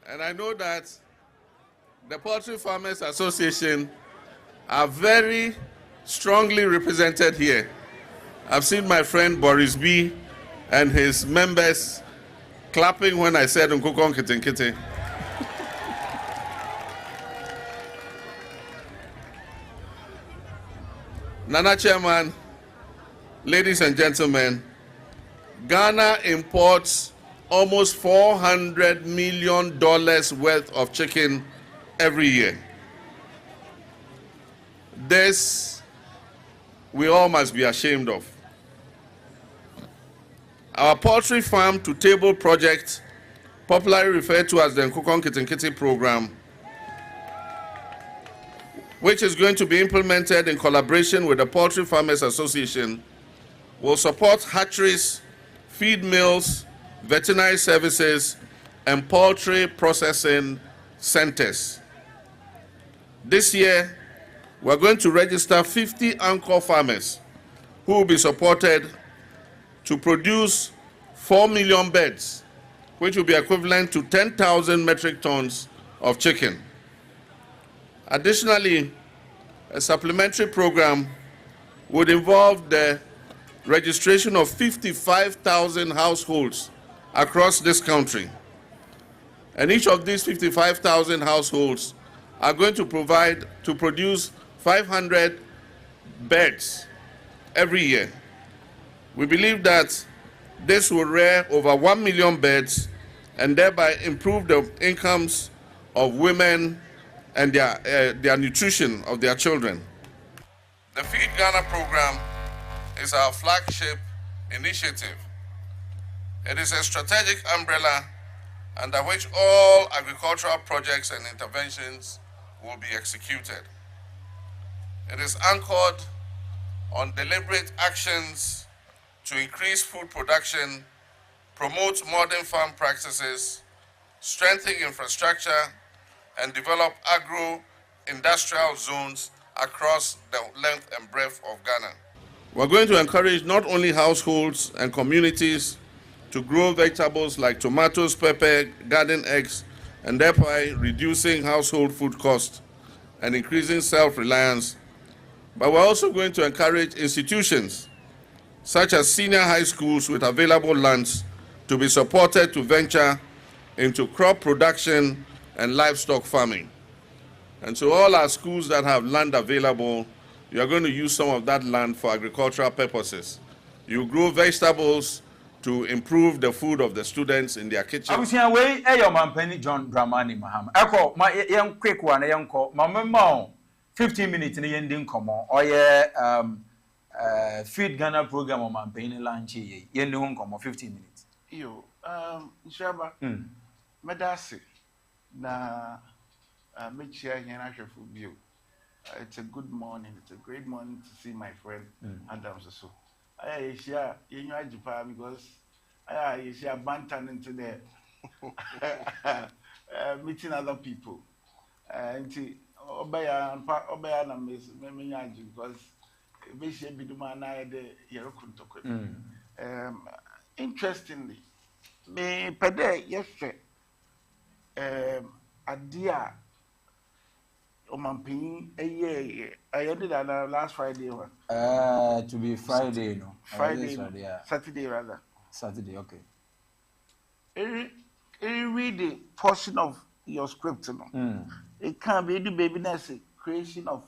And I know that the Poultry Farmers Association are very strongly represented here. I've seen my friend Boris B and his members clapping when I said Nkukong Kitinkiti. Nana Chairman, ladies and gentlemen, Ghana imports almost $400 million worth of chicken every year. This we all must be ashamed of. Our poultry farm to table project, popularly referred to as the Nkukong Kitinkiti program, which is going to be implemented in collaboration with the Poultry Farmers Association, will support hatcheries, feed mills, veterinary services, and poultry processing centers. This year, we're going to register 50 anchor farmers who will be supported to produce 4 million beds, which will be equivalent to 10,000 metric tons of chicken. Additionally, a supplementary program would involve the registration of 55,000 households across this country. And each of these 55,000 households are going to produce 500 beds every year. We believe that this will rear over 1 million beds and thereby improve the incomes of women and their nutrition of their children. The Feed Ghana program is our flagship initiative. It is a strategic umbrella under which all agricultural projects and interventions will be executed. It is anchored on deliberate actions to increase food production, promote modern farm practices, strengthen infrastructure, and develop agro-industrial zones across the length and breadth of Ghana. We're going to encourage not only households and communities to grow vegetables like tomatoes, pepper, garden eggs, and thereby reducing household food costs and increasing self-reliance, but we're also going to encourage institutions such as senior high schools with available lands to be supported to venture into crop production and livestock farming. And so all our schools that have land available, you are going to use some of that land for agricultural purposes. You grow vegetables to improve the food of the students in their kitchen. I'm saying, way, your man Penny John Dramani Maham. Echo, my young quick one, a young call, my 15 minutes in the ending come on, or Feed Ghana program on man Penny lunch, yen home come on 15 minutes. Yo, Shaba, Medasi, na Mitchia Yanasha for you. It's a good morning, it's a great morning to see my friend Adams. So I share in Japan because I share bantan into there meeting other people. And Obaya na Miss Meminyaji because Bishop Bidumana de Yerokuntoko. Interestingly, me pede yesterday adia Omampin a year. I ended on last Friday. To be Friday, no. Friday, Saturday rather. Saturday, okay. Read the portion of your script, no. It can be the baby nursing, creation of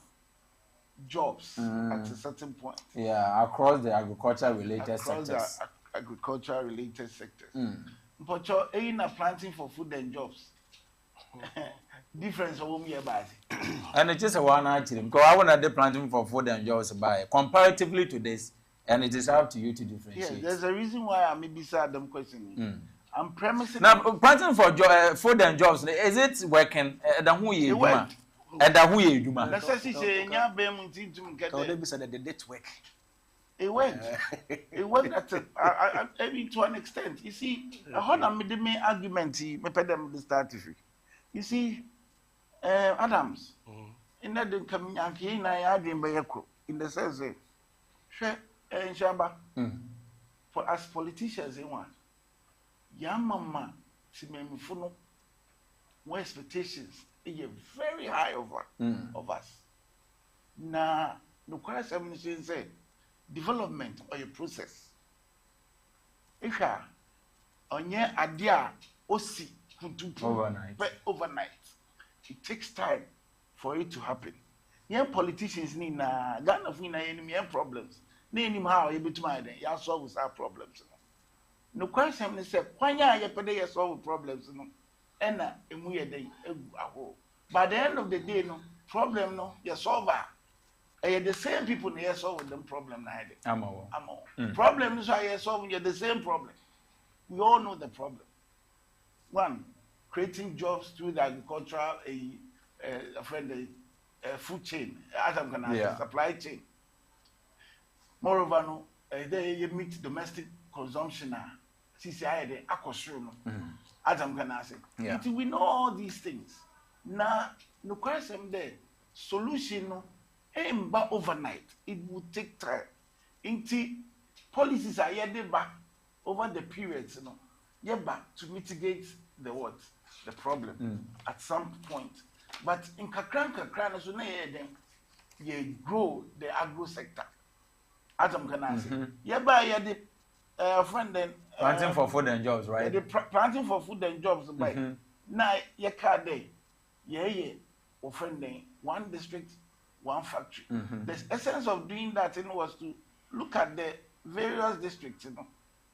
jobs at a certain point. Yeah, across the agriculture-related sectors. Agriculture-related sectors. But you're in a planting for food and jobs. Difference of me about it. And it is a one actually because I want to planting for food and jobs by comparatively to this, and it is up to you to differentiate. Yeah, there's a reason why I may be sad them questioning. I'm premising now planting for food and jobs. Is it working? And who you do? And who you do? Let's say nya be munti to get there. They be said that the date work. It worked. It worked I mean to an extent. You see, how na me the main argument me pay them the start. You see. Adams, in that the community, in the sense, Shaba, for us politicians, young mama, Simemufuno, where expectations are very high of us. Now, the question is development or a process. If you on your idea, Osi, overnight. It takes time for it to happen. Young politicians need Ghana for any problems. Name how you to mind you solve our problems. No question is why you pay solve problems no. And we day by the end of the day no problem no you solve the same people near solve them problem na problem is why you solving the same problem. We all know the problem. One, creating jobs through the agricultural food chain, as I'm gonna say, supply chain. Moreover, no, they meet domestic consumption. CCI the aquasrum, as I'm gonna say. We know all these things. Now, no question there. Solution no, aim but overnight. It will take time. policies are yet back over the periods, you know, yet back to mitigate the what? The problem at some point. But in Kakran, so you grow the agro sector. As I'm gonna say, yeah, by the friend then planting for food and jobs, right? Planting for food and jobs, by now, your car day, yeah, offending one district, one factory. The essence of doing that was to look at the various districts, you know,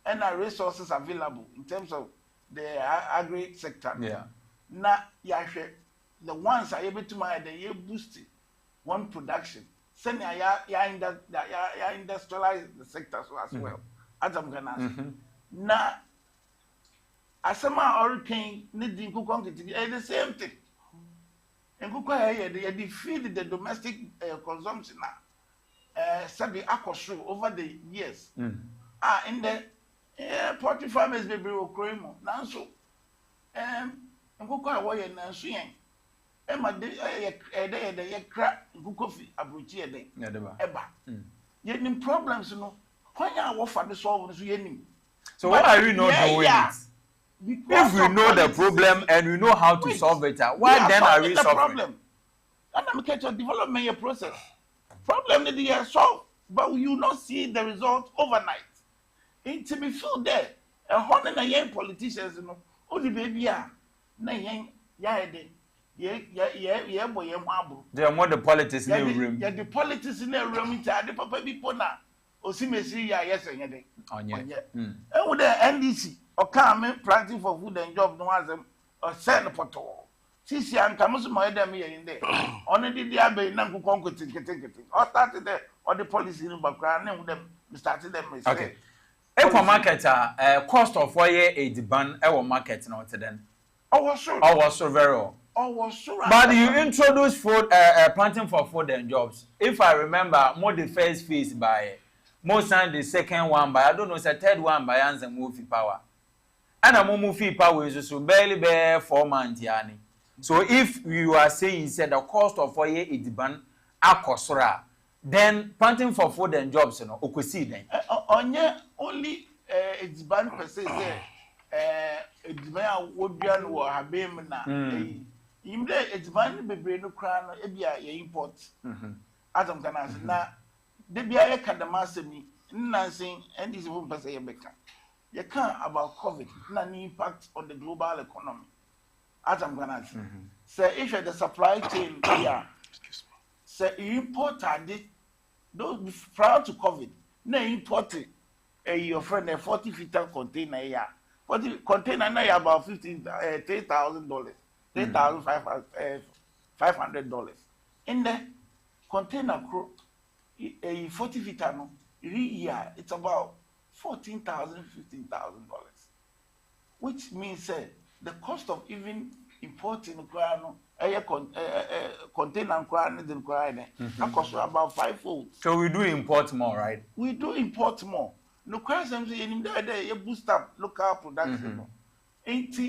and the resources available in terms of the agri sector. Yeah. Now, the ones are able to make the boost one production. Send industrialize the sector so as well. As I'm gonna say. Now, as a hurricane needing concrete, the same thing. And they feed the domestic consumption sabi akosho over the years. In the poultry farmers be cremo. Now so nkukọ awo ye na so yen e ma de ye kra nkukọ fi abrochi ye de eba ye nim problems no kwanya awo fa de solve so ye nim. So why are we not doing it? If we know the problem and we know how to solve it, why then are we solving it? And I'm catch a development process. Problem that they solve, but you not see the result overnight. Until we feel there, a hundred and young politicians, you know, oh the baby are, na young, yeah, boy, they are more the politics in the room. Yeah, the politics in the room. It's the papa people now. Osimesi ya yes and yede. And with the NDC, or come planting for food and job, no one or send a poto. Sisi ankamusu maedem here in there. Only the abe nangu konko ticket. Or started there, or the policy in the background, and them started them. Okay. Eco market, cost of wire a ban, our market not then. Oh, was so. Oh, was so very well. Oh, was so. But you introduce food, planting for food and jobs. If I remember, more the first phase by most and the second one by, I don't know, it's a third one by Answer Movie Power. And a movie power is so barely bear 4 months, Yani. So if you are saying said the cost of oil is ban akosora, then planting for food and jobs, you know, okusi then. Only it's ban per se it's ban would be an or habim na. Imde it's ban be brain crown ebia ye import. Adam kana na de bia ye kadamasemi nansing and this one per se beka. You can't about COVID na impact on the global economy. As I'm gonna say, say if the supply chain here, say imported those prior to COVID, na imported your friend a 40-feet container here. 40 container now about $3,000, $3,500. In the container crew, a 40-feet no, here it's about $14,000, $15,000, which means the cost of even importing container cost about 5-fold. So we do import more, right? We do import more. No question you boost up local production. Ain't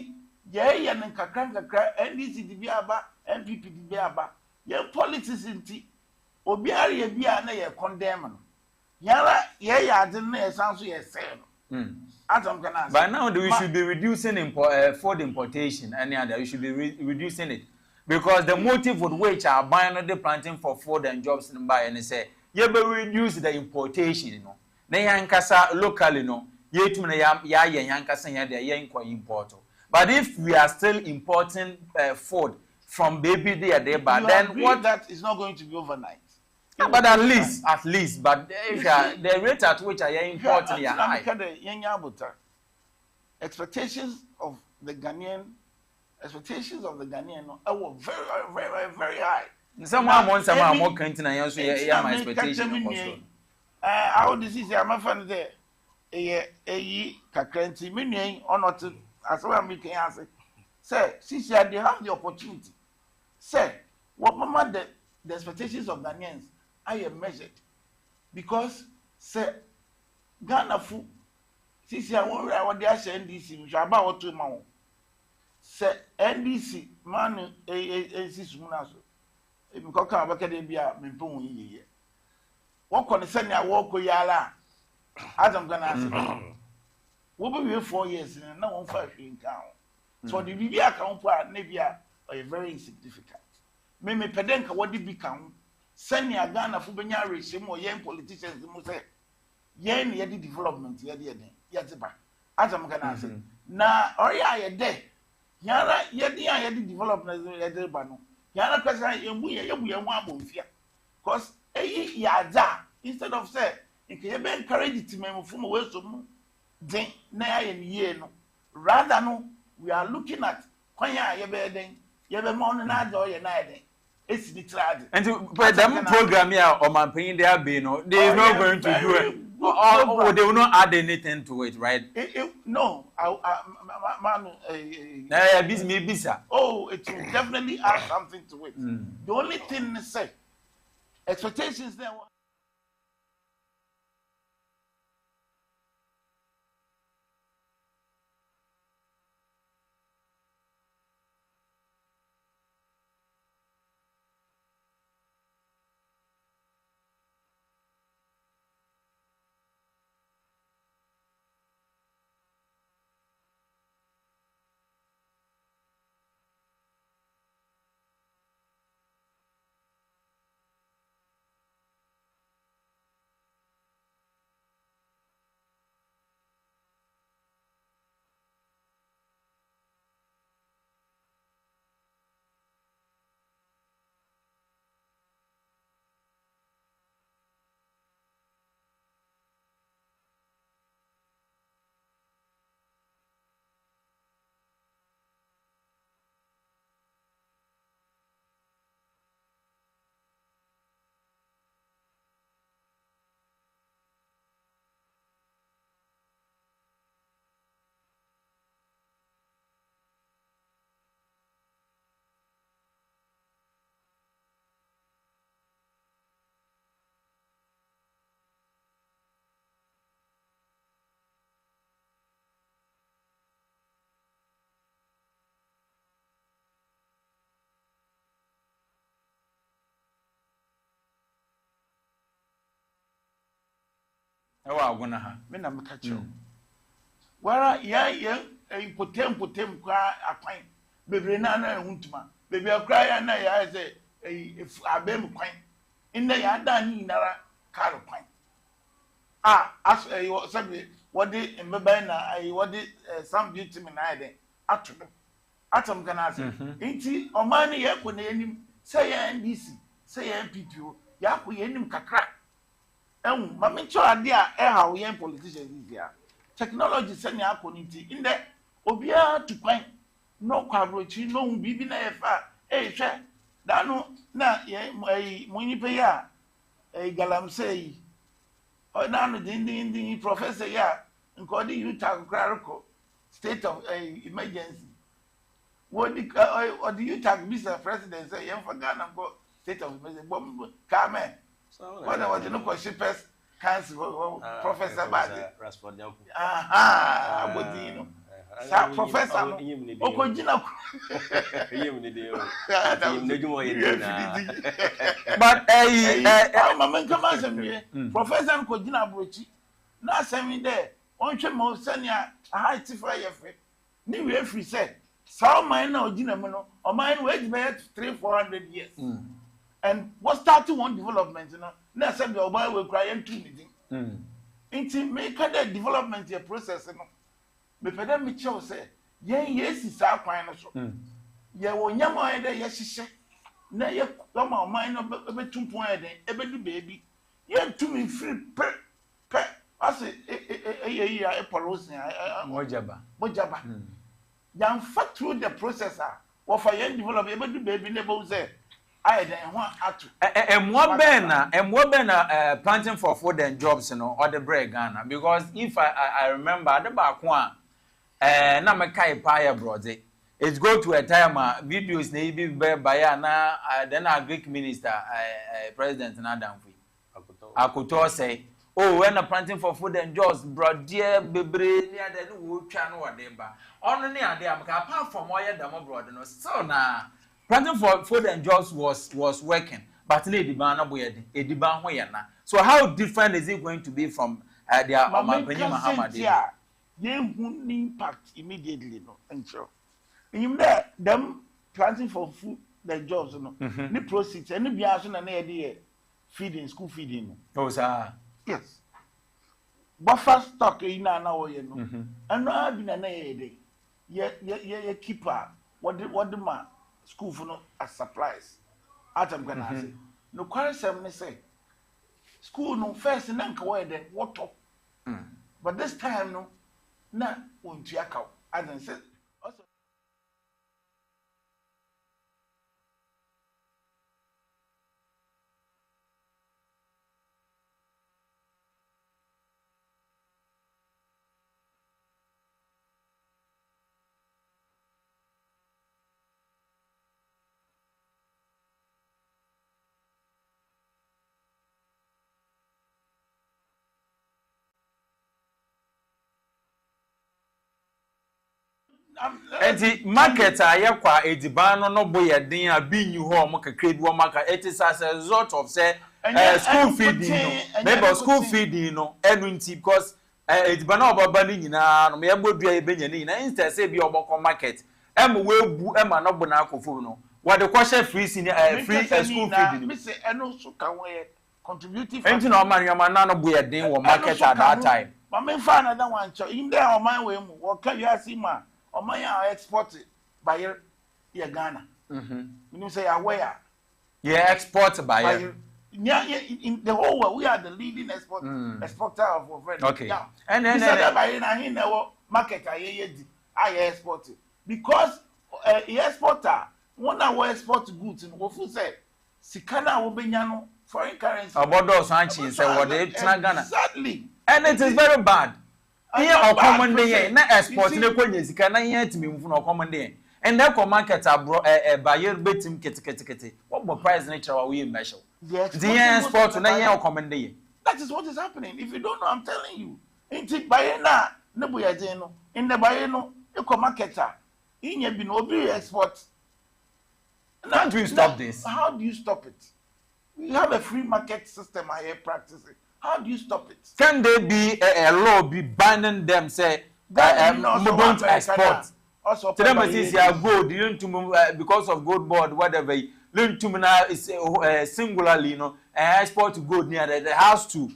yeah, and kakra, NDC the biaba, MPP the biaba, your politics in tea, Obiari bia na ye condemn. Yara, yeah, didn't sound so yes, by now, we should be reducing food importation. Any other, we should be reducing it because the motive with which are buying the planting for food and jobs and buy and say, you be reduce the importation. You know, na yankasa locally, no, ye to ya yankasa ya de yanko import. But if we are still importing food from baby there, but then what that is not going to be overnight. Yeah, but at least, but if the rate at which I am importing are high. Expectations of the Ghanaian were very high. Someone wants some more content and also my expectation. How this is my friend there. A Kakrenti, meaning or not, as well, we can answer. Sir, since they have the opportunity, sir, what mama the expectations of Ghanaians. I am measured because say Ghana fu sisi I dey say NDC we about what to ma say NDC man sisi muna so e mi ko kan abaka dey bia me pon yiye wo ko ne se ne awo ko yala as I'm gonna say we be 4 years and now on 5 in town so the bibi account for nebia are very insignificant me pedenka what the big count send ya Ghana for benya regime or young politicians mo say yen ye di development ye de yetiba as I'm gonna say na oya ye de yara ye di development ye de ba no yara kwesa yemu ye ho abomfia cause ya za instead of say nke ye be encourage it me for mo we so mu den na ye ye no rather no we are looking at kwanya ye be den ye be mo no na do ye na den esi di trade and the program here or man paying their be no they is not going to do it or they will not add anything to it, right? No, man, oh, it will definitely add something to it. The only thing is say expectations there. Ewa aguna ha. Me na meka cho. Wara ya potem kwa akwan. Bebre na huntuma. Bebre akra ya na ya say abem kwan. Inna ya da ni nara karo kwan. As sabi what the mbeba na what the some beauty me na ide. Atudo. Atam kana say. Inti omani ye ko na enim say ya NDC, say ya NPP, ya ko ye enim kakra. Mami cho ade a ha wo yen politicians here technology send ya community in the obia to kwan no kwabrochi no bibi na efa hwe da no na ye monyi pe ya galam say o na no din professor ya nko di youth agrarko state of emergency what the youth Mr. President say yen for Ghana go state of emergency bomb come what was no shipers council professor Badi abodino sa professor okojina but mama come asem professor okojina brochi na asem there onhwe mo senia height for ye fe ni we free say so man na ogina mu no o man we be 300-400 years and what started one development, you know, na said the boy will cry and two meeting. Inti make the development a process, you know. Me pede me chow say, yes is our kind of so. Ye won yama ede yes na ye come mind no be 2 point ebe di baby. Ye to me free per I say a policy mojaba. Yan fat through the process what for ye develop ebe di baby never say I don't want to planting for food and jobs, you know, or the bread Ghana. Because if I remember the back one, na mekai paya brother. It's go to a time videos maybe by then our Greek minister, President Nadamfi. Akuto say, oh, when a planting for food and jobs, bro, dear baby, near the wood channel or demba. Only near them, apart from all your demo brother, no, so now. Planting for food and jobs was working, but lady ban so how different is it going to be from they are Mampenyi Muhammad. Who impact immediately, no, and sure. You know, them planting for food, their jobs, no, the proceeds, and the biason and idea feeding, school feeding. Oh, sir. Yes. Buffer stock in an hour, you know, and no, I've been an idea. Yeah, keeper, what the man school for no as supplies. Atam gonna say, no, quite seven say, school no first and then go then what up. But this time, no. Na untia kaw as I said also Enti market ayekwa ediban no boye den abi nyu ho mo kakra bi wo maka it is as a result of say school feeding no maybe school feeding no enu nti because ediban na obaba ni nyina no me gbodua e benya ni nyina instead say bi oboko market em webu em no bo na akofo no what the question free free school feeding me say enu so ka we contributive enti na o man yama na no boye den wo market at that time but me fa na that one cho in there o man we mu wo ka ya si ma Omaya export by Ghana. You say aware. Yeah, export by in the whole world, we are the leading exporter of bread. Okay. Now, and then I market I export because exporter one hour export goods in Wofu say Sikana will be no foreign currency. About those Sanchez say what they Ghana. Exactly. And it is very bad. Here or common day, na export ne kwenye sika na here timi mfu na common day. And that market abro buyer betim kete. What more price nature are we measure? The export na here or common day. That is what is happening. If you don't know, I'm telling you. Inti buyer na ne buyer no. In the buyer no, you come marketer. In ye bi no obi export. Can't we stop this? How do you stop it? We have a free market system here practicing. How do you stop it? Can there be a law be banning them say don't export? Also, to them is gold. You learn to because of gold board whatever. Learn to now is singularly, you know, export gold near the house to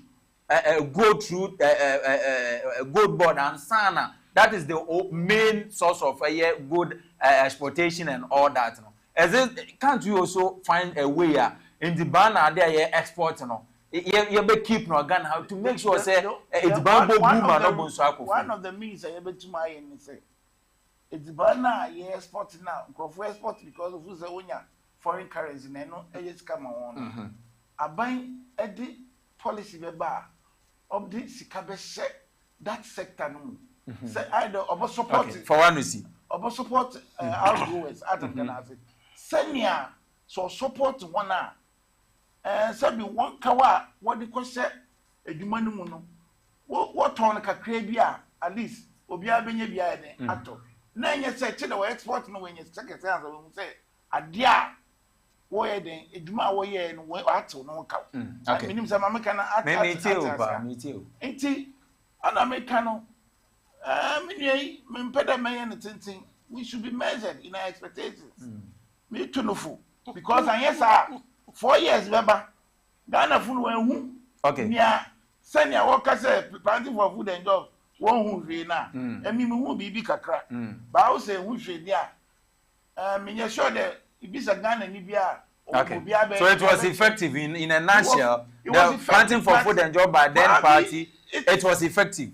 go through gold board and sana. That is the main source of gold exportation and all that. You know. As it, can't you also find a way in the banner there export, you know? You be keep no Ghana how to make sure say it's bambo boom and no bonso akofo. One of the means I able to my say it's banana export now. Crofo export because of who's onya foreign currency na no e just come on. Aban edi policy be ba of the sika be share that sector no. Say either obo support for one we see. Obo support outgoers out of Ghana say. Senior so support one sabi one kawa what the question eduma no mu no what ton kakra bi at least obi abenya bia den ato na nya say che the export no when you check it answer we say ade a wo ye den eduma wo ye no ato no ka okay minim say mameka na ato me too enti ana meka no me mpeda me ne tintin we should be measured in our expectations me too no fu because and yes 4 years beba Ghana food when okay nia senior workers planting for food and job won hu hwe na emi me hu bibi kakra ba wo say hu hwe dia me sure that ibisa Ghana ni bia okay so it was effective in a nutshell the planting for food and job by then party it was effective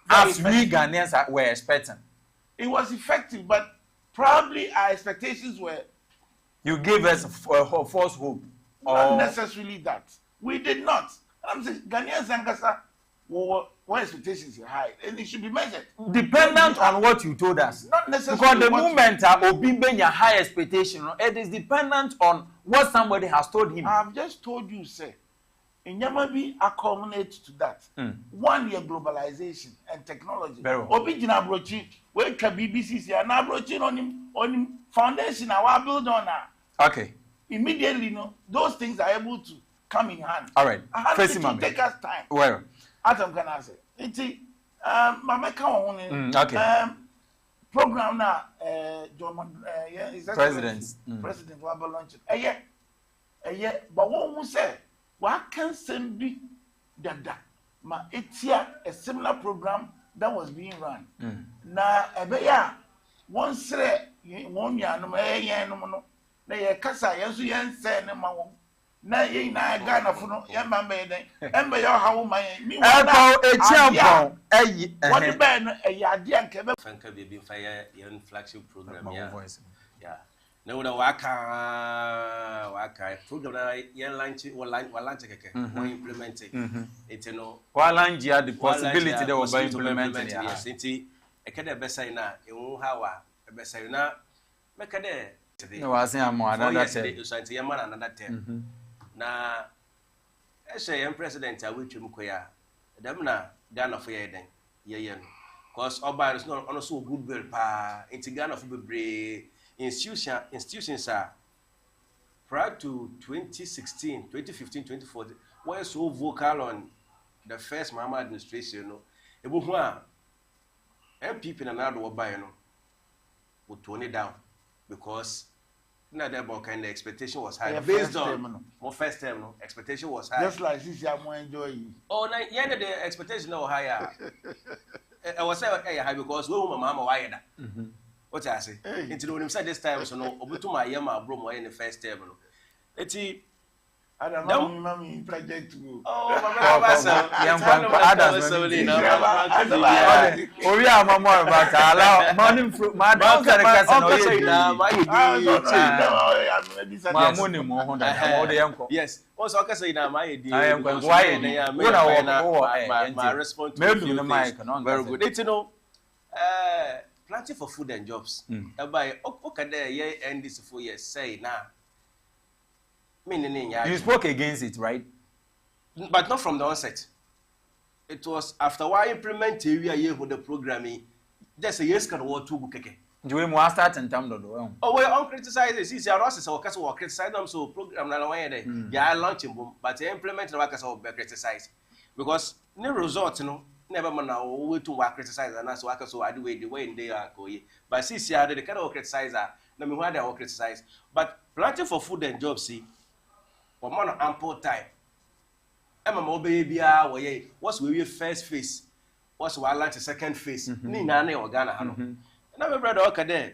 as we Ghanaians were expecting. It was effective but probably our expectations were you gave us a false hope. Not necessarily that. We did not. I'm saying Ghanaians and Gasa were expectations are high and it should be measured. Dependent on what you told us. Not necessarily. Because the movement of Obimbe your high expectation, it is dependent on what somebody has told him. I've just told you, sir. In Yamabi accommodate to that. 1 year globalization and technology. Obijina brochi, where can BBC and now broaching on him foundation our build on now. Okay. Immediately, those things are able to come in hand. All right. It take us time. Well, Atom can answer. Iti mama ka won ni. Okay. Program na is that President wa ba launch. But won say wa can send bi dada ma etia a similar program that was being run. Na ebeya won sere won ya no no na ye kasa ye so ye nse ne ma won na ye na Ghana fo no ye ma me den embe ye ha wo man mi wa na echiampon eyi what the ben e ade anka be fanka baby fire your flagship program yeah na wo waka program na ye launch keke we implement it no wa launch the possibility that we by implementing yes it e kada be say na e hu ha wa be say na me kada no was say am another term so anti yamana another term na SAM president a wetwem koya dem na Ghana for ye den ye no cause oba is not also goodwill pa inti Ghana for bebre institutions are prior to 2016 2015 2014 were so vocal on the first Mahama administration no ebo hu a MPP na na do oba no we tone it down because na that kind of expectation was high based on more first time no expectation was high just like this I'm enjoy oh na yeah the expectation no higher I was say high because we mama why that what I say into the say this time so no obutuma yema bro mo in the first time no eti I don't know mommy project go oh mama so Orí àwọn ọmọ about allow morning fruit ma don kare kasa no ye na ma ma mo ni mo ho da mo de yanko yes o so kasa na ma ye di why na ma respond to me no mic no very good it know planting for food and jobs by okada ye end this 4 years say na you spoke against it, right? But not from the onset. It was after I implemented the programming. There's a yes can war 2 keke. Do we more start in terms of oh, we on criticize this. Is your Rosses or Castle or criticize them so program na way yeah launching boom, but they implement the workers or be criticized because no result never man now to work criticize and that's workers so I do the way they are going. But see the kind of criticizer, no me why they all criticize. But planting for food and jobs see. For man ample time. Emma mo baby we what's we first phase? What's we launch second phase? Ni na na Ghana ha no. Na me brother okay there.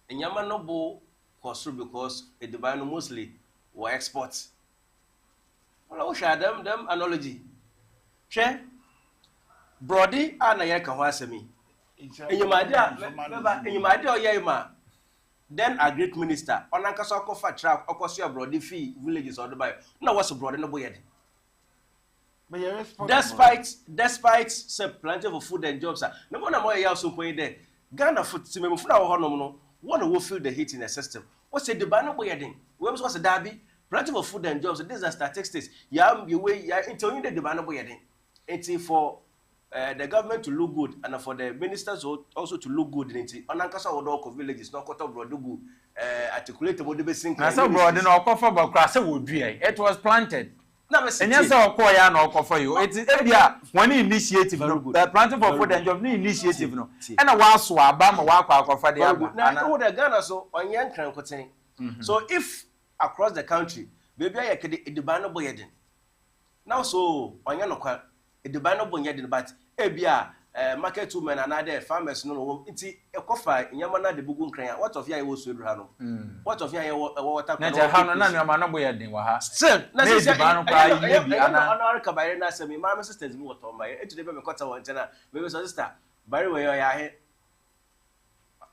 Enyama no bo cost because the Dubai no mostly were exports. Well, share them analogy. Share Brody ana ye ka ho asemi. Enyima dia oyema. Then a great minister, Onankaso Kofa track, Okosia Brody fee villages or Dubai. No, what's a brother no boy. Despite say plenty of food and jobs, no one more also point there. Ghana food, Simon Funa or no one will feel the heat in the system. What's a Dubano boy? Where's was a derby? Plenty of food and jobs, these are statistics. You way into the Dubano boy. It's for the government to look good and for the ministers also to look good in it. Onankasa Odoko villages, no Koto Brodugu, articulate what the best thing. I saw broad and Okofa Bokrasa would be. It was planted. And yes, Okoya and Okofa you. It's one initiative, planting for food and job initiative. No, and a was Bama Waka Okofa the now the Ghana so on young crancoting. So if across the country, maybe I could the banner boyadin. Now so on your the banner boyadin, but ebia market women and other farmers no nti ekofa nyamana de bugun kran what of ya wo so edura no what of ya water na ja ha no na nyamana boyadin wa ha still na se the banner kwa yi bi ana ana ka bare na semi my sisters mi wato mai etu de be me kwata won tena me sister bare we ya he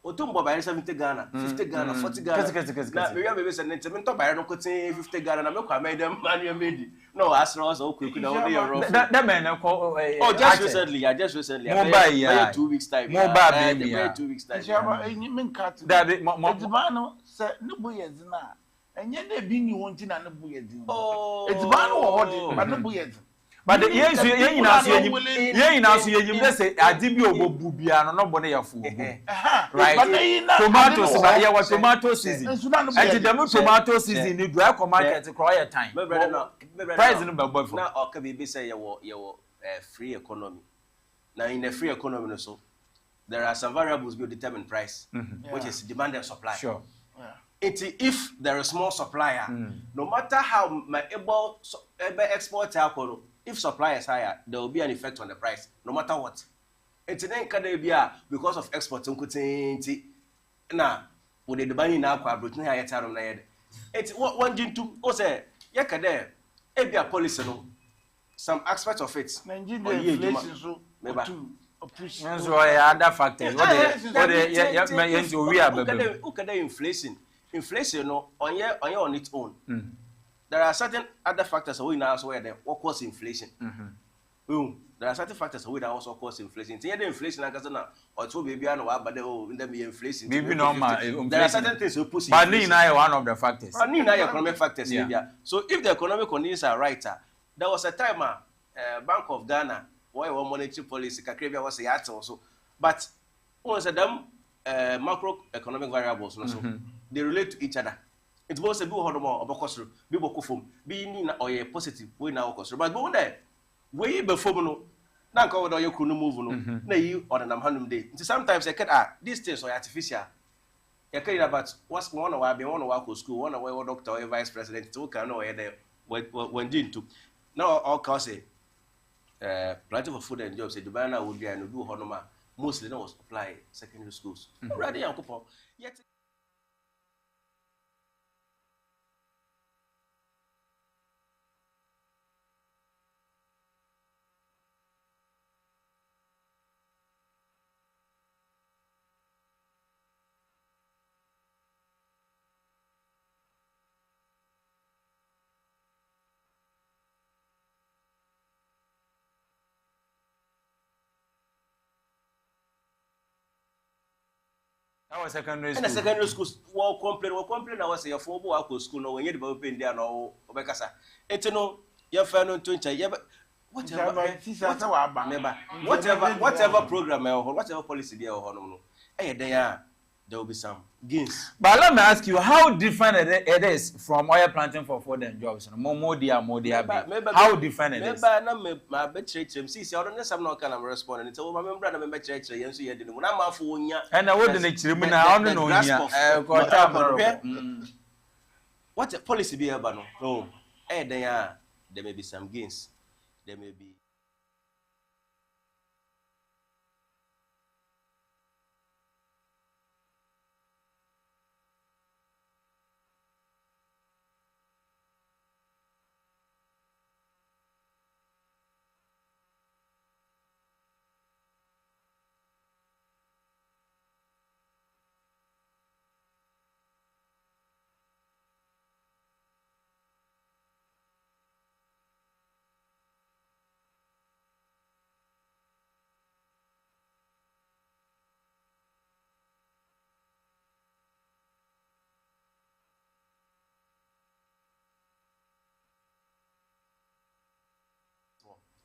otumbo bare 70 Ghana 50 Ghana 40 Ghana na me ya be se nti me to bare no kotin 50 Ghana na me kwa me dem manu medi no asra us okuku na we your rough that man just recently 2 weeks time mobile baby 2 weeks time men cat that edibano se ne boyezi na enye na bi ni wonti na ne boyezi edibano wo hodi ba ne boyezi but the years you now see you say adibi obobu bia no bo na yafu right tomatoes ba ya wa tomato season and the tomato season ni do I market cry time me brother no price no be boy for na o ka bi say ye wo a free economy. Now, in a free economy, also, there are some variables will determine price, which is demand and supply. Sure. If there is more supplier, no matter how my able export alcohol, if supply is higher, there will be an effect on the price, no matter what. It's then can be because of export. Now, with the demand in alcohol, Britain higher time on the head. It's what one did to say, Yakade, a policy, no. Some aspects of it. Inflation, so other factors. Inflation. Inflation, no, on its own. There are certain other factors we now also where what cause inflation. There are certain factors we also cause inflation. The inflation, like or two baby and what, but the inflation. Maybe normal. There are certain things we push. But Nina one of the factors. Nina economic factors. So if the economic conditions are right, there was a time, Bank of Ghana, why one monetary policy, Kakribia was a yacht also. But once a them macroeconomic variables, they relate to each other. It was a bit more of a cost, be being or a positive way now cost. But go there, way before no, now covered all your crew move no, you or an amhanum day. Sometimes I can these things are artificial. You care about what's one or be one or school, one or doctor or vice president, two can know there when doing to. Now all cause plenty of food and jobs, a Dubana would be and do honoma. Mostly no apply secondary schools. Already young couple. Yet our secondary school. And the secondary schools will complain. I was a football school. No, when you develop in there, no, Obekasa. It's no, you're fair no to whatever program or whatever policy there or no. There will be some gains. But let me ask you, how different it is from oil planting for food and jobs? More dear, how different it is? My betray see, I don't know some not kind of responding. It's over my brother, my church, and so you didn't. When I'm for you, and I wouldn't extremely know what a policy be about no. There may be some gains. There may be.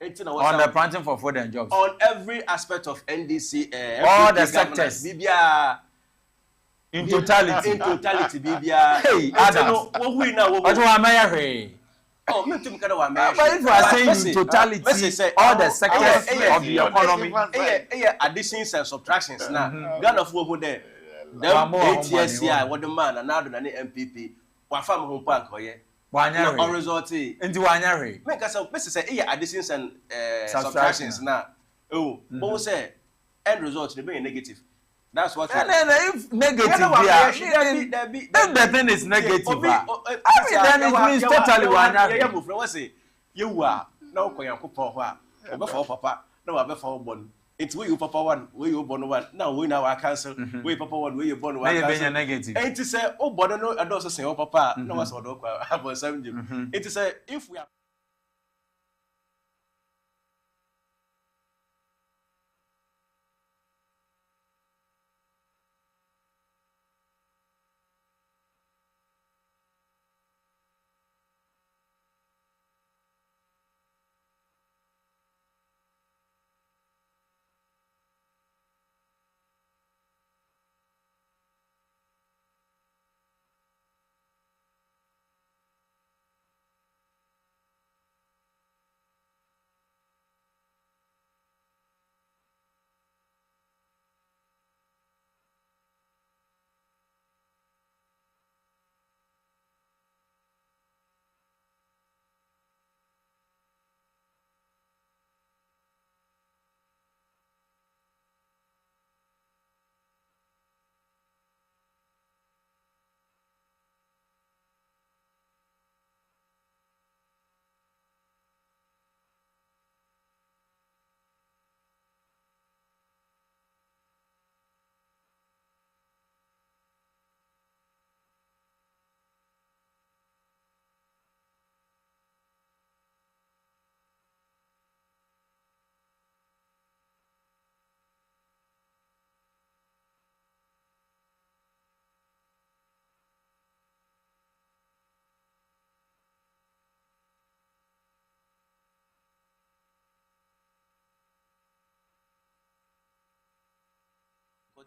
On the planting for food and jobs. On every aspect of NDC, all the sectors. In totality. Bibia. Hey, Adam. What do I mean? Oh, me too. But if you are saying in totality, all the sectors of the economy, additions and subtractions now. Ghana for there. Them 8 years here, what the man and now the MPP. What farm home park or yeah. Or result into Wanyari. Make us say additions and subtractions now. Oh, but we say end result to be negative. That's what. And then if negative, if the thing is negative, then it means totally Wanyari. What say you are no Koyanko for Papa, no other for one. It's where you Papa one, where you born one. Now we now are cancel. Where Papa one, where you born one. Negative. And to say, oh, but no, and also say, oh, Papa, no one's what about 7. It is a if we are.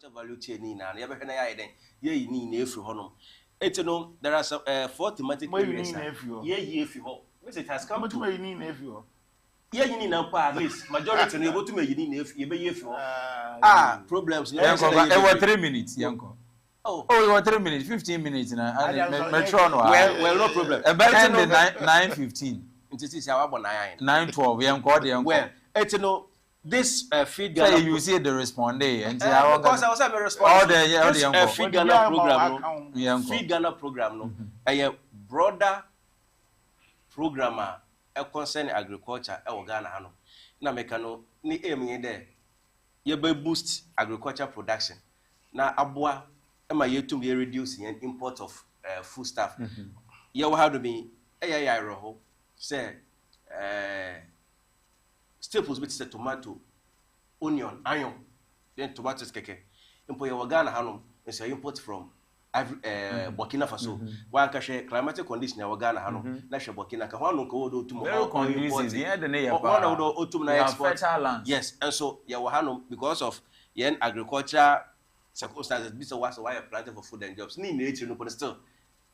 agriculture value chain ni na ya be na ya den ye ni na efi ho no etino there are some 4 thematic areas ye efi ho message has come to me ni na efi ho ye ni na pa at least majority no ebotu me ni na efi ye be ye efi ho problems no e were 3 minutes yanko oh it was 3 minutes 15 minutes na metro no well no problem about 9:15 ntiti sia wa bo 9:12 yanko de yanko well etino this feed Ghana you see the respond and because I was a respond all the feed Ghana program no feed Ghana program no a broader programmer e concern agriculture e wo Ghana ha no na meka no ni aim ye there ye be boost agriculture production na aboa e ma yetum ye reduce the import of food stuff ye wo ha do be e ya ho say staples bit say tomato onion iron then tomatoes keke impo ye Ghana hanom say import from Burkina Faso wa ka hwe climatic condition ya Ghana hanom na hwe Burkina ka hwanu ka wodo otum ho import ye de ne ye pa hwanu wodo otum na export yes and so ye wo hanom because of yen agriculture circumstances be so was why planting for food and jobs ni na echi no but still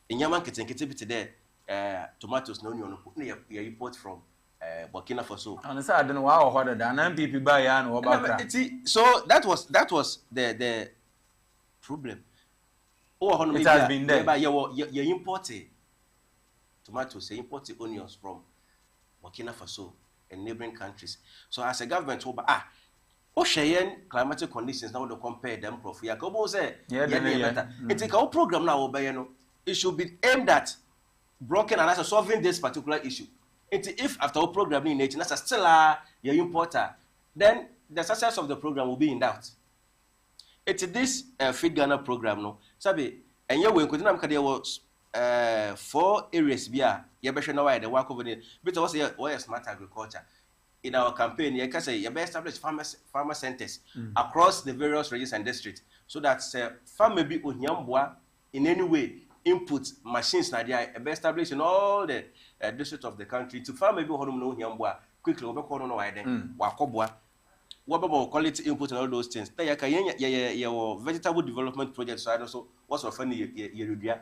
enyama ketenkete bit there tomatoes na onion no ye import from Burkina Faso. And so I don't know how hard than MPP buy and so that was the problem. Oh, it has been there. But you import tomatoes, you import onions from Burkina Faso and neighboring countries. So as a government, climatic conditions now to compare them prof. Yeah, say it's a program now it should be aimed at broken and solving this particular issue. If after our program in nature, that's still your importer, then the success of the program will be in doubt. It's this Feed Ghana program, no. Sabi, and you will continue to was 4 areas via your best know why the work over there. But also, why smart agriculture in our campaign, you can say you best establish farmer centers across the various regions and districts, so that farmer be in any way. Input machines na dia e be established in all the districts of the country to farm maybe honum no hiamboa quickly we be call no why then wa koboa what about quality input and all those things ya ka your vegetable development project so I also what's of funny ye redua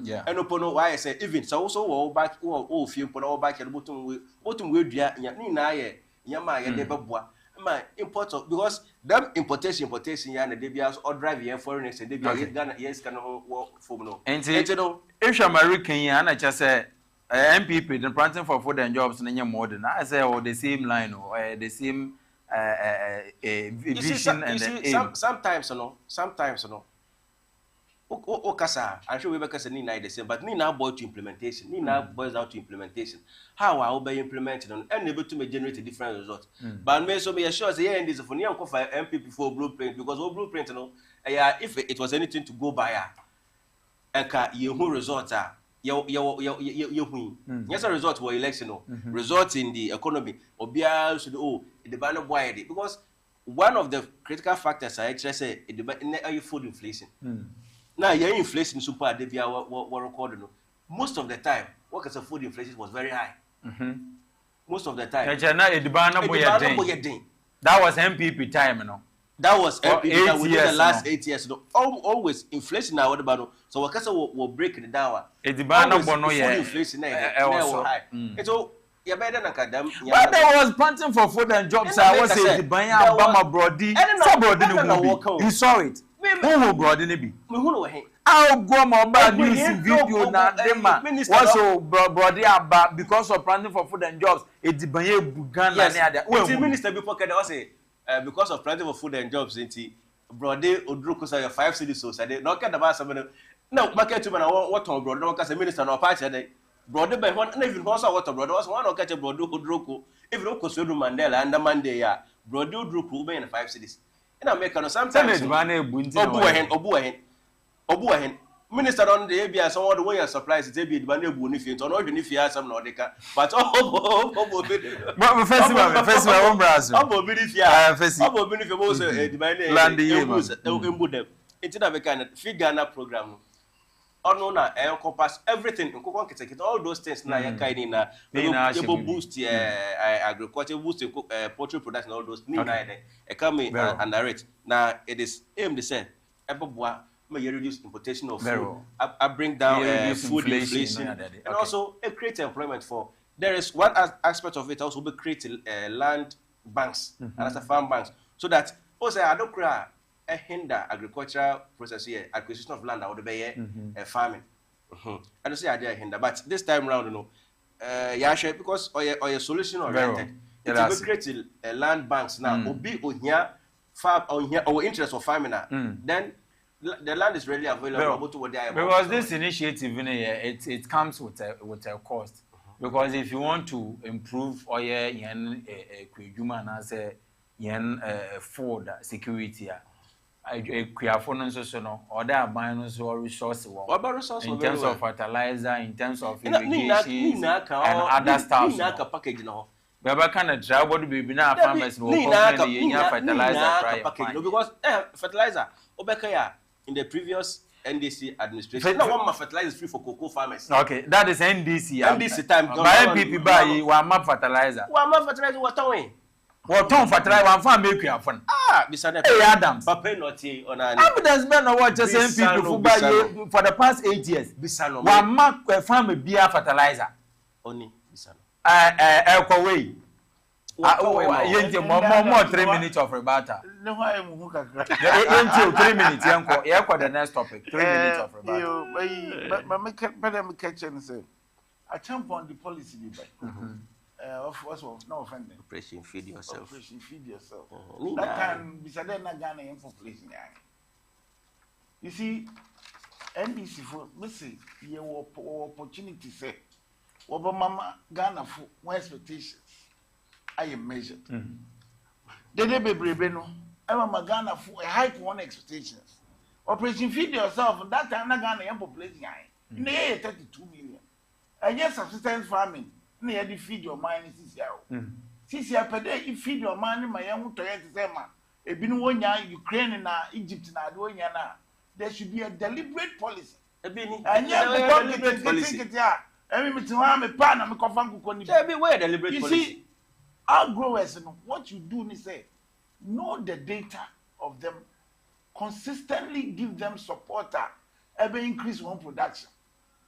yeah and opono why I say even so also wo back wo fie mpo na wo back the bottom we dua ni na ye nyama ye de beboa my import because them importation ya na dey bias or drive here foreign exchange dey bias Ghana yes can work for no and if American ya na cha say MPP the planting for food and jobs na more than I say the same line or the same vision and aim. Sometimes Okasa, I'm sure we because ni na the same, but ni now boil to implementation. Ni now boils down to implementation. How I will be implemented and able to generate a different result. But me so be assured say here in this for ni for MPP for blueprint because all blueprint if it was anything to go by eka ye who result ye hu. Yes a result for election result in the economy obia should the banner boy because one of the critical factors I actually say the food inflation. Now, your inflation super debia were recorded. Most of the time, what kind of food inflation was very high. Most of the time. That was MPP time, you know. That was MPP time within the last 8 years. No, always inflation now. What about so? What kind of will break the down? Food inflation now high. So. But there was planting for food and jobs. I was saying the Banya Obama Brody. You saw it. Who will Brody be? I'll go my bad news video now. What's so Brody about because of planting for food and jobs? It's the Banya Bugan. Minister before can I say because of planting for food and jobs, Brody Odruko say 5 cities so say no care about something. No, market to man what on Brody no because minister no party. Brother by one even also what brother was one or catch a brother who droko. If you go Mandela and the Monday, brother droko be in 5 cities. And I make sometimes Obuahen. Minister on the ABS, some other way of supplies, it be the money if or not even if you have some Nordica. But it's a kind of Feed Ghana program. ono na encompass everything all those things na ya kind na boost agriculture, boost poultry production, all those need na come under it. Now it is aimed to say eboboa may reduce importation of food. I bring down food inflation and also create employment for. There is one aspect of it also be creating land banks and as a farm banks, so that also I don't cry hinder agricultural process here, acquisition of land, I would be farming. I don't say idea hinder, but this time round, you know, yeah, sure, because or your solution oriented, it will create land banks now. Will be on here farm on here our interest of farming now. Then the land is readily available to what they are. Because this initiative, it comes with a cost. Because if you want to improve or human as a food security. Resource in terms of fertilizer, in terms of irrigation, and other stuff. Baba kind of try what be now farmers will fertilizer because fertilizer in the previous NDC administration. No one fertilizer is free for cocoa farmers. Okay, that is NDC. NDC time. By NPP buy one map fertilizer. One map fertilizer what away. What Tom fertilizer one farm make you fun. Hey Adams. Papa not on evidence been no what just same people who buy for the past 8 years. Bisano. One map farm beer fertilizer. Only Bisano. Way. More 3 minutes of rebuttal. No, I am who can 3 minutes. The next topic. 3 minutes of rebuttal. But catch and say, I jump on the policy. What's no offending. Operation feed yourself. Operation feed yourself. That can be said in Ghana population. You see, NBC for Missy, your opportunity say, over Mama Ghana for my expectations. I am measured. The day baby no, I'm a Ghana for a high one expectations. Operation feed yourself, that time Ghana population. In the year 32 million. And yes, subsistence farming. Near the feed your mind is here. Since you per day, you feed your money, my young Toyota Zema. A bin 1 year, Ukraine and Egypt and Adoyana. There should be a deliberate policy. And yet, the deliberate policy. I mean, to harm a pan and a coffin. Everywhere, deliberate policy. You see, our growers, what you do is say, know the data of them, consistently give them support, ever increase one production.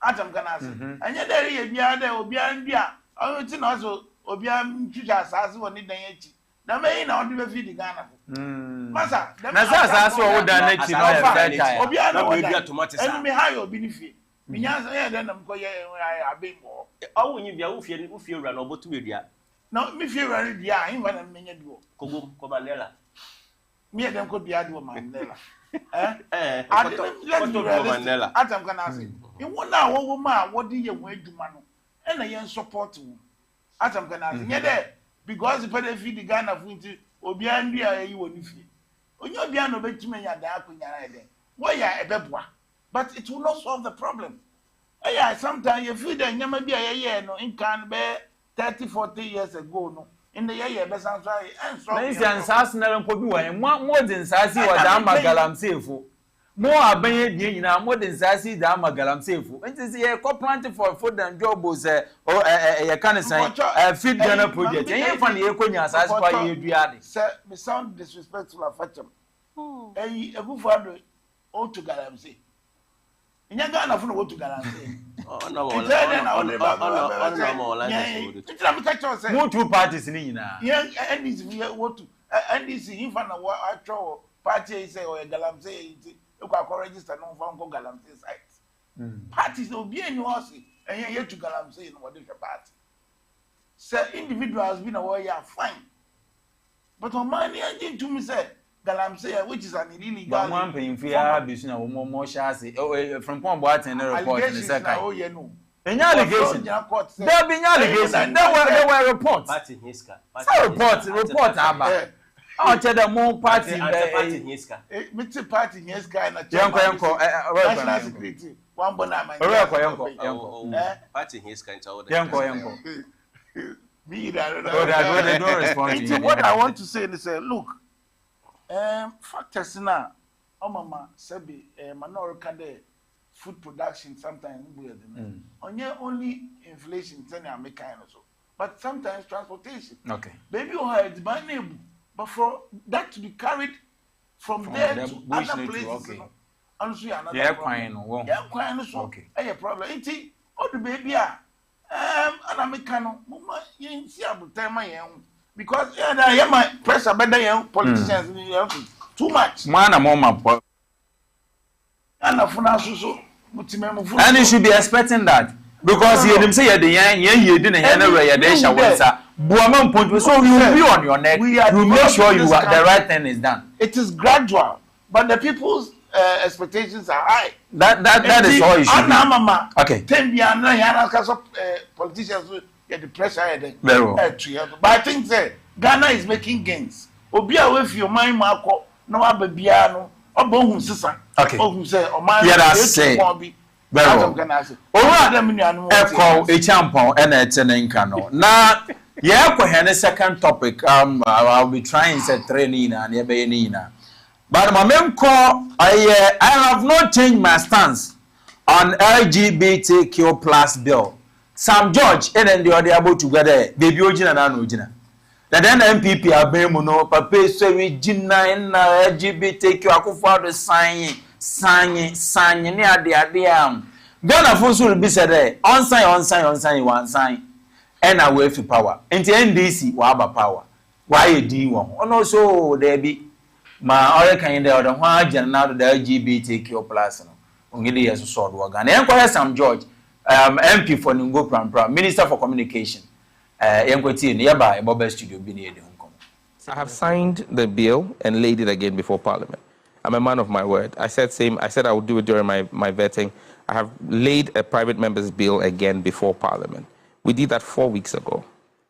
Atam kana say and yet there ye bia there obia bia o ti na so obia ntwitwa asase woni dan echi na me na odi be feed Ghana masa na asase wo dan echi no e fertile obia na obia tomatoes and me high obi ni fie me nya say dem na mko ye abembo o wonyi bia wo fie wura na obotu edua na me fie wura dia hin wa na me nya duo kogom ko Mandela me dem ko bia duo Mandela Mandela atam kana say you want now what woman what do you want to man and I support you atam kana say yeah because the feed the Ghana food obia ndia yi woni fie onye obia no betime ya da akunya na ede why ya ebeboa but it will not solve the problem yeah sometimes you feed the nyama bia ye no in can be 30-40 years ago no in the year be san so and so na nsas na nko bi wan mo de nsasi wa da magalam sefo mo abanye die nyina mo de nsasi da magalam sefo enti se ye co plant for food and jobs ye kan san feed Ghana project ye fa na ye konya nsasi kwa ye duade sir me sound disrespectful afacham ebufado o to galam se nya Ghana fu no go to galam se More two parties in Ina. NDC what to NDC if an actual party say or Galam say you can register no from Galam site. Parties will be in your house and yet to Galam say what is your party. Sir, individual has been a warrior fine. But on money I did to me say Galam say which is an illegal one paying fear business more chassis from Pombo and report in the second. Oh, you know. In allegation, there be allegation. There were reports. Party Hiska. Report about. I'll tell them more party Hiska. Mr. Party Hiska and a national security. One bonama. Party Hiska and all that. Me that don't respond. What I want to say is look. Factors now, Mama Sebi, Manor Kade, food production sometimes only inflation but sometimes transportation. Okay. Maybe you have it by name, but for that to be carried from there to other places. Okay. Yeah, okay. A problem. All the baby because I my pressure better young politicians too much. And you should be expecting that. Because you didn't say you didn't so you will be on your neck. You make sure the right thing is done. It is gradual, but the people's expectations are high. That is all you should be. Okay. Politicians get the pressure. Very well. But I think Ghana is making gains. Obia with your mind, Marco, no ababiano, or bohum sister. Okay. Yeah, that's it. Very well. Echo a champion and a tenenkano. Now, yeah, second topic. I'll be trying to train in and Yabenina. But my main call, I have not changed my stance on LGBTQ plus bill. Sam George and the other able together, baby Ojina and Ojina. Then MPP are bemuno, Papa so we Gina and LGBTQ akufa the sign near the idea. Ghana folks will be said on sign, one sign, and I wait for power. And the NDC will have power. Why do you want? Oh no, so there be my other kind of the one now the LGBTQ plus. Only as a sword organ. And Sam George, MP for Ningo Pram, Minister for Communication. Yankweti nearby Bob Studio be near the Hong Kong. I have signed the bill and laid it again before Parliament. I'm a man of my word. I said I would do it during my vetting. I have laid a private member's bill again before Parliament. We did that 4 weeks ago.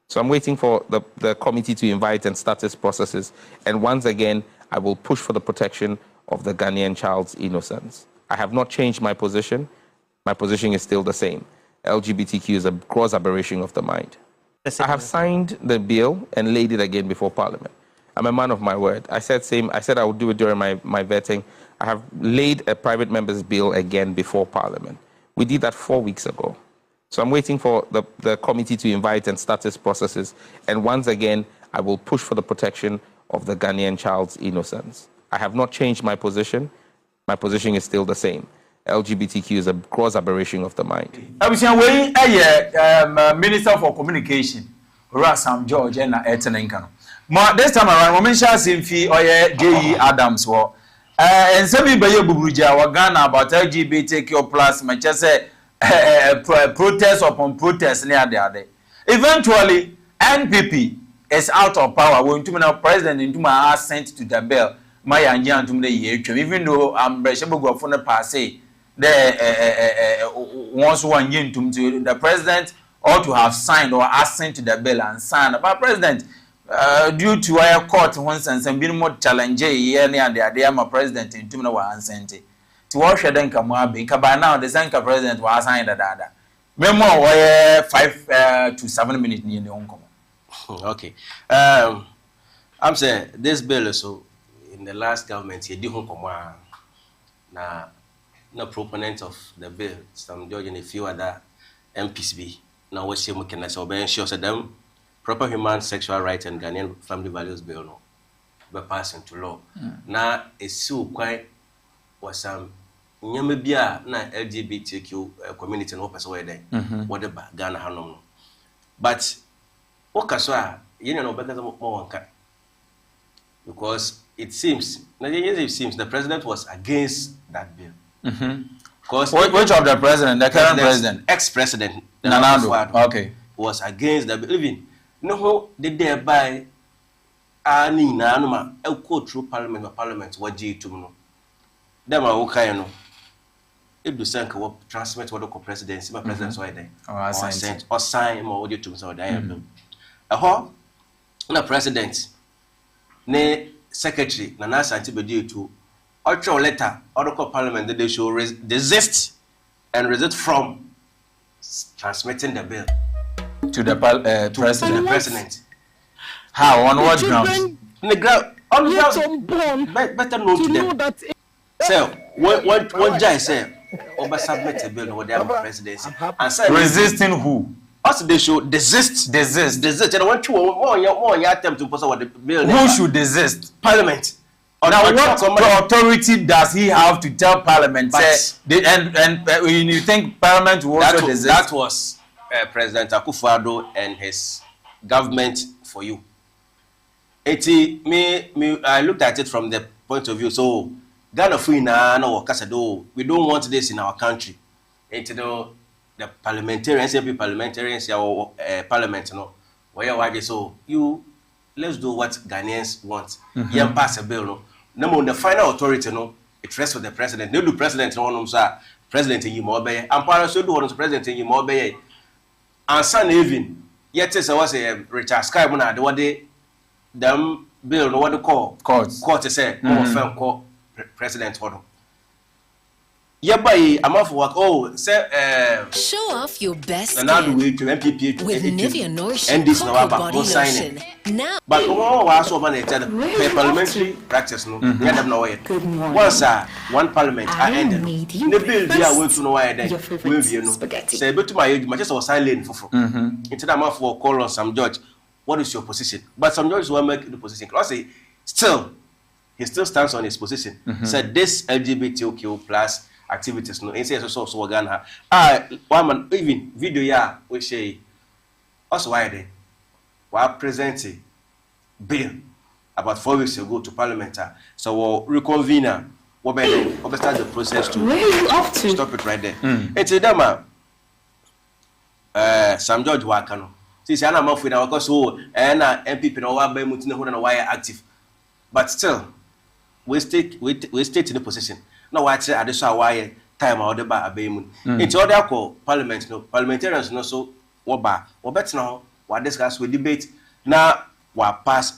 So I'm waiting for the committee to invite and start its processes. And once again, I will push for the protection of the Ghanaian child's innocence. I have not changed my position. My position is still the same. LGBTQ is a gross aberration of the mind. I have signed the bill and laid it again before Parliament. I'm a man of my word. I said I would do it during my vetting. I have laid a private member's bill again before Parliament. We did that 4 weeks ago. So I'm waiting for the committee to invite and start its processes. And once again, I will push for the protection of the Ghanaian child's innocence. I have not changed my position. My position is still the same. LGBTQ is a gross aberration of the mind. Minister for Communication, Sam George and Etenenkano. This time around, women shall see fee or J.E. Adams war. And some people Bubuja were Ghana about LGBTQ plus Manchester protest upon protest near the other. Eventually, NPP is out of power when the president into my sent to the bill. My and to the year, even though I'm Breshabu from the passe. Once 1 year to the president ought to have signed or assent to the bill and signed. But president, due to our court once and being more challenging here near the idea my president in Tumina was unsent. To wash a denka Moabi, by now the Zanka president was signed a dada. Memo 5 to 7 minutes near the Hong Kong. Okay. I'm saying this bill so in the last government he did Hong Kong now. No proponent of the bill, Sam George and a few other MPs be. Now what she can say ensure them proper human sexual rights and Ghanaian family values bill no be passing to law. Now it's so quite was some nyamebia na LGBTQ community no person where there. Whatever Ghana hanom. But okaswa no better more because it seems the president was against that bill. Because which of the president, the current president, ex-president, Nanado, okay, was against the believing. No, they thereby ani nanuma elko through parliament what G to no. Them are okay no. If the sank what transmit what the presidency, my president's why then. Or sign more audio to so diam. Na president, ne secretary, na nasa antibody to ultra letter, article parliament that they should desist and resist from transmitting the bill to the president. How? On what grounds? The ground. On the grounds. Better known to them. So, one guy said, over submit a bill no their presidency. And say resisting who? Also they should desist. And want you more attempt to pass what the bill. Who should desist? Parliament. Now, what authority does he have to tell Parliament? You think Parliament will also desist? That was President Akufo-Addo and his government for you. I looked at it from the point of view. So, Ghana we don't want this in our country. The parliamentarians, parliament, so let's do what Ghanaians want. You pass a bill, no. No, the final authority, no, it rests with the president. No, the president, no, president in Yimobe, and Parasol do want president in Yimobe. And son, even yet, I was a Richard Skybuna, the one day, them bill, no what to call court to say, no firm call president. Yeah, by I'm off work. Oh, say, show off your best and now do we to MPP with Nivea Nourishing and this Cocoa Body Lotion. Now, but also managed parliamentary practice. No, get them nowhere. Once one parliament I ended. The bill there went to nowhere. Then we say, but to my age, my just was silent for. Instead I'm off for call on some judge. What is your position? But some judges will make the position. I say, still, he still stands on his position. Said this LGBTQ plus activities no inside so Ghana one man even video ya we say also why they were presenting bill about 4 weeks ago to Parliament, so we'll reconvene we'll start the process to where are you off to? Stop it right there. It's a demo Sam George Wakano since I'm off with our because and MPP no one by mutina who why active, but still we stay in the position. No, watch it. I just saw why time out the bar abaymun. It's all there called Parliament. No parliamentarians no so what bet now. What discuss we debate now. What pass.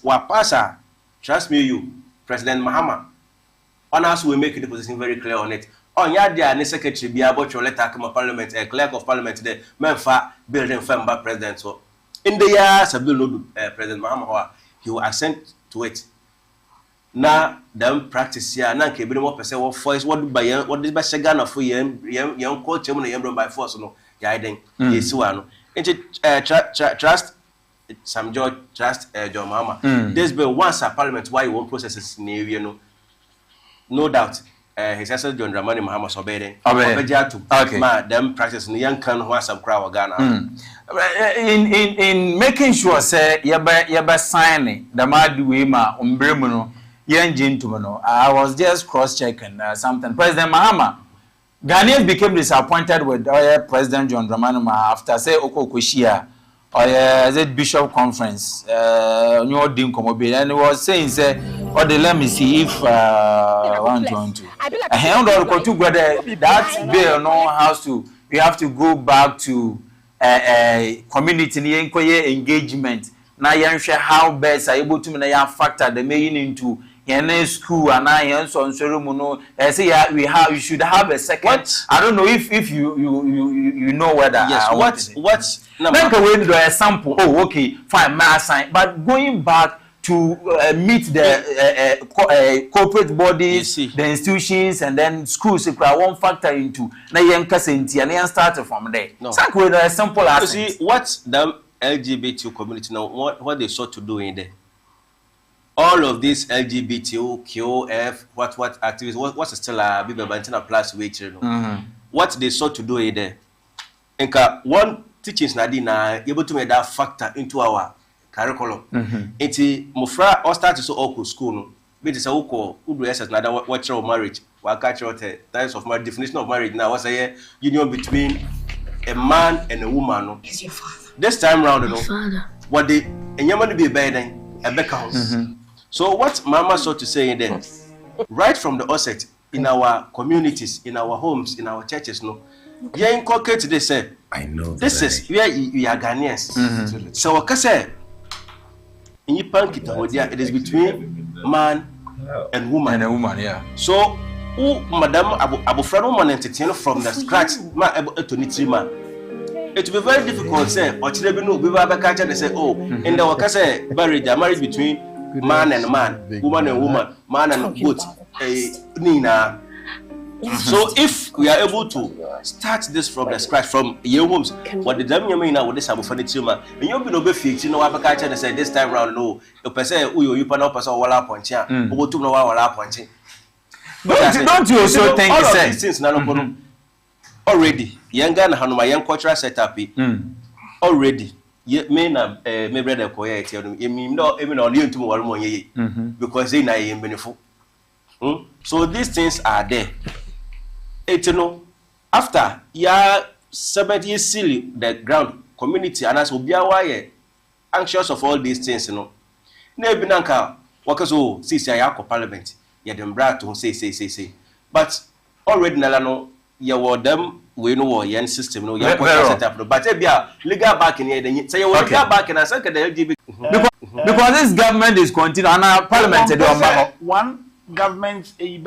Trust me, you President Mahama. On us we make the position very clear on it. On your dear the secretary be about your letter come Parliament a clerk of Parliament there. Memfa building firm by President. So in the years of Bill President Mahama he will assent to it. Na them practice here na ke bi mo pese wo voice what this by Ghana for yam culture na yam by force no ya den yesi wa no trust Sam George trust John Mahama. This bill once a Parliament why you want processes in area no doubt his assessor John Dramani Mahama so be den okay ma them practice no yan kan ho asam kra wa Ghana in making sure say you be sign the mad way ma umbremu no I was just cross-checking something. President Mahama, Ghanaians became disappointed with President John Dramani Mahama after say Okokoshia or the Bishop Conference. And he was saying, say, let me see if I want to. That bill no has to. We have to go back to community engagement. Now you share how best are able to factor the main into. In school and I so say you should have a second. What? I don't know if you know whether yes. What's like a way to a sample. Oh, okay, fine, mass sign. But going back to meet the corporate bodies, the institutions, and then schools, if I won't factor into na young casenti and then start from there. No, a simple as you see what the LGBT community now what they sought to do in there. All of these LGBTQ, QF, what activities, what's still a big bantina plus weight, you know. What they sought to do in there. And one teachings nadina able to make that factor into our curriculum. It's Mufra all started so awkward school. No, but it's a who do essence nada what of marriage. What catch out the types of my definition of marriage now was a union between a man and a woman. No, is your father. This time round, you know, what they and you want to be better a Becca house. So what Mama sought to say in there, right from the outset, in our communities, in our homes, in our churches, no, you inculcate they say, I know this is where we are Ghanaians. So what I say, in it is between man and woman. And a woman, yeah. So, Madam Abu Frano man entertain from the scratch, ma able to meet man. It will be very difficult, say, or no, we will catch and say, oh, in the Wakase marriage between man and man, woman and woman, man and goat, Nina. So if we are able to start this from the scratch, from your homes, what the damn you mean now with this furniture, and you'll be no be fixed, you know, I can say this time round, no, you per se, you pan up as a wall point here, or to know wall pointing. Don't you also think all of these things now already? Young Ghana Hanuma, young cultural setup, already. Me na me brother koya etiano emi no only to more money because they na yen benefit. So these things are there. After ya 70 years silly the ground community and as obia why anxious of all these things, you know. Na bi nanka wakaso sisi ya parliament ya dem bra to say. But already na no ya wo them we know what yen system no ya set up no but legal backing here then say you legal backing and say the LGBT because this government is continuing and our parliament one government